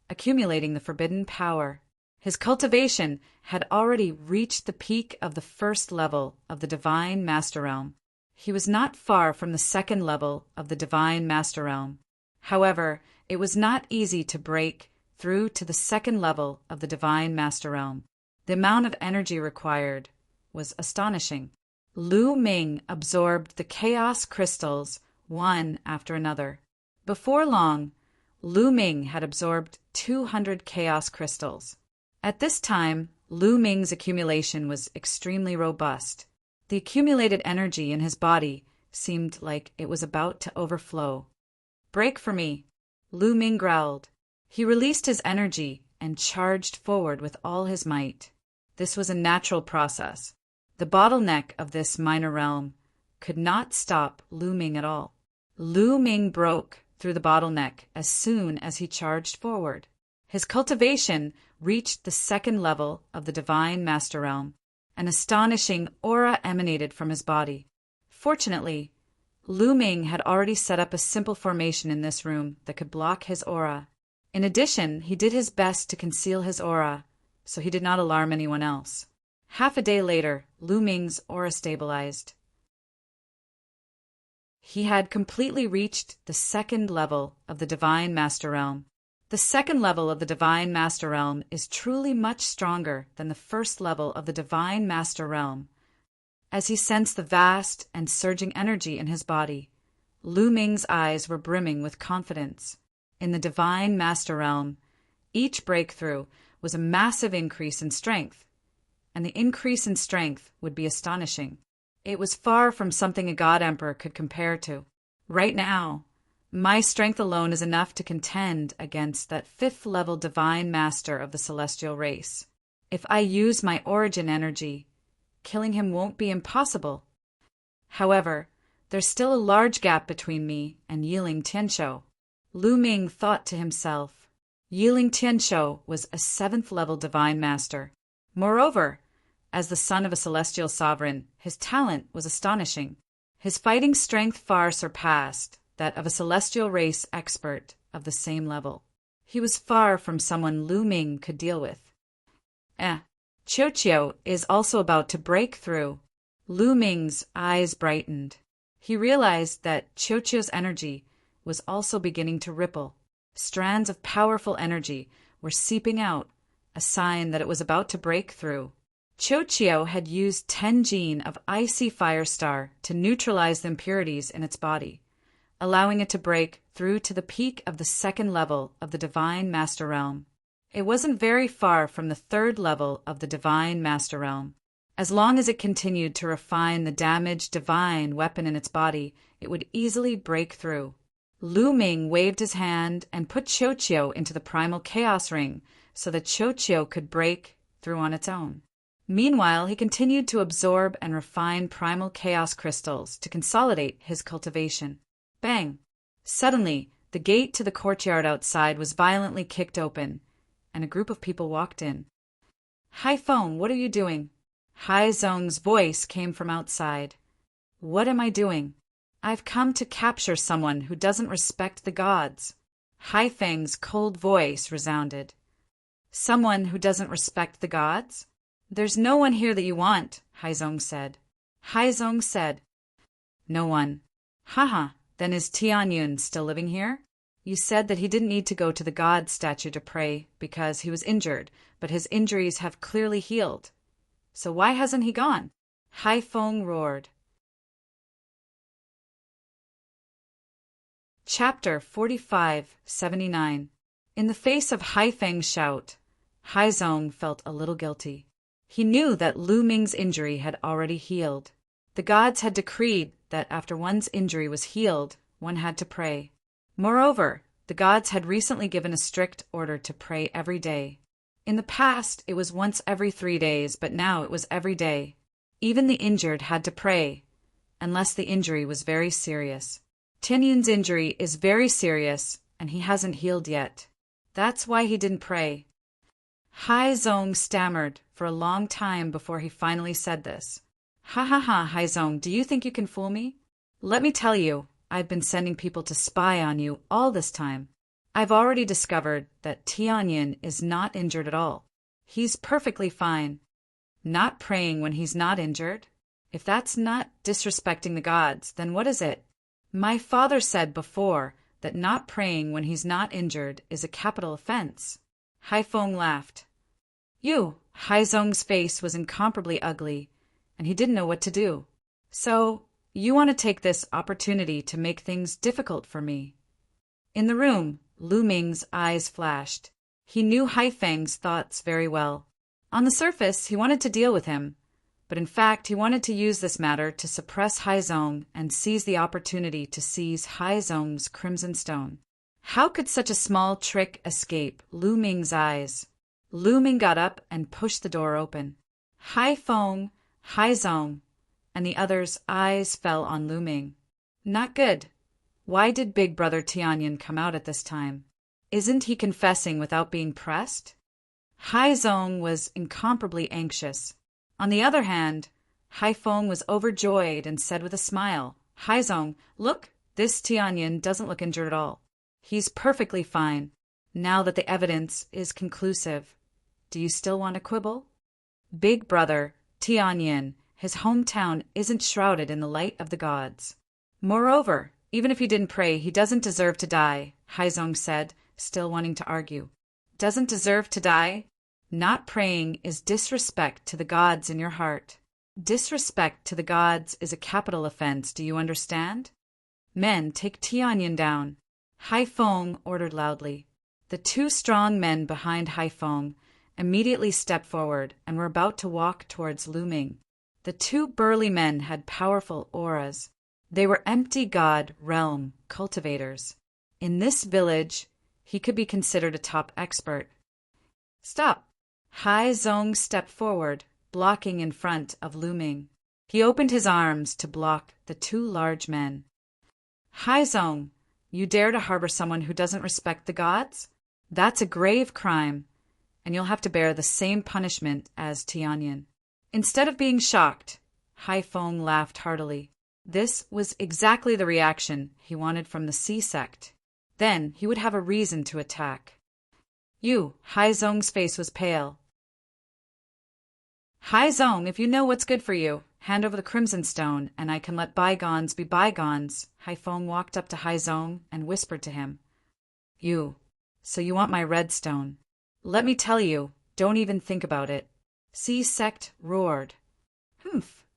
accumulating the forbidden power. His cultivation had already reached the peak of the first level of the Divine Master Realm. He was not far from the second level of the Divine Master Realm. However, it was not easy to break through to the second level of the Divine Master Realm. The amount of energy required was astonishing. Lu Ming absorbed the chaos crystals one after another. Before long, Lu Ming had absorbed 200 chaos crystals. At this time, Lu Ming's accumulation was extremely robust. The accumulated energy in his body seemed like it was about to overflow. "Break for me," Lu Ming growled. He released his energy and charged forward with all his might. This was a natural process. The bottleneck of this minor realm could not stop Lu Ming at all. Lu Ming broke through the bottleneck as soon as he charged forward. His cultivation reached the second level of the Divine Master Realm. An astonishing aura emanated from his body. Fortunately, Lu Ming had already set up a simple formation in this room that could block his aura. In addition, he did his best to conceal his aura, so he did not alarm anyone else. Half a day later, Lu Ming's aura stabilized. He had completely reached the second level of the Divine Master Realm. The second level of the Divine Master Realm is truly much stronger than the first level of the Divine Master Realm. As he sensed the vast and surging energy in his body, Lu Ming's eyes were brimming with confidence. In the Divine Master Realm, each breakthrough was a massive increase in strength, and the increase in strength would be astonishing. It was far from something a God Emperor could compare to. Right now, my strength alone is enough to contend against that fifth-level Divine Master of the celestial race. If I use my origin energy, killing him won't be impossible. However, there's still a large gap between me and Yiling Tianshou. Lu Ming thought to himself. Yiling Tianshou was a seventh-level Divine Master. Moreover, as the son of a celestial sovereign, his talent was astonishing. His fighting strength far surpassed that of a celestial race expert of the same level. He was far from someone Lu Ming could deal with. Qiuqiu is also about to break through. Lu Ming's eyes brightened. He realized that Qiuqiu's energy was also beginning to ripple. Strands of powerful energy were seeping out, a sign that it was about to break through. Qiuqiu had used 10 gene of icy fire star to neutralize the impurities in its body, allowing it to break through to the peak of the second level of the Divine Master Realm. It wasn't very far from the third level of the Divine Master Realm. As long as it continued to refine the damaged divine weapon in its body, it would easily break through. Lu Ming waved his hand and put Qiuqiu into the primal chaos ring so that Qiuqiu could break through on its own. Meanwhile, he continued to absorb and refine primal chaos crystals to consolidate his cultivation. Bang! Suddenly, the gate to the courtyard outside was violently kicked open, and a group of people walked in. "Hai Feng, what are you doing?" Hai Zong's voice came from outside. "What am I doing? I've come to capture someone who doesn't respect the gods." Hai Feng's cold voice resounded. "Someone who doesn't respect the gods? There's no one here that you want," Hai Zong said. Hai Zong said, "No one." "Haha, then is Tianyun still living here? You said that he didn't need to go to the god statue to pray because he was injured, but his injuries have clearly healed. So why hasn't he gone?" Hai Feng roared. Chapter 45-79. In the face of Hai Feng's shout, Hai Zong felt a little guilty. He knew that Lu Ming's injury had already healed. The gods had decreed that after one's injury was healed, one had to pray. Moreover, the gods had recently given a strict order to pray every day. In the past, it was once every 3 days, but now it was every day. Even the injured had to pray, unless the injury was very serious. Tianyin's injury is very serious, and he hasn't healed yet. That's why he didn't pray. Haizong stammered for a long time before he finally said this. Ha ha ha, Haizong, do you think you can fool me? Let me tell you, I've been sending people to spy on you all this time. I've already discovered that Tianyin is not injured at all. He's perfectly fine. Not praying when he's not injured? If that's not disrespecting the gods, then what is it? My father said before that not praying when he's not injured is a capital offense. Haifeng laughed. Haizong's face was incomparably ugly, and he didn't know what to do. So, you want to take this opportunity to make things difficult for me? In the room, Lu Ming's eyes flashed. He knew Haifeng's thoughts very well. On the surface, he wanted to deal with him, but in fact he wanted to use this matter to suppress Haizong and seize the opportunity to seize Haizong's crimson stone. How could such a small trick escape Lu Ming's eyes? Lu Ming got up and pushed the door open. Haifeng, Haizong, and the others' eyes fell on Lu Ming. Not good. Why did Big Brother Tianyin come out at this time? Isn't he confessing without being pressed? Haizong was incomparably anxious. On the other hand, Haifeng was overjoyed and said with a smile, Haizong, look, this Tianyin doesn't look injured at all. He's perfectly fine, now that the evidence is conclusive. Do you still want to quibble? Big Brother, Tianyin, his hometown isn't shrouded in the light of the gods. Moreover, even if he didn't pray, he doesn't deserve to die, Haizong said, still wanting to argue. Doesn't deserve to die? Not praying is disrespect to the gods in your heart. Disrespect to the gods is a capital offense, do you understand? Men, take Tianyin down. Haifeng ordered loudly. The 2 strong men behind Haifeng immediately stepped forward and were about to walk towards Lu Ming. The 2 burly men had powerful auras. They were empty god realm cultivators. In this village, he could be considered a top expert. Stop! Haizong stepped forward, blocking in front of Lu Ming. He opened his arms to block the 2 large men. Haizong, you dare to harbor someone who doesn't respect the gods? That's a grave crime, and you'll have to bear the same punishment as Tianyin. Instead of being shocked, Haifeng laughed heartily. This was exactly the reaction he wanted from the Sea sect. Then he would have a reason to attack. Haizong's face was pale. Haizong, if you know what's good for you, hand over the crimson stone, and I can let bygones be bygones. Haifeng walked up to Haizong and whispered to him. So you want my red stone? Let me tell you, don't even think about it. Sea sect roared.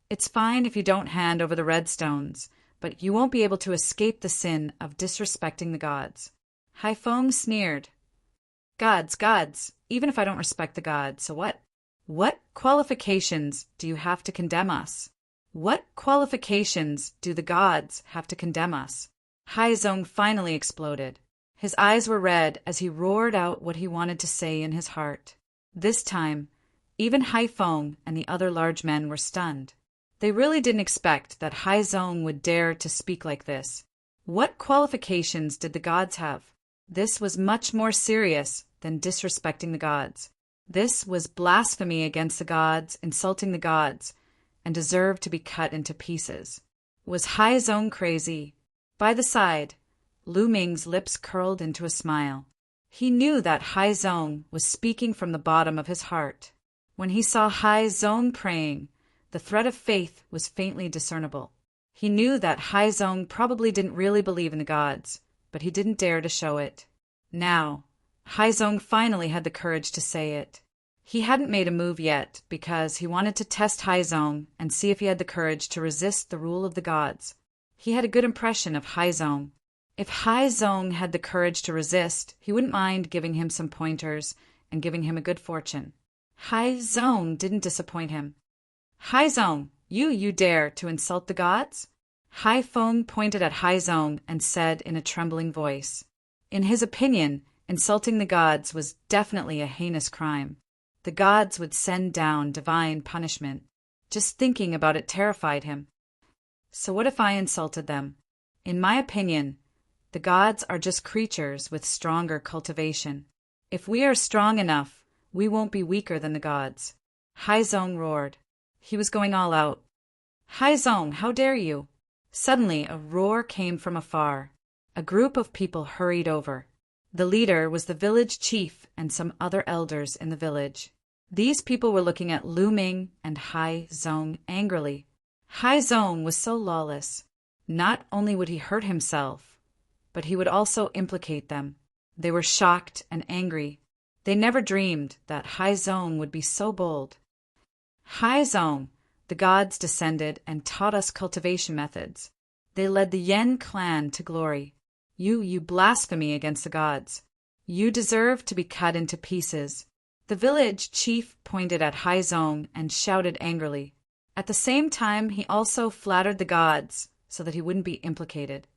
It's fine if you don't hand over the red stones, but you won't be able to escape the sin of disrespecting the gods. Haifeng sneered. Gods, even if I don't respect the gods, so what? What qualifications do you have to condemn us? What qualifications do the gods have to condemn us? Haizong finally exploded. His eyes were red as he roared out what he wanted to say in his heart. This time, even Haifeng and the other large men were stunned. They really didn't expect that Haizong would dare to speak like this. What qualifications did the gods have? This was much more serious than disrespecting the gods. This was blasphemy against the gods, insulting the gods, and deserved to be cut into pieces. Was Haizong crazy? By the side, Lu Ming's lips curled into a smile. He knew that Haizong was speaking from the bottom of his heart. When he saw Haizong praying, the thread of faith was faintly discernible. He knew that Haizong probably didn't really believe in the gods, but he didn't dare to show it. Now, Haizong finally had the courage to say it. He hadn't made a move yet because he wanted to test Haizong and see if he had the courage to resist the rule of the gods. He had a good impression of Haizong. If Haizong had the courage to resist, he wouldn't mind giving him some pointers and giving him a good fortune. Hai Zong didn't disappoint him. Hai Zong, you dare to insult the gods? Hai Feng pointed at Hai Zong and said in a trembling voice. In his opinion, insulting the gods was definitely a heinous crime. The gods would send down divine punishment. Just thinking about it terrified him. So what if I insulted them? In my opinion, the gods are just creatures with stronger cultivation. If we are strong enough, we won't be weaker than the gods. Hai Zong roared. He was going all out. Hai Zong, how dare you? Suddenly, a roar came from afar. A group of people hurried over. The leader was the village chief and some other elders in the village. These people were looking at Lu Ming and Hai Zong angrily. Hai Zong was so lawless. Not only would he hurt himself, but he would also implicate them. They were shocked and angry. They never dreamed that Hai Zong would be so bold. Hai Zong, the gods descended and taught us cultivation methods. They led the Yen clan to glory. You blasphemy against the gods. You deserve to be cut into pieces. The village chief pointed at Hai Zong and shouted angrily. At the same time, he also flattered the gods so that he wouldn't be implicated.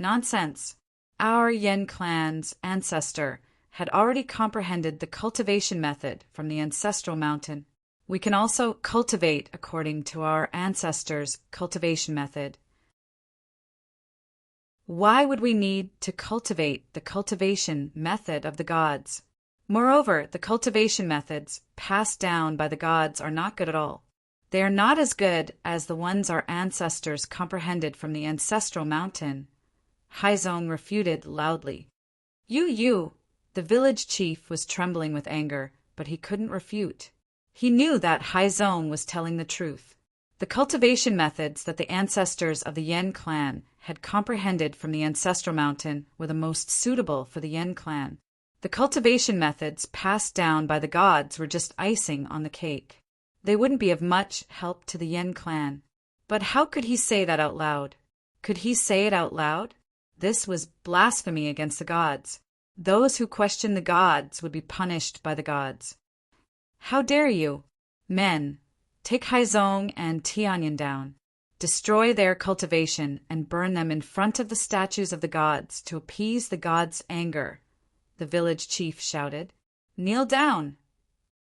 Nonsense. Our Yen clan's ancestor had already comprehended the cultivation method from the ancestral mountain. We can also cultivate according to our ancestors' cultivation method. Why would we need to cultivate the cultivation method of the gods? Moreover, the cultivation methods passed down by the gods are not good at all. They are not as good as the ones our ancestors comprehended from the ancestral mountain. Hai Zong refuted loudly. You! The village chief was trembling with anger, but he couldn't refute. He knew that Hai Zong was telling the truth. The cultivation methods that the ancestors of the Yen clan had comprehended from the ancestral mountain were the most suitable for the Yen clan. The cultivation methods passed down by the gods were just icing on the cake. They wouldn't be of much help to the Yen clan. But how could he say that out loud? Could he say it out loud? This was blasphemy against the gods. Those who questioned the gods would be punished by the gods. How dare you? Men, take Hai Zong and Tianyan down. Destroy their cultivation and burn them in front of the statues of the gods to appease the gods' anger, the village chief shouted. Kneel down!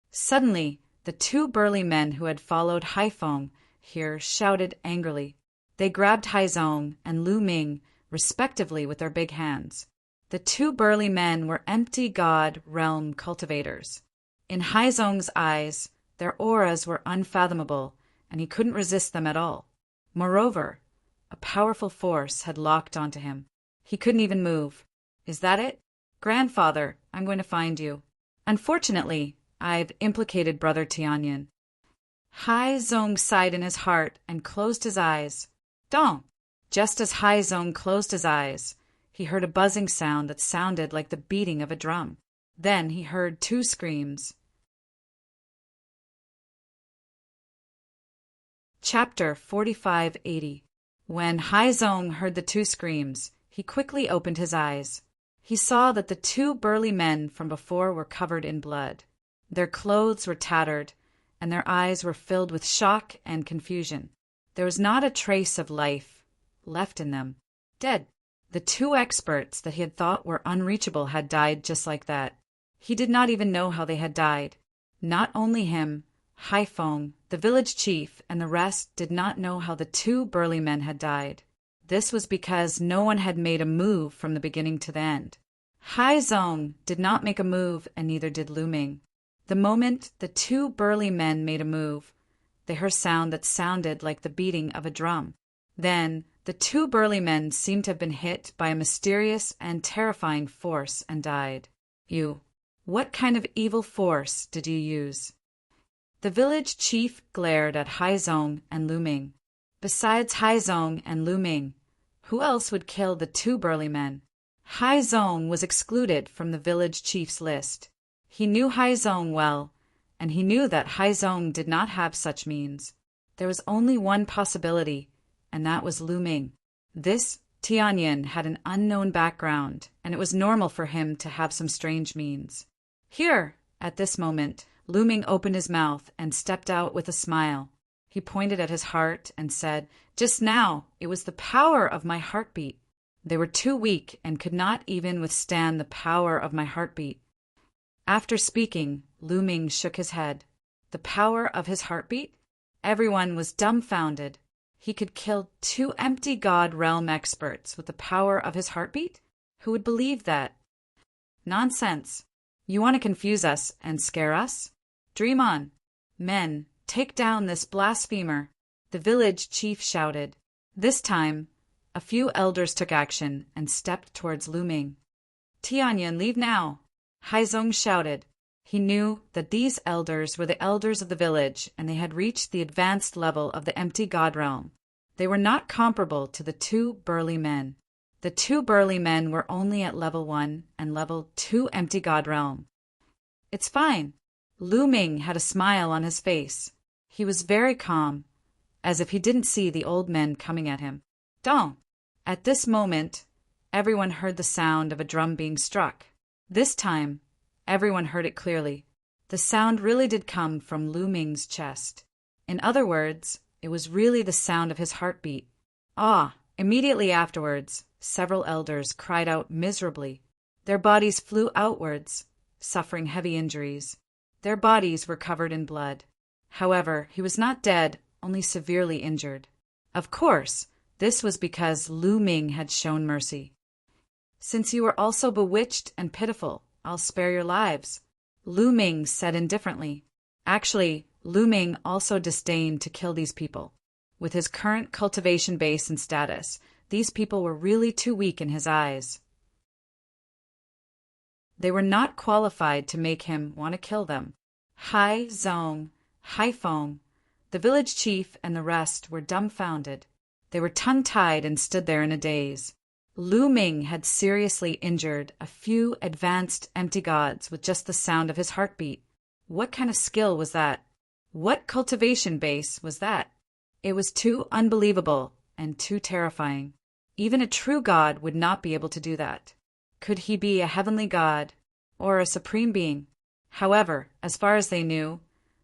Suddenly, the two burly men who had followed Hai Feng here shouted angrily. They grabbed Hai Zong and Lu Ming, respectively, with their big hands. The two burly men were empty god realm cultivators. In Hai Zong's eyes, their auras were unfathomable, and he couldn't resist them at all. Moreover, a powerful force had locked onto him. He couldn't even move. Is that it? Grandfather, I'm going to find you. Unfortunately, I've implicated Brother Tianyan. Hai Zong sighed in his heart and closed his eyes. Don't! Just as Hai Zong closed his eyes, he heard a buzzing sound that sounded like the beating of a drum. Then he heard two screams. Chapter 4580. When Hai Zong heard the two screams, he quickly opened his eyes. He saw that the two burly men from before were covered in blood. Their clothes were tattered, and their eyes were filled with shock and confusion. There was not a trace of life left in them. Dead. The two experts that he had thought were unreachable had died just like that. He did not even know how they had died. Not only him, Hai Feng, the village chief, and the rest did not know how the two burly men had died. This was because no one had made a move from the beginning to the end. Hai Zong did not make a move, and neither did Lu Ming. The moment the two burly men made a move, they heard a sound that sounded like the beating of a drum. Then the two burly men seemed to have been hit by a mysterious and terrifying force and died. What kind of evil force did you use? The village chief glared at Hai Zong and Lu Ming. Besides Hai Zong and Lu Ming, who else would kill the two burly men? Hai Zong was excluded from the village chief's list. He knew Hai Zong well, and he knew that Hai Zong did not have such means. There was only one possibility, and that was Lu Ming. This Tianyan had an unknown background, and it was normal for him to have some strange means. Here, at this moment, Lu Ming opened his mouth and stepped out with a smile. He pointed at his heart and said, "Just now, it was the power of my heartbeat." They were too weak and could not even withstand the power of my heartbeat. After speaking, Lu Ming shook his head. The power of his heartbeat? Everyone was dumbfounded. He could kill 2 empty God realm experts with the power of his heartbeat? Who would believe that? Nonsense. You want to confuse us and scare us? Dream on. Men, take down this blasphemer, the village chief shouted. This time, a few elders took action and stepped towards Lu Ming. Tianyan, leave now, Haizong shouted. He knew that these elders were the elders of the village, and they had reached the advanced level of the empty God realm. They were not comparable to the 2 burly men. The 2 burly men were only at level 1 and level 2 empty God realm. It's fine. Lu Ming had a smile on his face. He was very calm, as if he didn't see the old men coming at him. Don't. At this moment, everyone heard the sound of a drum being struck. This time, everyone heard it clearly. The sound really did come from Lu Ming's chest. In other words, it was really the sound of his heartbeat. Ah! Immediately afterwards, several elders cried out miserably. Their bodies flew outwards, suffering heavy injuries. Their bodies were covered in blood. However, he was not dead, only severely injured. Of course, this was because Lu Ming had shown mercy. Since you are also bewitched and pitiful, I'll spare your lives, Lu Ming said indifferently. Actually, Lu Ming also disdained to kill these people. With his current cultivation base and status, these people were really too weak in his eyes. They were not qualified to make him want to kill them. Hai Zong, Hai Feng, the village chief and the rest were dumbfounded. They were tongue-tied and stood there in a daze. Lu Ming had seriously injured a few advanced empty gods with just the sound of his heartbeat. What kind of skill was that? What cultivation base was that? It was too unbelievable and too terrifying. Even a true god would not be able to do that. Could he be a heavenly god or a supreme being? However, as far as they knew,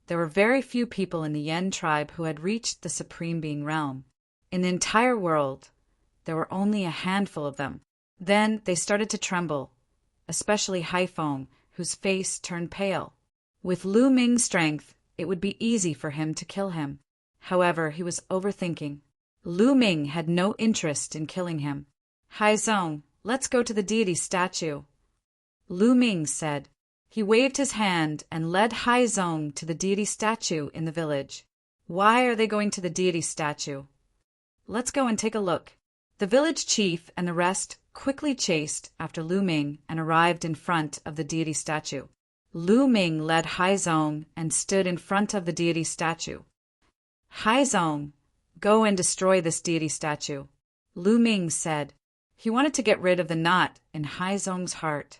there were very few people in the Yen tribe who had reached the supreme being realm. In the entire world, there were only a handful of them. Then they started to tremble, especially Hai Feng, whose face turned pale. With Lu Ming's strength, it would be easy for him to kill him. However, he was overthinking. Lu Ming had no interest in killing him. Hai Zong, let's go to the deity statue, Lu Ming said. He waved his hand and led Hai Zong to the deity statue in the village. Why are they going to the deity statue? Let's go and take a look. The village chief and the rest quickly chased after Lu Ming and arrived in front of the deity statue. Lu Ming led Hai Zong and stood in front of the deity statue. Hai Zong, go and destroy this deity statue, Lu Ming said. He wanted to get rid of the knot in Hai Zong's heart.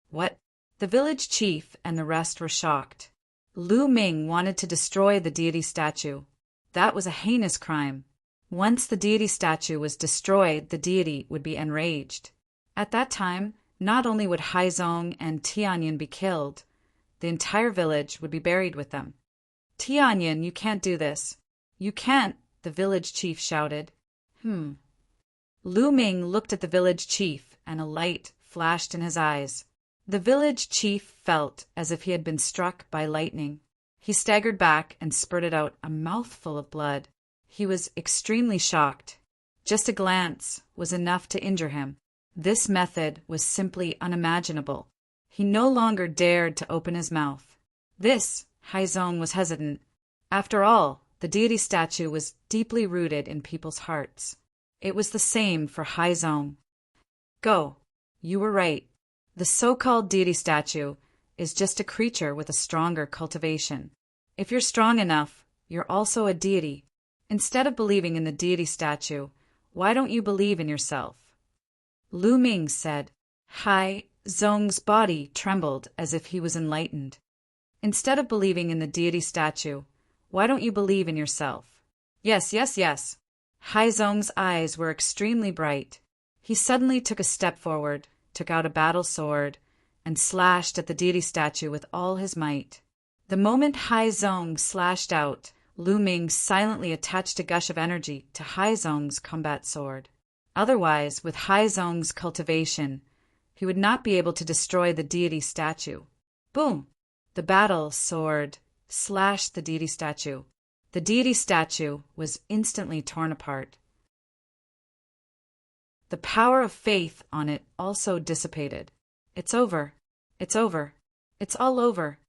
What? The village chief and the rest were shocked. Lu Ming wanted to destroy the deity statue. That was a heinous crime. Once the deity statue was destroyed, the deity would be enraged. At that time, not only would Hai Zong and Tianyan be killed, the entire village would be buried with them. Tianyan, you can't do this. You can't, the village chief shouted. Lu Ming looked at the village chief, and a light flashed in his eyes. The village chief felt as if he had been struck by lightning. He staggered back and spurted out a mouthful of blood. He was extremely shocked. Just a glance was enough to injure him. This method was simply unimaginable. He no longer dared to open his mouth. This, Hai Zong was hesitant. After all, the deity statue was deeply rooted in people's hearts. It was the same for Hai Zong. Go. You were right. The so-called deity statue is just a creature with a stronger cultivation. If you're strong enough, you're also a deity. Instead of believing in the deity statue, why don't you believe in yourself? Lu Ming said. Hai Zong's body trembled as if he was enlightened. Instead of believing in the deity statue, why don't you believe in yourself? Yes, yes, yes. Hai Zong's eyes were extremely bright. He suddenly took a step forward, took out a battle sword, and slashed at the deity statue with all his might. The moment Hai Zong slashed out, Lu Ming silently attached a gush of energy to Hai Zong's combat sword. Otherwise, with Hai Zong's cultivation, he would not be able to destroy the deity statue. Boom! The battle sword slashed the deity statue. The deity statue was instantly torn apart. The power of faith on it also dissipated. It's over. It's over. It's all over.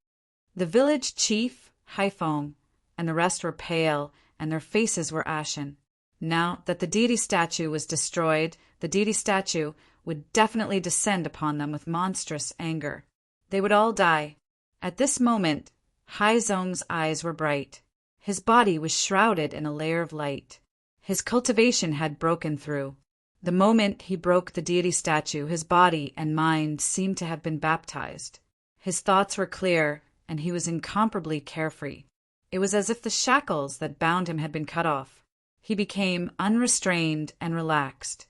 The village chief, Haifeng, and the rest were pale, and their faces were ashen. Now that the deity statue was destroyed, the deity statue would definitely descend upon them with monstrous anger. They would all die. At this moment, Hai Zong's eyes were bright. His body was shrouded in a layer of light. His cultivation had broken through. The moment he broke the deity statue, his body and mind seemed to have been baptized. His thoughts were clear, and he was incomparably carefree. It was as if the shackles that bound him had been cut off. He became unrestrained and relaxed.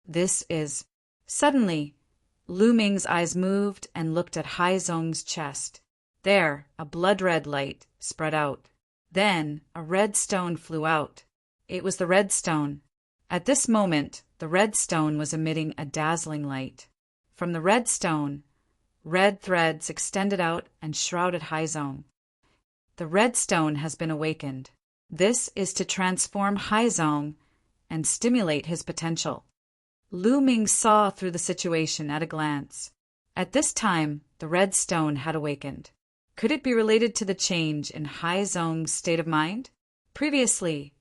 This is... Suddenly, Lu Ming's eyes moved and looked at Hai Zong's chest. There, a blood-red light spread out. Then, a red stone flew out. It was the red stone. At this moment, the red stone was emitting a dazzling light. From the red stone, red threads extended out and shrouded Hai Zong. The red stone has been awakened. This is to transform Hai Zong and stimulate his potential. Lu Ming saw through the situation at a glance. At this time, the red stone had awakened. Could it be related to the change in Hai Zong's state of mind? Previously,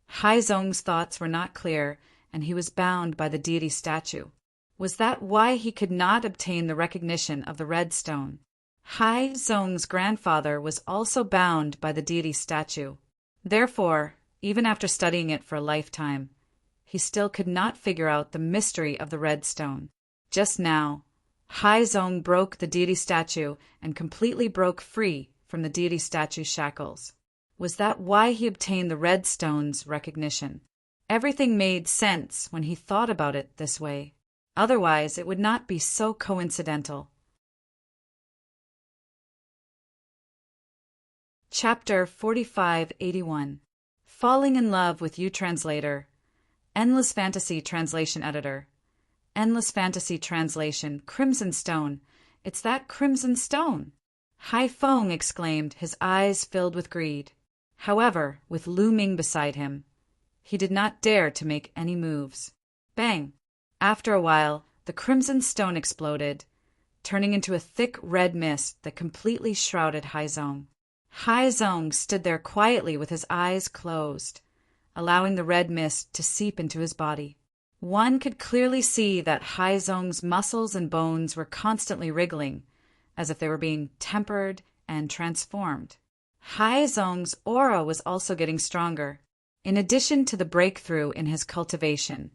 Hai Zong's thoughts were not clear, and he was bound by the deity statue. Was that why he could not obtain the recognition of the red stone? Hai Zong's grandfather was also bound by the deity statue. Therefore, even after studying it for a lifetime, he still could not figure out the mystery of the red stone. Just now, Hai Zong broke the deity statue and completely broke free from the deity statue's shackles. Was that why he obtained the red stone's recognition? Everything made sense when he thought about it this way. Otherwise, it would not be so coincidental. Chapter 4581. Falling in Love with You Translator. Endless Fantasy Translation Editor. Endless Fantasy Translation. Crimson Stone. It's that crimson stone! Hai Feng exclaimed, his eyes filled with greed. However, with Lu Ming beside him, he did not dare to make any moves. Bang! After a while, the crimson stone exploded, turning into a thick red mist that completely shrouded Hai Zong. Hai Zong stood there quietly with his eyes closed, allowing the red mist to seep into his body. One could clearly see that Hai Zong's muscles and bones were constantly wriggling, as if they were being tempered and transformed. Hai Zong's aura was also getting stronger. In addition to the breakthrough in his cultivation,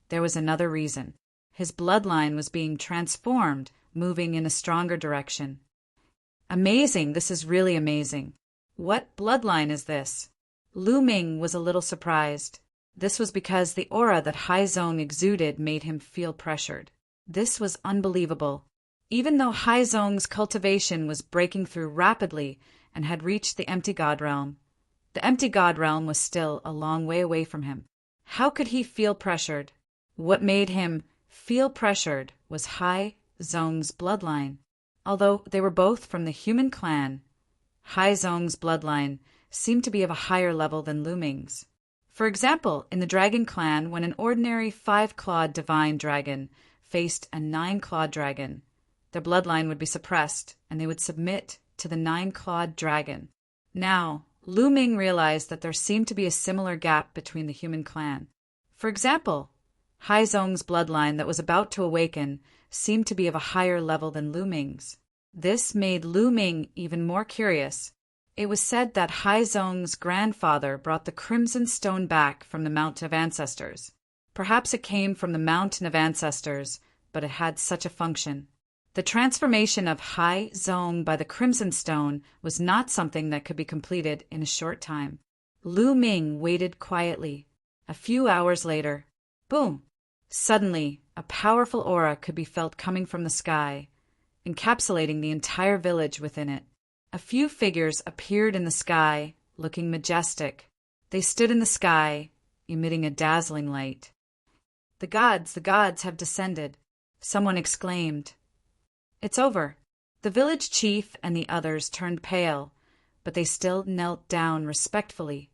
there was another reason. His bloodline was being transformed, moving in a stronger direction. Amazing, this is really amazing. What bloodline is this? Lu Ming was a little surprised. This was because the aura that Hai Zong exuded made him feel pressured. This was unbelievable. Even though Hai Zong's cultivation was breaking through rapidly and had reached the empty god realm, the empty god realm was still a long way away from him. How could he feel pressured? What made him feel pressured was Hai Zong's bloodline. Although they were both from the human clan, Hai Zong's bloodline seemed to be of a higher level than Lu Ming's. For example, in the dragon clan, when an ordinary 5-clawed divine dragon faced a 9-clawed dragon, their bloodline would be suppressed and they would submit to the 9-clawed dragon. Now, Lu Ming realized that there seemed to be a similar gap between the human clan. For example, Hai Zong's bloodline that was about to awaken seemed to be of a higher level than Lu Ming's. This made Lu Ming even more curious. It was said that Hai Zong's grandfather brought the Crimson Stone back from the Mountain of Ancestors. Perhaps it came from the Mountain of Ancestors, but it had such a function. The transformation of Hai Zong by the Crimson Stone was not something that could be completed in a short time. Lu Ming waited quietly. A few hours later, boom! Suddenly, a powerful aura could be felt coming from the sky, encapsulating the entire village within it. A few figures appeared in the sky, looking majestic. They stood in the sky, emitting a dazzling light. The gods have descended," someone exclaimed. "It's over." The village chief and the others turned pale, but they still knelt down respectfully.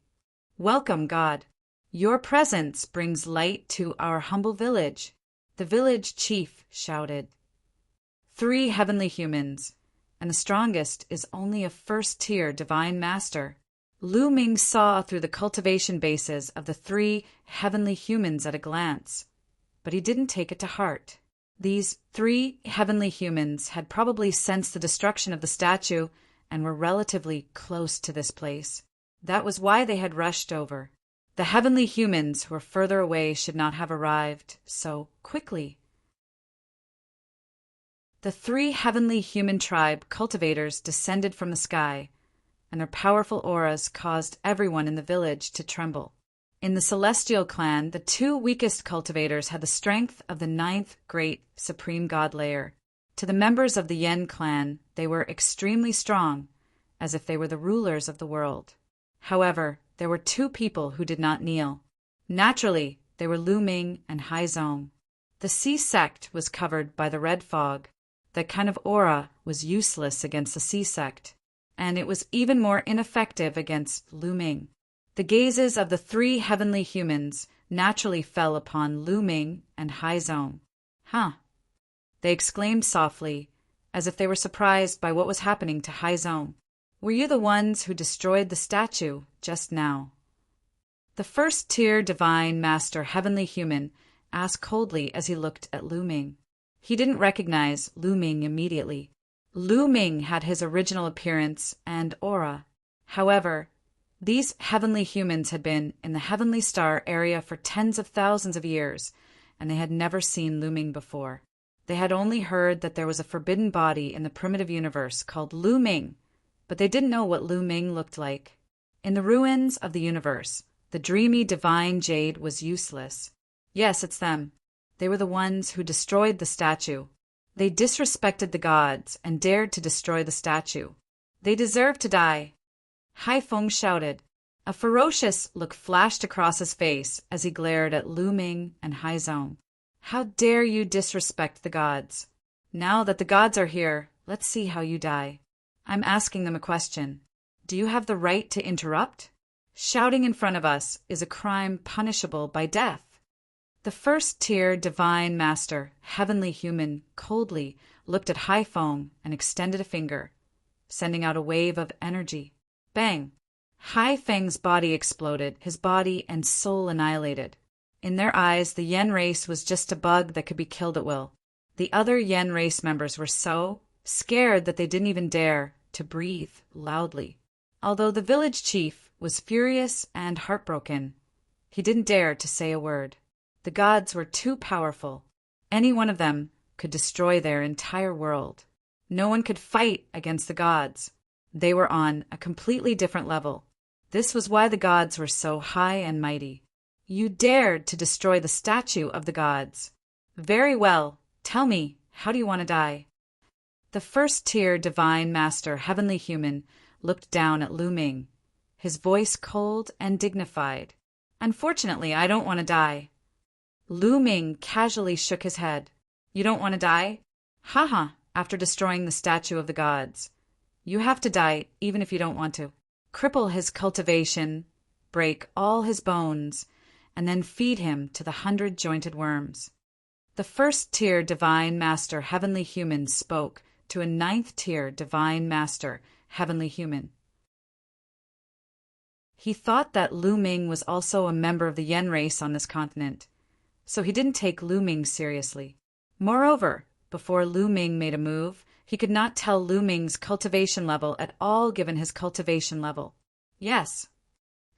"Welcome, God. Your presence brings light to our humble village," the village chief shouted. 3 heavenly humans, and the strongest is only a first-tier divine master. Lu Ming saw through the cultivation bases of the 3 heavenly humans at a glance, but he didn't take it to heart. These 3 heavenly humans had probably sensed the destruction of the statue and were relatively close to this place. That was why they had rushed over. The heavenly humans who were further away should not have arrived so quickly. The 3 heavenly human tribe cultivators descended from the sky, and their powerful auras caused everyone in the village to tremble. In the celestial clan, the 2 weakest cultivators had the strength of the 9th great supreme god layer. To the members of the Yen clan, they were extremely strong, as if they were the rulers of the world. However, there were 2 people who did not kneel. Naturally, they were Lu Ming and Hai Zong. The sea sect was covered by the red fog. That kind of aura was useless against the sea sect, and it was even more ineffective against Lu Ming. The gazes of the 3 heavenly humans naturally fell upon Lu Ming and Hai Zong. "Huh," they exclaimed softly, as if they were surprised by what was happening to Hai Zong. "Were you the ones who destroyed the statue just now?" The first-tier divine master heavenly human asked coldly as he looked at Lu Ming. He didn't recognize Lu Ming immediately. Lu Ming had his original appearance and aura. However, these heavenly humans had been in the Heavenly Star area for tens of thousands of years, and they had never seen Lu Ming before. They had only heard that there was a forbidden body in the primitive universe called Lu Ming, but they didn't know what Lu Ming looked like. In the ruins of the universe, the dreamy divine jade was useless. Yes, it's them. They were the ones who destroyed the statue. They disrespected the gods and dared to destroy the statue. They deserve to die. Hai Feng shouted. A ferocious look flashed across his face as he glared at Lu Ming and Hai Zong. "How dare you disrespect the gods? Now that the gods are here, let's see how you die." I'm asking them a question. Do you have the right to interrupt? Shouting in front of us is a crime punishable by death. The first-tier divine master, heavenly human, coldly looked at Hai Feng and extended a finger, sending out a wave of energy. Bang! Hai Feng's body exploded, his body and soul annihilated. In their eyes, the Yen race was just a bug that could be killed at will. The other Yen race members were so scared that they didn't even dare to breathe loudly. Although the village chief was furious and heartbroken, he didn't dare to say a word. The gods were too powerful. Any one of them could destroy their entire world. No one could fight against the gods. They were on a completely different level. This was why the gods were so high and mighty. You dared to destroy the statue of the gods. Very well. Tell me, how do you want to die? The first-tier divine master, heavenly human, looked down at Lu Ming, his voice cold and dignified. Unfortunately, I don't want to die. Lu Ming casually shook his head. You don't want to die? Haha, after destroying the statue of the gods. You have to die even if you don't want to. Cripple his cultivation, break all his bones, and then feed him to the 100-jointed worms. The first-tier divine master heavenly human spoke to a 9th-tier divine master heavenly human. He thought that Lu Ming was also a member of the Yen race on this continent, so he didn't take Lu Ming seriously. Moreover, before Lu Ming made a move, he could not tell Lu Ming's cultivation level at all given his cultivation level. Yes,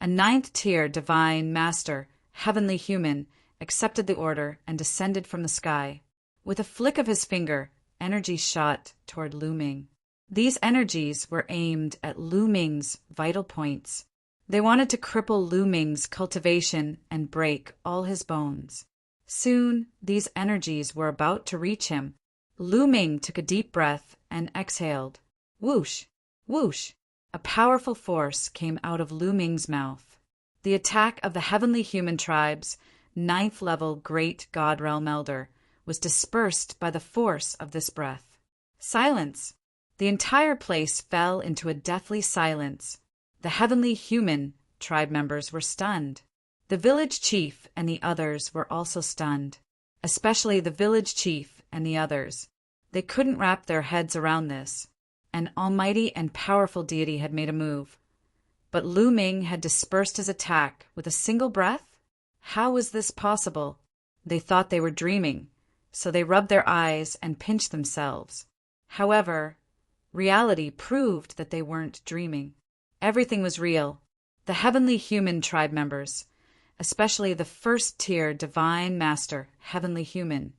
a 9th-tier divine master, heavenly human, accepted the order and descended from the sky. With a flick of his finger, energy shot toward Lu Ming. These energies were aimed at Lu Ming's vital points. They wanted to cripple Lu Ming's cultivation and break all his bones. Soon, these energies were about to reach him. Lu Ming took a deep breath and exhaled. Whoosh! Whoosh! A powerful force came out of Lu Ming's mouth. The attack of the heavenly human tribe's ninth-level great god realm elder was dispersed by the force of this breath. Silence! The entire place fell into a deathly silence. The heavenly human tribe members were stunned. The village chief and the others were also stunned, especially the village chief and the others. They couldn't wrap their heads around this. An almighty and powerful deity had made a move. But Lu Ming had dispersed his attack with a single breath? How was this possible? They thought they were dreaming, so they rubbed their eyes and pinched themselves. However, reality proved that they weren't dreaming. Everything was real. The heavenly human tribe members, especially the first-tier divine master, heavenly human,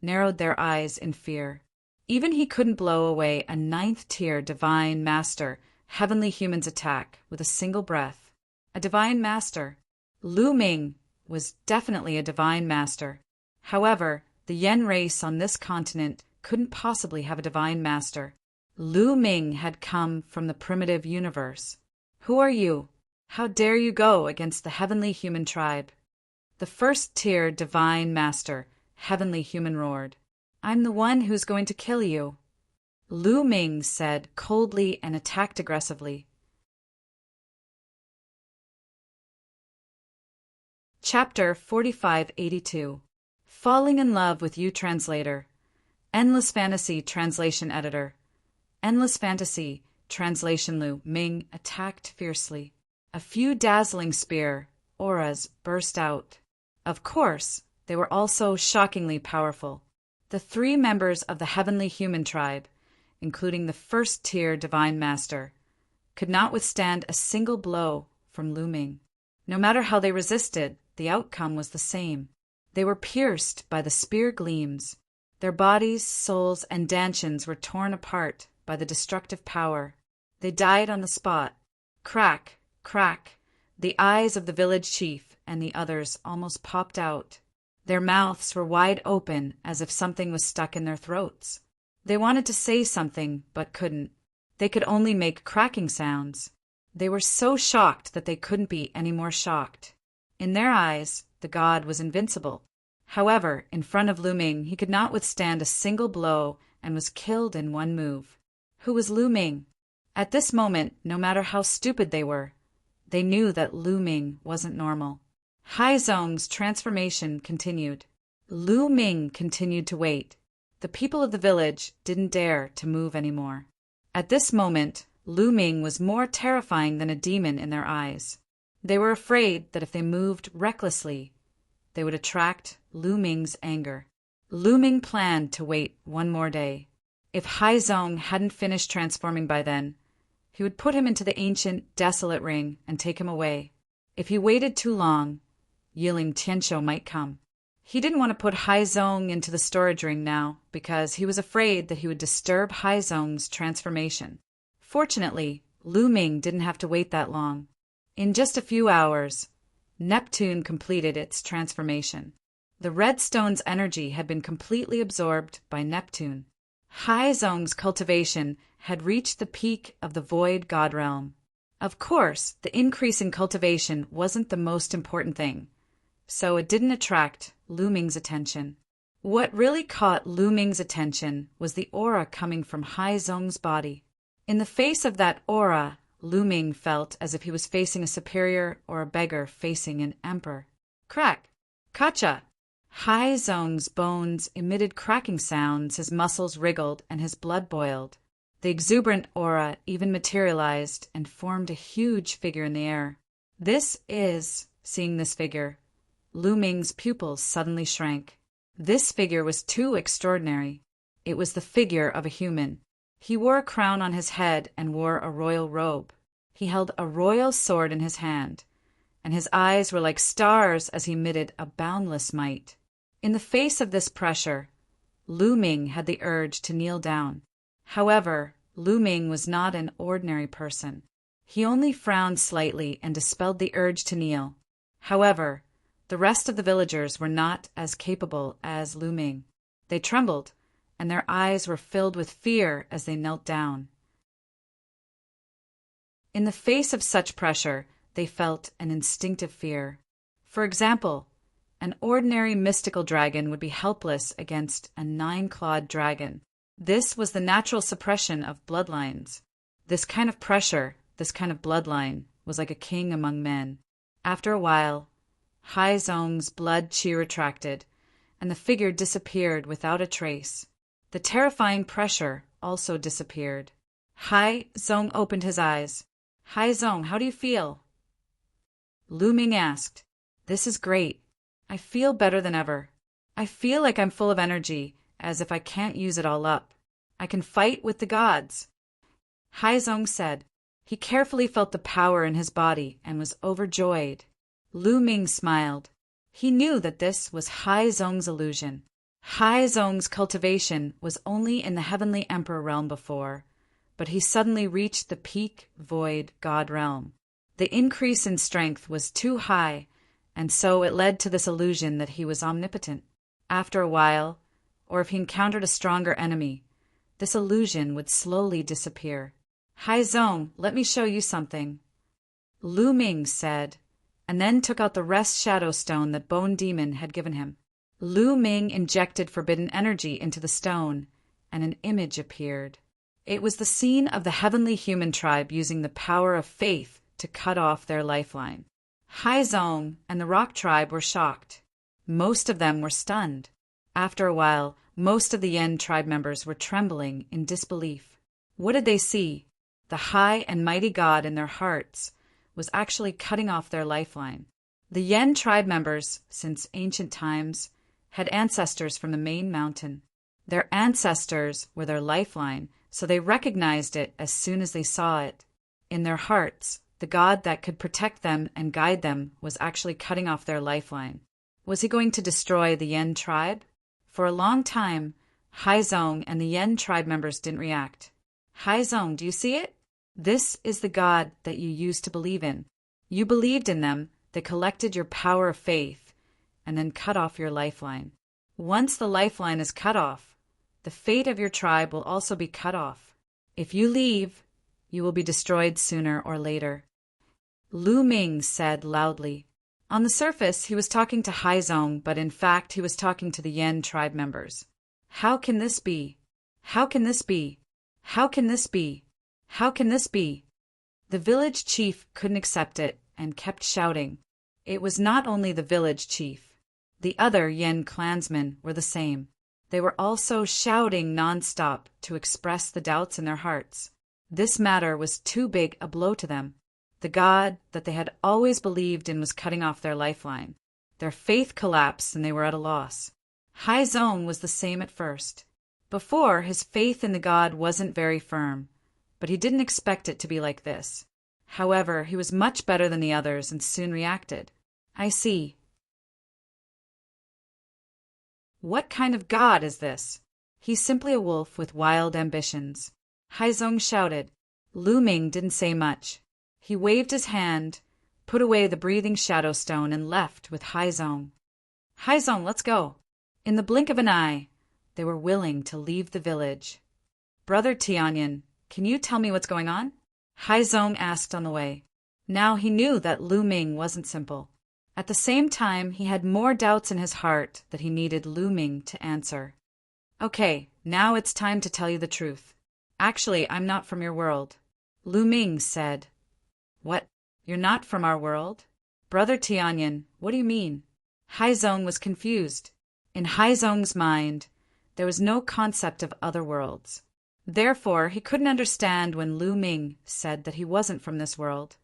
narrowed their eyes in fear. Even he couldn't blow away a ninth-tier divine master, heavenly human's attack with a single breath. A divine master. Lu Ming was definitely a divine master. However, the Yen race on this continent couldn't possibly have a divine master. Lu Ming had come from the primitive universe. Who are you? How dare you go against the heavenly human tribe? The first-tier divine master, heavenly human, roared. I'm the one who's going to kill you. Lu Ming said coldly and attacked aggressively. Chapter 4582. Falling in Love with You Translator. Endless Fantasy Translation Editor. Endless Fantasy Translation. Lu Ming attacked fiercely. A few dazzling spear auras burst out. Of course, they were also shockingly powerful. The three members of the heavenly human tribe, including the first-tier divine master, could not withstand a single blow from Lu Ming. No matter how they resisted, the outcome was the same. They were pierced by the spear gleams. Their bodies, souls, and dantians were torn apart by the destructive power. They died on the spot. Crack, crack. The eyes of the village chief and the others almost popped out. Their mouths were wide open as if something was stuck in their throats. They wanted to say something, but couldn't. They could only make cracking sounds. They were so shocked that they couldn't be any more shocked. In their eyes, the god was invincible. However, in front of Lu Ming, he could not withstand a single blow and was killed in one move. Who was Lu Ming? At this moment, no matter how stupid they were, they knew that Lu Ming wasn't normal. Haizong's transformation continued. Lu Ming continued to wait. The people of the village didn't dare to move anymore. At this moment, Lu Ming was more terrifying than a demon in their eyes. They were afraid that if they moved recklessly, they would attract Lu Ming's anger. Lu Ming planned to wait one more day. If Haizong hadn't finished transforming by then, he would put him into the ancient, desolate ring and take him away. If he waited too long, Yiling Tianshou might come. He didn't want to put Haizong into the storage ring now because he was afraid that he would disturb Haizong's transformation. Fortunately, Lu Ming didn't have to wait that long. In just a few hours, Neptune completed its transformation. The red stone's energy had been completely absorbed by Neptune. Haizong's cultivation had reached the peak of the void god realm. Of course, the increase in cultivation wasn't the most important thing, so it didn't attract Lu Ming's attention. What really caught Lu Ming's attention was the aura coming from Haizong's body. In the face of that aura, Lu Ming felt as if he was facing a superior or a beggar facing an emperor. Crack! Kacha! Haizong's bones emitted cracking sounds, his muscles wriggled, and his blood boiled. The exuberant aura even materialized and formed a huge figure in the air. Seeing this figure, Lu Ming's pupils suddenly shrank. This figure was too extraordinary. It was the figure of a human. He wore a crown on his head and wore a royal robe. He held a royal sword in his hand, and his eyes were like stars as he emitted a boundless might. In the face of this pressure, Lu Ming had the urge to kneel down. However, Lu Ming was not an ordinary person. He only frowned slightly and dispelled the urge to kneel. However, the rest of the villagers were not as capable as Lu Ming. They trembled, and their eyes were filled with fear as they knelt down. In the face of such pressure, they felt an instinctive fear. For example, an ordinary mystical dragon would be helpless against a 9-clawed dragon. This was the natural suppression of bloodlines. This kind of pressure, this kind of bloodline, was like a king among men. After a while, Hai Zong's blood qi retracted, and the figure disappeared without a trace. The terrifying pressure also disappeared. Hai Zong opened his eyes. Hai Zong, how do you feel? Lu Ming asked. This is great. I feel better than ever. I feel like I'm full of energy, as if I can't use it all up. I can fight with the gods. Hai Zong said. He carefully felt the power in his body and was overjoyed. Lu Ming smiled. He knew that this was Hai Zong's illusion. Hai Zong's cultivation was only in the heavenly emperor realm before, but he suddenly reached the peak void god realm. The increase in strength was too high, and so it led to this illusion that he was omnipotent. After a while, or if he encountered a stronger enemy, this illusion would slowly disappear. Hai Zong, let me show you something, Lu Ming said, and then took out the rest shadow stone that Bone Demon had given him. Lu Ming injected forbidden energy into the stone, and an image appeared. It was the scene of the heavenly human tribe using the power of faith to cut off their lifeline. Hai Zong and the rock tribe were shocked. Most of them were stunned. After a while, most of the Yen tribe members were trembling in disbelief. What did they see? The high and mighty God in their hearts was actually cutting off their lifeline. The Yen tribe members, since ancient times, had ancestors from the main mountain. Their ancestors were their lifeline, so they recognized it as soon as they saw it. In their hearts, the God that could protect them and guide them was actually cutting off their lifeline. Was he going to destroy the Yen tribe? For a long time, Hai Zong and the Yen tribe members didn't react. Hai Zong, do you see it? This is the God that you used to believe in. You believed in them, they collected your power of faith, and then cut off your lifeline. Once the lifeline is cut off, the fate of your tribe will also be cut off. If you leave, you will be destroyed sooner or later. Lu Ming said loudly. On the surface, he was talking to Hai Zong, but in fact he was talking to the Yen tribe members. How can this be? How can this be? How can this be? How can this be? The village chief couldn't accept it and kept shouting. It was not only the village chief. The other Yen clansmen were the same. They were also shouting nonstop to express the doubts in their hearts. This matter was too big a blow to them. The God that they had always believed in was cutting off their lifeline. Their faith collapsed and they were at a loss. Hai Zong was the same at first. Before, his faith in the God wasn't very firm, but he didn't expect it to be like this. However, he was much better than the others and soon reacted. I see. What kind of God is this? He's simply a wolf with wild ambitions. Hai Zong shouted. Lu Ming didn't say much. He waved his hand, put away the breathing shadow stone, and left with Hai Zong. Hai Zong, let's go. In the blink of an eye, they were willing to leave the village. Brother Tianyan, can you tell me what's going on? Hai Zong asked on the way. Now he knew that Lu Ming wasn't simple. At the same time, he had more doubts in his heart that he needed Lu Ming to answer. Okay, now it's time to tell you the truth. Actually, I'm not from your world. Lu Ming said. What? You're not from our world? Brother Tianyan, what do you mean? Hai Zong was confused. In Hai Zong's mind, there was no concept of other worlds. Therefore, he couldn't understand when Lu Ming said that he wasn't from this world.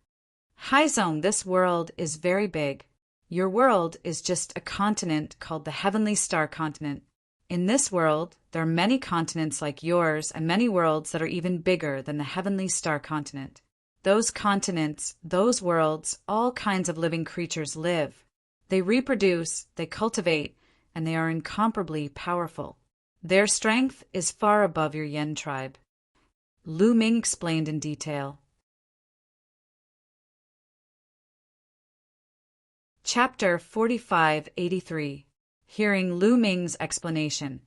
Hai Zong, this world is very big. Your world is just a continent called the Heavenly Star Continent. In this world, there are many continents like yours and many worlds that are even bigger than the Heavenly Star Continent. Those continents, those worlds, all kinds of living creatures live. They reproduce, they cultivate, and they are incomparably powerful. Their strength is far above your Yen tribe. Lu Ming explained in detail. Chapter 4583. Hearing Lu Ming's explanation,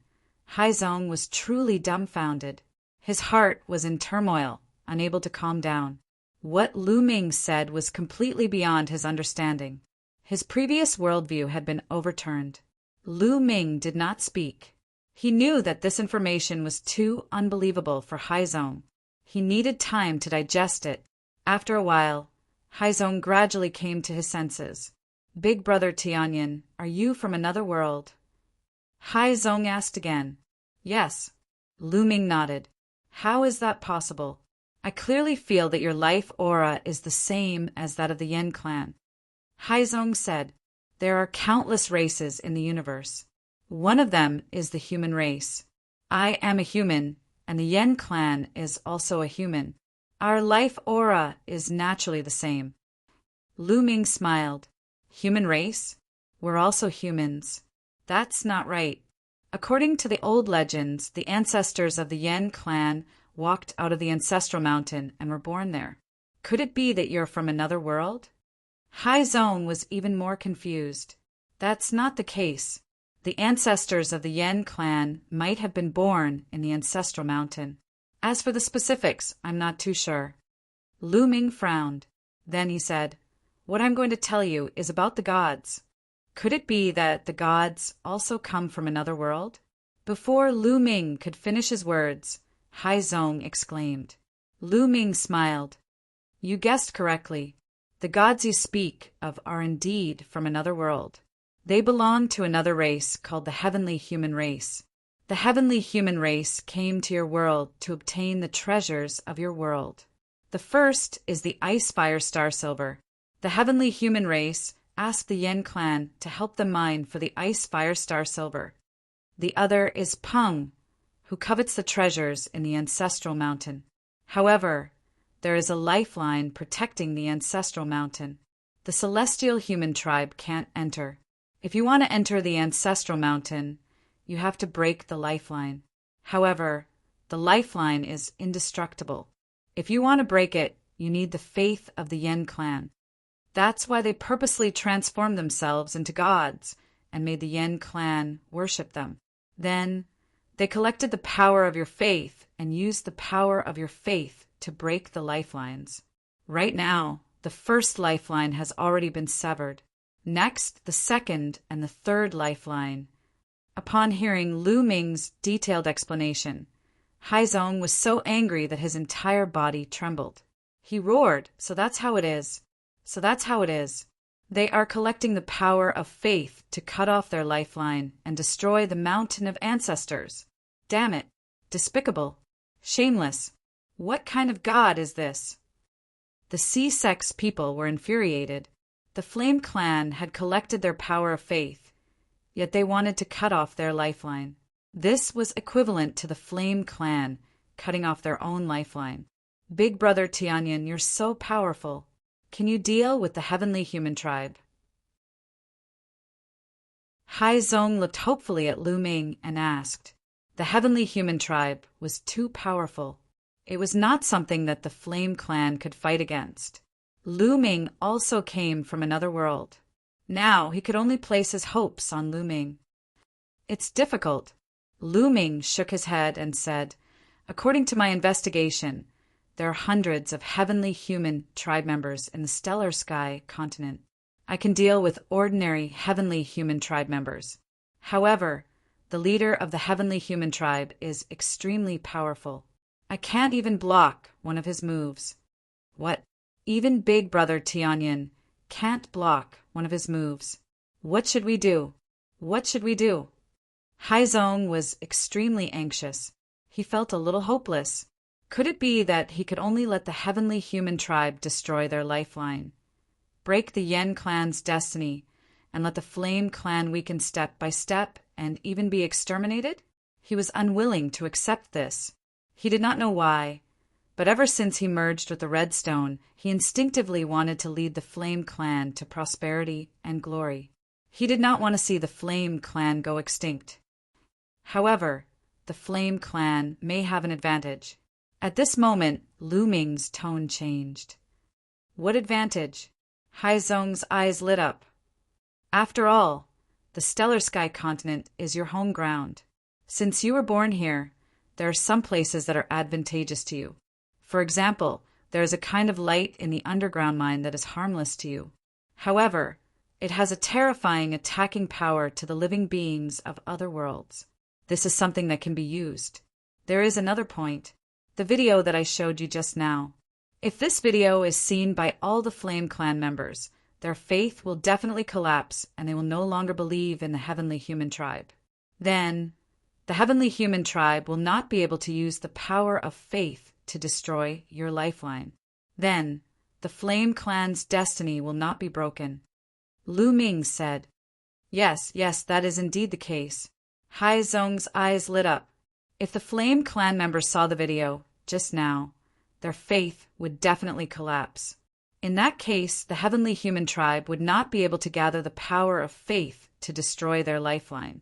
Hai Zong was truly dumbfounded. His heart was in turmoil, unable to calm down. What Lu Ming said was completely beyond his understanding. His previous worldview had been overturned. Lu Ming did not speak. He knew that this information was too unbelievable for Haizong. He needed time to digest it. After a while, Haizong gradually came to his senses. Big brother Tianyin, are you from another world? Haizong asked again. Yes. Lu Ming nodded. How is that possible? I clearly feel that your life aura is the same as that of the Yen clan. Haizong said, there are countless races in the universe. One of them is the human race. I am a human, and the Yen clan is also a human. Our life aura is naturally the same. Lu Ming smiled. Human race? We're also humans. That's not right. According to the old legends, the ancestors of the Yen clan walked out of the ancestral mountain and were born there. Could it be that you're from another world? Haizong was even more confused. That's not the case. The ancestors of the Yen clan might have been born in the ancestral mountain. As for the specifics, I'm not too sure. Lu Ming frowned. Then he said, what I'm going to tell you is about the gods. Could it be that the gods also come from another world? Before Lu Ming could finish his words, Haizong exclaimed. Lu Ming smiled. You guessed correctly. The gods you speak of are indeed from another world. They belong to another race called the heavenly human race. The heavenly human race came to your world to obtain the treasures of your world. The first is the ice fire star silver. The heavenly human race asked the Yen clan to help them mine for the ice fire star silver. The other is Peng, who covets the treasures in the ancestral mountain. However, there is a lifeline protecting the ancestral mountain. The celestial human tribe can't enter. If you want to enter the ancestral mountain, you have to break the lifeline. However, the lifeline is indestructible. If you want to break it, you need the faith of the Yen clan. That's why they purposely transformed themselves into gods and made the Yen clan worship them. Then, they collected the power of your faith and used the power of your faith to break the lifelines. Right now, the first lifeline has already been severed. Next, the second and the third lifeline. Upon hearing Lu Ming's detailed explanation, Haizong was so angry that his entire body trembled. He roared, so that's how it is. So that's how it is. They are collecting the power of faith to cut off their lifeline and destroy the mountain of ancestors. Damn it. Despicable. Shameless. What kind of god is this? The C-sex people were infuriated. The Flame Clan had collected their power of faith, yet they wanted to cut off their lifeline. This was equivalent to the Flame Clan cutting off their own lifeline. Big brother Tianyin, you're so powerful. Can you deal with the heavenly human tribe? Haizong looked hopefully at Lu Ming and asked. The heavenly human tribe was too powerful. It was not something that the Flame Clan could fight against. Lu Ming also came from another world. Now he could only place his hopes on Lu Ming. It's difficult. Lu Ming shook his head and said, according to my investigation, there are hundreds of heavenly human tribe members in the Stellar Sky continent. I can deal with ordinary heavenly human tribe members. However, the leader of the heavenly human tribe is extremely powerful. I can't even block one of his moves. What? Even Big Brother Tianyin can't block one of his moves. What should we do? What should we do? Haizong was extremely anxious. He felt a little hopeless. Could it be that he could only let the heavenly human tribe destroy their lifeline, break the Yen clan's destiny, and let the Flame Clan weaken step by step and even be exterminated? He was unwilling to accept this. He did not know why, but ever since he merged with the Redstone, he instinctively wanted to lead the Flame Clan to prosperity and glory. He did not want to see the Flame Clan go extinct. However, the Flame Clan may have an advantage. At this moment, Lu Ming's tone changed. What advantage? Haizong's eyes lit up. After all, the Stellar Sky continent is your home ground. Since you were born here, there are some places that are advantageous to you. For example, There is a kind of light in the underground mine that is harmless to you. However, it has a terrifying attacking power to the living beings of other worlds. This is something that can be used. There is another point. The video that I showed you just now. If this video is seen by all the Flame Clan members, their faith will definitely collapse and they will no longer believe in the heavenly human tribe. Then, the heavenly human tribe will not be able to use the power of faith to destroy your lifeline. Then, the Flame Clan's destiny will not be broken. Lu Ming said, Yes, that is indeed the case. Hai Zong's eyes lit up. If the Flame Clan members saw the video, just now, their faith would definitely collapse. In that case, the heavenly human tribe would not be able to gather the power of faith to destroy their lifeline.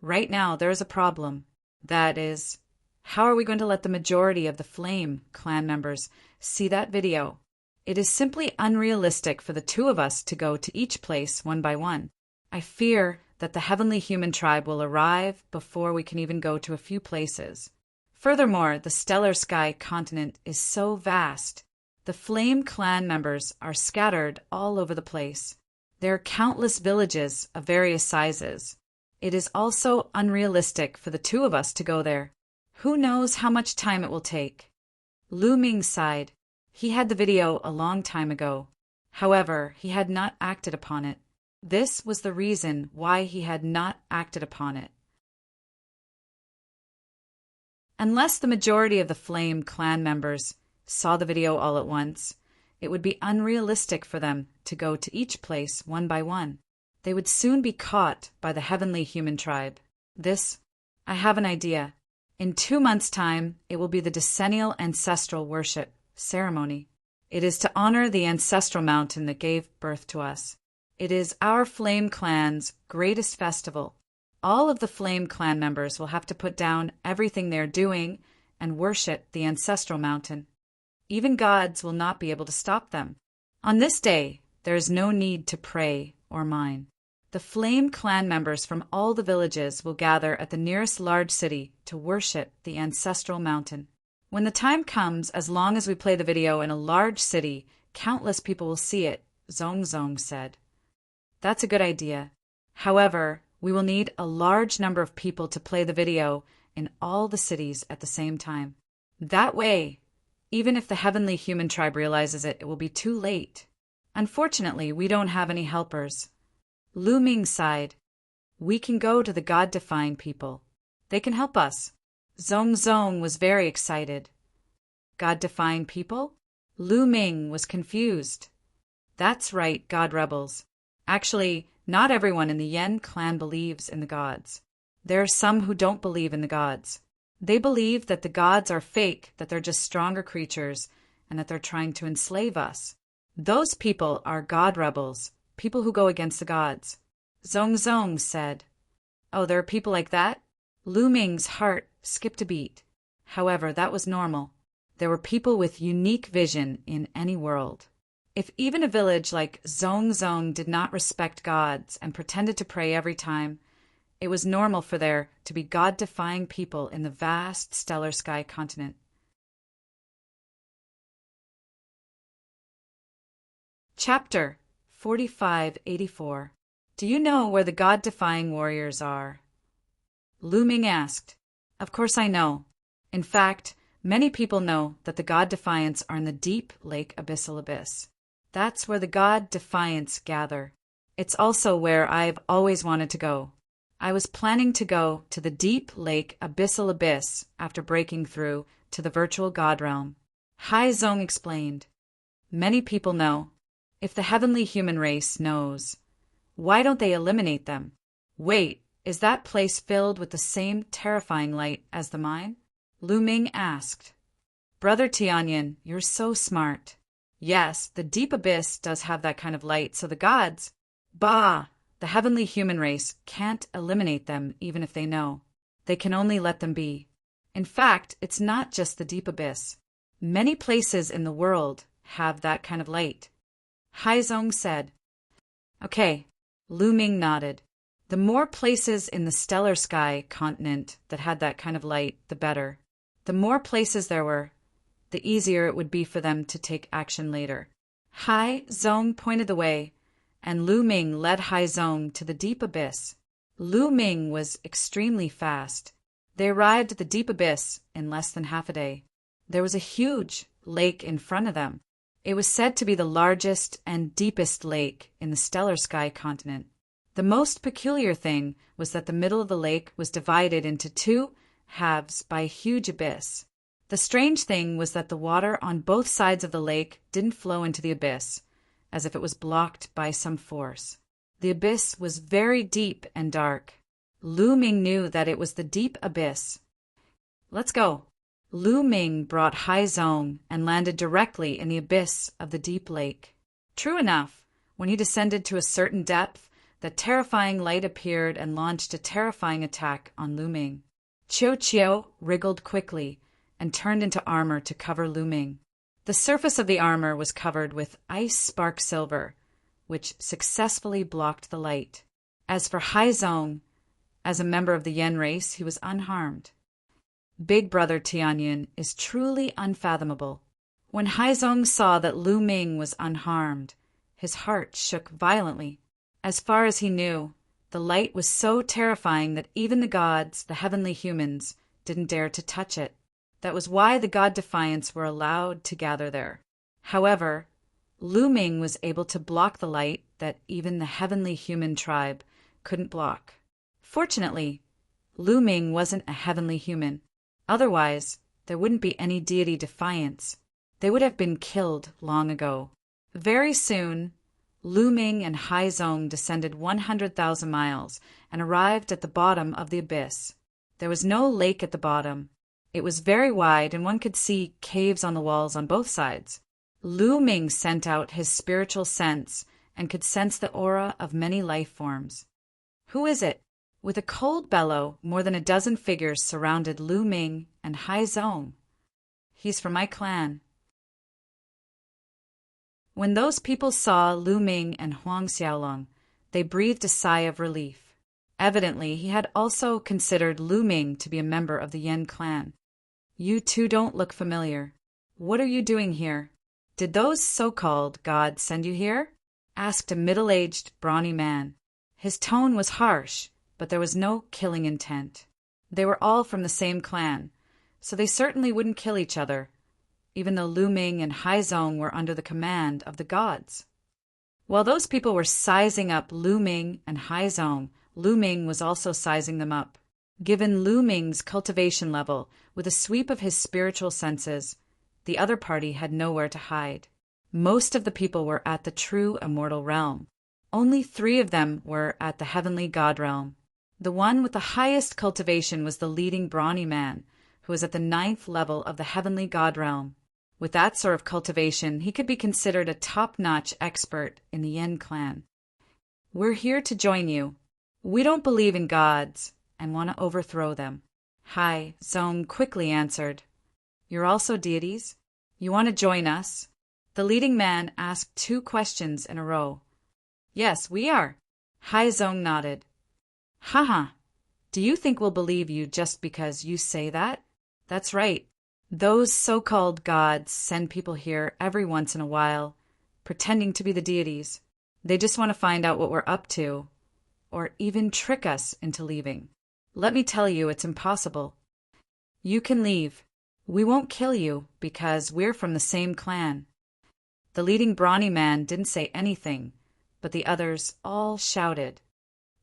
Right now, there is a problem. That is, how are we going to let the majority of the Flame Clan members see that video? It is simply unrealistic for the two of us to go to each place one by one. I fear that the heavenly human tribe will arrive before we can even go to a few places. Furthermore, the Stellar Sky continent is so vast. The Flame Clan members are scattered all over the place. There are countless villages of various sizes. It is also unrealistic for the two of us to go there. Who knows how much time it will take? Lu Ming sighed. He had the video a long time ago. However, he had not acted upon it. This was the reason why he had not acted upon it. Unless the majority of the Flame Clan members saw the video all at once, it would be unrealistic for them to go to each place one by one. They would soon be caught by the heavenly human tribe. I have an idea. In 2 months' time, it will be the decennial ancestral worship ceremony. It is to honor the ancestral mountain that gave birth to us. It is our Flame Clan's greatest festival. All of the Flame Clan members will have to put down everything they are doing and worship the ancestral mountain. Even gods will not be able to stop them. On this day, there is no need to pray or mine. The Flame Clan members from all the villages will gather at the nearest large city to worship the ancestral mountain. When the time comes, as long as we play the video in a large city, countless people will see it, Zong said. That's a good idea. However, we will need a large number of people to play the video in all the cities at the same time. That way, even if the heavenly human tribe realizes it, it will be too late. Unfortunately, we don't have any helpers. Lu Ming sighed. We can go to the God-defying people. They can help us. Zong was very excited. God-defying people? Lu Ming was confused. That's right, God rebels. Actually, not everyone in the Yen clan believes in the gods. There are some who don't believe in the gods. They believe that the gods are fake, that they're just stronger creatures, and that they're trying to enslave us. Those people are God rebels, people who go against the gods. Zong said. Oh, there are people like that? Lu Ming's heart skipped a beat. However, that was normal. There were people with unique vision in any world. If even a village like Zong did not respect gods and pretended to pray every time, it was normal for there to be God-defying people in the vast Stellar Sky continent. Chapter 4584. Do you know where the God-defying warriors are? Lu Ming asked. Of course I know. In fact, many people know that the God Defiants are in the deep Lake Abyssal Abyss. That's where the God Defiants gather. It's also where I've always wanted to go. I was planning to go to the deep Lake Abyssal Abyss after breaking through to the virtual God realm. Hai Zong explained. Many people know. If the heavenly human race knows, why don't they eliminate them? Wait, is that place filled with the same terrifying light as the mine? Lu Ming asked. Brother Tianyan, you're so smart. Yes, the deep abyss does have that kind of light, so the gods, the heavenly human race can't eliminate them even if they know. They can only let them be. In fact, it's not just the deep abyss. Many places in the world have that kind of light. Hai Zong said. Okay, Lu Ming nodded. The more places in the Stellar Sky continent that had that kind of light, the better. The more places there were, the easier it would be for them to take action later. Hai Zong pointed the way, and Lu Ming led Hai Zong to the deep abyss. Lu Ming was extremely fast. They arrived at the deep abyss in less than half a day. There was a huge lake in front of them. It was said to be the largest and deepest lake in the stellar sky continent. The most peculiar thing was that the middle of the lake was divided into two halves by a huge abyss. The strange thing was that the water on both sides of the lake didn't flow into the abyss, as if it was blocked by some force. The abyss was very deep and dark. Lu Ming knew that it was the deep abyss. Let's go. Lu Ming brought Hai Zong and landed directly in the abyss of the deep lake. True enough, when he descended to a certain depth, that terrifying light appeared and launched a terrifying attack on Lu Ming. Chiu Chiu wriggled quickly and turned into armor to cover Lu Ming. The surface of the armor was covered with ice spark silver, which successfully blocked the light. As for Hai Zong, as a member of the Yen race, he was unharmed. Big Brother Tianyin is truly unfathomable. When Hai Zong saw that Lu Ming was unharmed, his heart shook violently. As far as he knew, the light was so terrifying that even the gods, the heavenly humans, didn't dare to touch it. That was why the god Defiants were allowed to gather there. However, Lu Ming was able to block the light that even the heavenly human tribe couldn't block. Fortunately, Lu Ming wasn't a heavenly human. Otherwise, there wouldn't be any deity Defiants. They would have been killed long ago. Very soon, Lu Ming and Hai Zong descended 100,000 miles and arrived at the bottom of the abyss. There was no lake at the bottom. It was very wide and one could see caves on the walls on both sides. Lu Ming sent out his spiritual sense and could sense the aura of many life forms. Who is it? With a cold bellow, more than a dozen figures surrounded Lu Ming and Hai Zong. He's from my clan. When those people saw Lu Ming and Huang Xiaolong, they breathed a sigh of relief. Evidently, he had also considered Lu Ming to be a member of the Yen clan. You two don't look familiar. What are you doing here? Did those so-called gods send you here? Asked a middle-aged, brawny man. His tone was harsh, but there was no killing intent. They were all from the same clan, so they certainly wouldn't kill each other, even though Lu Ming and Hai Zong were under the command of the gods. While those people were sizing up Lu Ming and Hai Zong, Lu Ming was also sizing them up. Given Lu Ming's cultivation level, with a sweep of his spiritual senses, the other party had nowhere to hide. Most of the people were at the true immortal realm. Only 3 of them were at the heavenly god realm. The one with the highest cultivation was the leading brawny man, who was at the 9th level of the heavenly god realm. With that sort of cultivation, he could be considered a top-notch expert in the Yen clan. We're here to join you. We don't believe in gods and want to overthrow them. Hai Zong quickly answered. You're also deities? You want to join us? The leading man asked 2 questions in a row. Yes, we are. Hai Zong nodded. Haha, do you think we'll believe you just because you say that? That's right. Those so-called gods send people here every once in a while, pretending to be the deities. They just want to find out what we're up to, or even trick us into leaving. Let me tell you, it's impossible. You can leave. We won't kill you because we're from the same clan. The leading brawny man didn't say anything, but the others all shouted.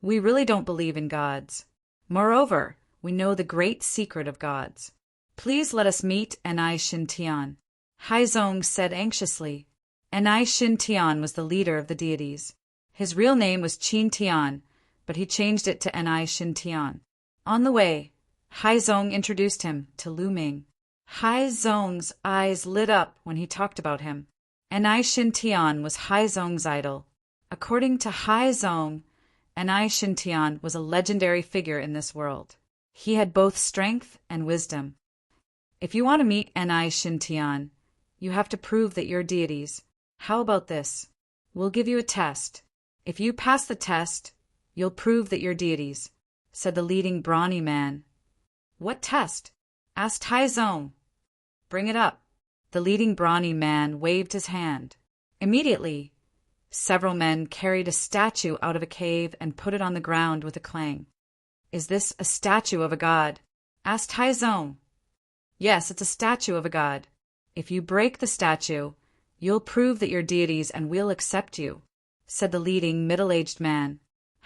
We really don't believe in gods. Moreover, we know the great secret of gods. Please let us meet Anai Shintian. Hai Zong said anxiously. Anai Shintian was the leader of the deities. His real name was Qin Tian, but he changed it to Anai Shintian. On the way, Hai Zong introduced him to Lu Ming. Hai Zong's eyes lit up when he talked about him. Anai Shintian was Hai Zong's idol. According to Hai Zong, Anai Shintian was a legendary figure in this world. He had both strength and wisdom. If you want to meet Anai Shintian, you have to prove that you're deities. How about this? We'll give you a test. If you pass the test, you'll prove that you're deities, said the leading brawny man. What test? Asked Hai Zong. Bring it up. The leading brawny man waved his hand. Immediately, several men carried a statue out of a cave and put it on the ground with a clang. "Is this a statue of a god?" asked Haizong. "Yes, it's a statue of a god. If you break the statue, you'll prove that you're deities and we'll accept you," said the leading middle-aged man.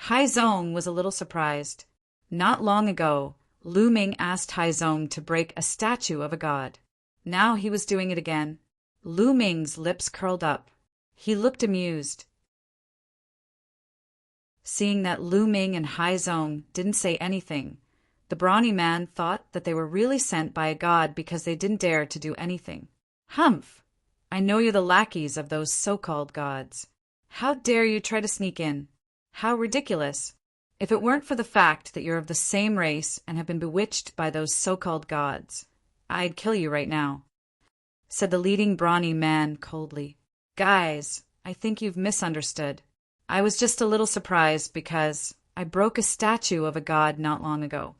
Haizong was a little surprised. Not long ago, Lu Ming asked Haizong to break a statue of a god. Now he was doing it again. Lu Ming's lips curled up. He looked amused. Seeing that Lu Ming and Haizong didn't say anything, the brawny man thought that they were really sent by a god because they didn't dare to do anything. "Humph! I know you're the lackeys of those so-called gods. How dare you try to sneak in? How ridiculous! If it weren't for the fact that you're of the same race and have been bewitched by those so-called gods, I'd kill you right now," said the leading brawny man coldly. "Guys, I think you've misunderstood. I was just a little surprised because I broke a statue of a god not long ago."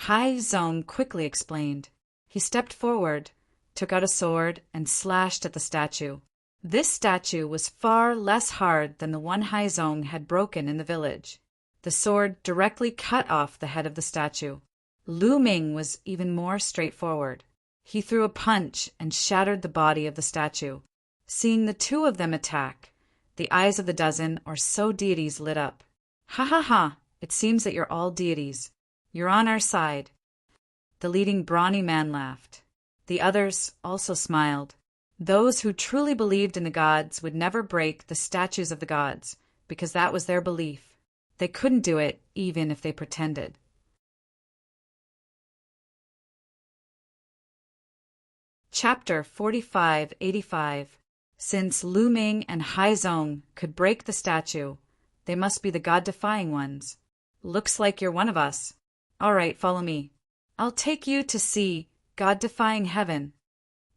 Haizong quickly explained. He stepped forward, took out a sword, and slashed at the statue. This statue was far less hard than the one Haizong had broken in the village. The sword directly cut off the head of the statue. Lu Ming was even more straightforward. He threw a punch and shattered the body of the statue. Seeing the two of them attack, the eyes of the dozen or so deities lit up. "Ha ha ha! It seems that you're all deities. You're on our side." The leading brawny man laughed. The others also smiled. Those who truly believed in the gods would never break the statues of the gods, because that was their belief. They couldn't do it even if they pretended. Chapter 4585. Since Lu Ming and Haizong could break the statue, they must be the god-defying ones. "Looks like you're one of us. All right, follow me. I'll take you to see god-defying heaven,"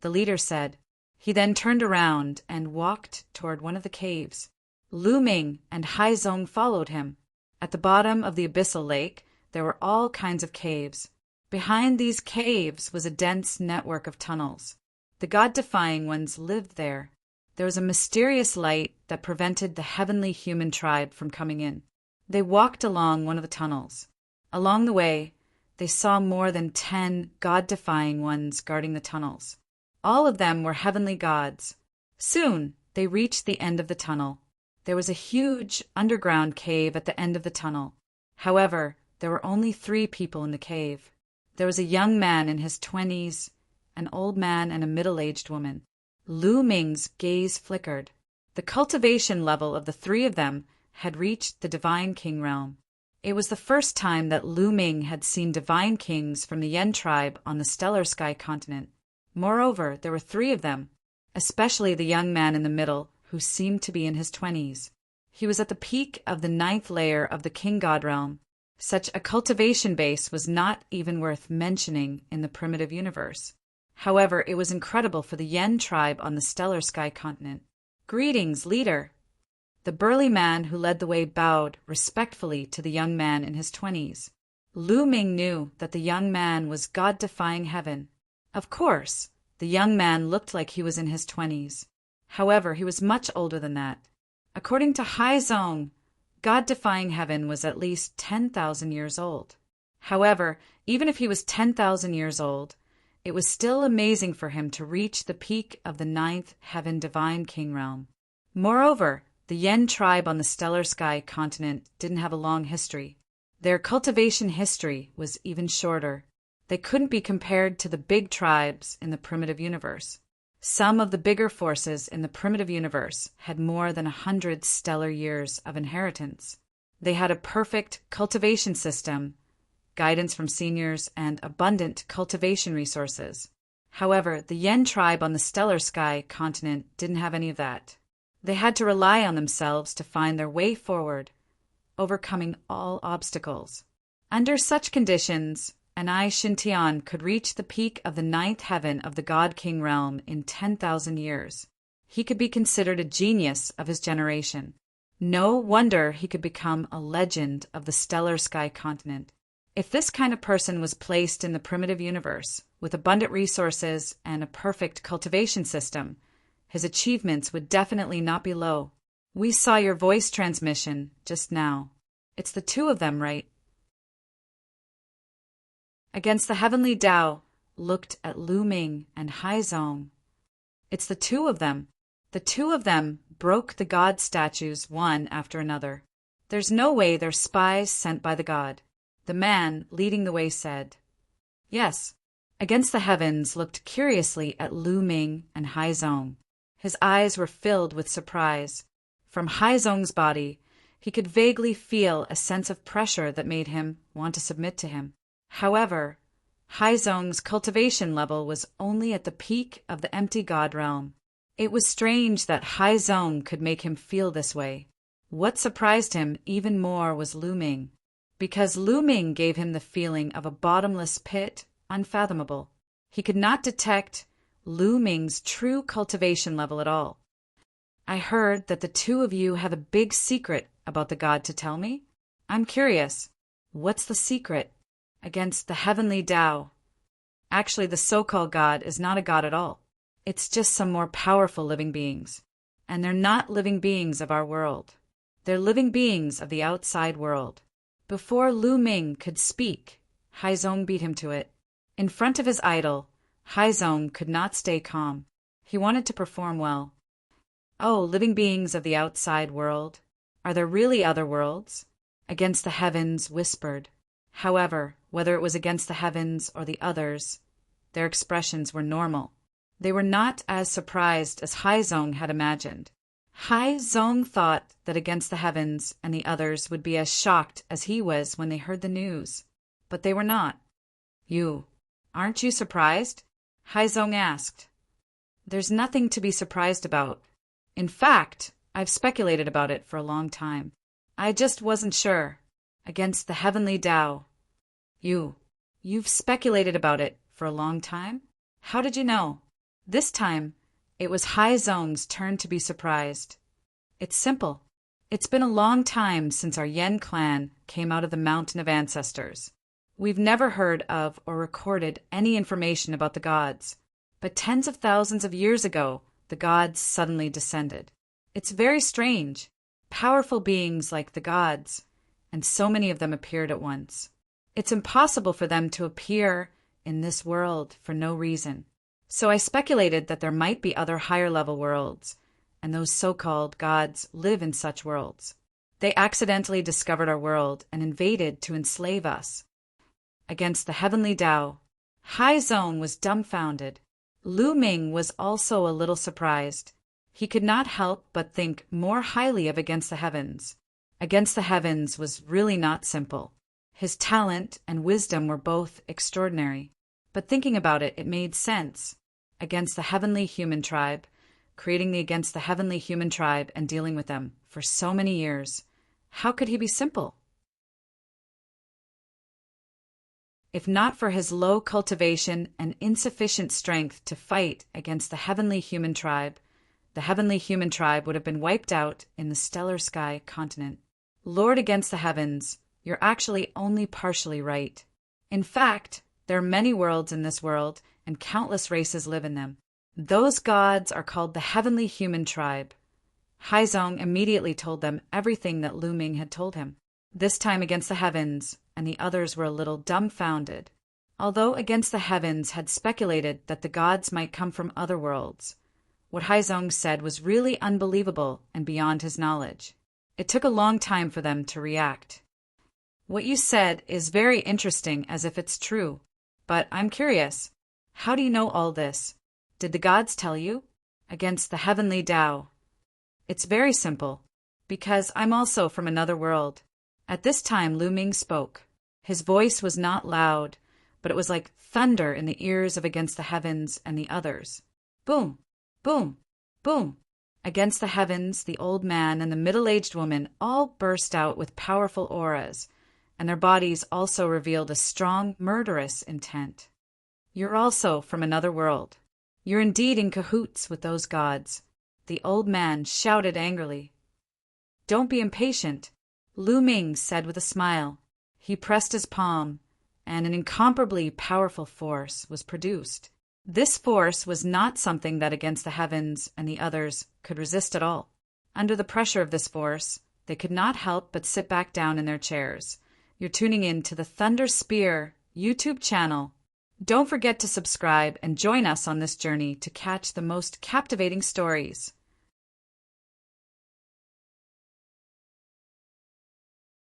the leader said. He then turned around and walked toward one of the caves. Lu Ming and Haizong followed him. At the bottom of the abyssal lake, there were all kinds of caves. Behind these caves was a dense network of tunnels. The god-defying ones lived there. There was a mysterious light that prevented the heavenly human tribe from coming in. They walked along one of the tunnels. Along the way, they saw more than 10 god-defying ones guarding the tunnels. All of them were heavenly gods. Soon, they reached the end of the tunnel. There was a huge underground cave at the end of the tunnel. However, there were only 3 people in the cave. There was a young man in his 20s, an old man, and a middle-aged woman. Lu Ming's gaze flickered. The cultivation level of the 3 of them had reached the Divine King realm. It was the first time that Lu Ming had seen divine kings from the Yen tribe on the Stellar Sky continent. Moreover, there were 3 of them, especially the young man in the middle, who seemed to be in his 20s. He was at the peak of the 9th layer of the King God realm. Such a cultivation base was not even worth mentioning in the primitive universe. However, it was incredible for the Yen tribe on the Stellar Sky continent. "Greetings, leader." The burly man who led the way bowed respectfully to the young man in his 20s. Lu Ming knew that the young man was god-defying heaven. Of course, the young man looked like he was in his 20s. However, he was much older than that. According to Haizong, god-defying heaven was at least 10,000 years old. However, even if he was 10,000 years old, it was still amazing for him to reach the peak of the 9th heaven divine king realm. Moreover, the Yen tribe on the Stellar Sky continent didn't have a long history. Their cultivation history was even shorter. They couldn't be compared to the big tribes in the primitive universe. Some of the bigger forces in the primitive universe had more than 100 stellar years of inheritance. They had a perfect cultivation system, guidance from seniors, and abundant cultivation resources. However, the Yen tribe on the Stellar Sky continent didn't have any of that. They had to rely on themselves to find their way forward, overcoming all obstacles. Under such conditions, Anai Shintian could reach the peak of the 9th heaven of the God King realm in 10,000 years. He could be considered a genius of his generation. No wonder he could become a legend of the Stellar Sky continent. If this kind of person was placed in the primitive universe, With abundant resources and a perfect cultivation system, his achievements would definitely not be low. We saw your voice transmission just now. It's the two of them, right? Against the heavenly Tao looked at Lu Ming and Haizong. It's the two of them. The two of them broke the god statues one after another. There's no way they're spies sent by the god. The man leading the way said. Yes. Against the heavens looked curiously at Lu Ming and Haizong. His eyes were filled with surprise. From Haizong's body, he could vaguely feel a sense of pressure that made him want to submit to him. However, Haizong's cultivation level was only at the peak of the empty god realm. It was strange that Haizong could make him feel this way. What surprised him even more was Lu Ming, because Lu Ming gave him the feeling of a bottomless pit, unfathomable. He could not detect Lu Ming's true cultivation level at all. I heard that the two of you have a big secret about the god to tell me. I'm curious. What's the secret? Against the heavenly Tao. Actually, the so-called god is not a god at all. It's just some more powerful living beings. And they're not living beings of our world. They're living beings of the outside world. Before Lu Ming could speak, Haizong beat him to it. In front of his idol, Haizong could not stay calm. He wanted to perform well. Oh, living beings of the outside world. Are there really other worlds? Against the heavens whispered. However, whether it was against the heavens or the others, their expressions were normal. They were not as surprised as Haizong had imagined. Haizong thought that against the heavens and the others would be as shocked as he was when they heard the news. But they were not. Aren't you surprised? Haizong asked. There's nothing to be surprised about. In fact, I've speculated about it for a long time. I just wasn't sure. Against the heavenly Tao. You've speculated about it for a long time? How did you know? This time, it was Haizong's turn to be surprised. It's simple. It's been a long time since our Yen clan came out of the Mountain of Ancestors. We've never heard of or recorded any information about the gods, but tens of thousands of years ago, the gods suddenly descended. It's very strange. Powerful beings like the gods, and so many of them appeared at once. It's impossible for them to appear in this world for no reason. So I speculated that there might be other higher-level worlds, and those so-called gods live in such worlds. They accidentally discovered our world and invaded to enslave us. Against the heavenly Tao, Haizong was dumbfounded. Lu Ming was also a little surprised. He could not help but think more highly of Against the Heavens. Against the Heavens was really not simple. His talent and wisdom were both extraordinary. But thinking about it, it made sense. Against the heavenly human tribe, creating the Against the heavenly human tribe and dealing with them for so many years. How could he be simple? If not for his low cultivation and insufficient strength to fight against the heavenly human tribe, the heavenly human tribe would have been wiped out in the stellar sky continent. Lord Against the Heavens, you're actually only partially right. In fact, there are many worlds in this world, and countless races live in them. Those gods are called the heavenly human tribe. Haizong immediately told them everything that Lu Ming had told him. This time Against the Heavens, and the others were a little dumbfounded. Although Against the Heavens had speculated that the gods might come from other worlds, what Haizong said was really unbelievable and beyond his knowledge. It took a long time for them to react. What you said is very interesting as if it's true, but I'm curious. How do you know all this? Did the gods tell you? Against the heavenly Tao. It's very simple, because I'm also from another world. At this time Lu Ming spoke. His voice was not loud, but it was like thunder in the ears of Against the Heavens and the others. Boom, boom, boom. Against the Heavens, the old man and the middle-aged woman all burst out with powerful auras, and their bodies also revealed a strong, murderous intent. You're also from another world. You're indeed in cahoots with those gods. The old man shouted angrily. Don't be impatient, Lu Ming said with a smile. He pressed his palm, and an incomparably powerful force was produced. This force was not something that Against the Heavens and the others could resist at all. Under the pressure of this force, they could not help but sit back down in their chairs. You're tuning in to the Thunder Spear YouTube channel. Don't forget to subscribe and join us on this journey to catch the most captivating stories.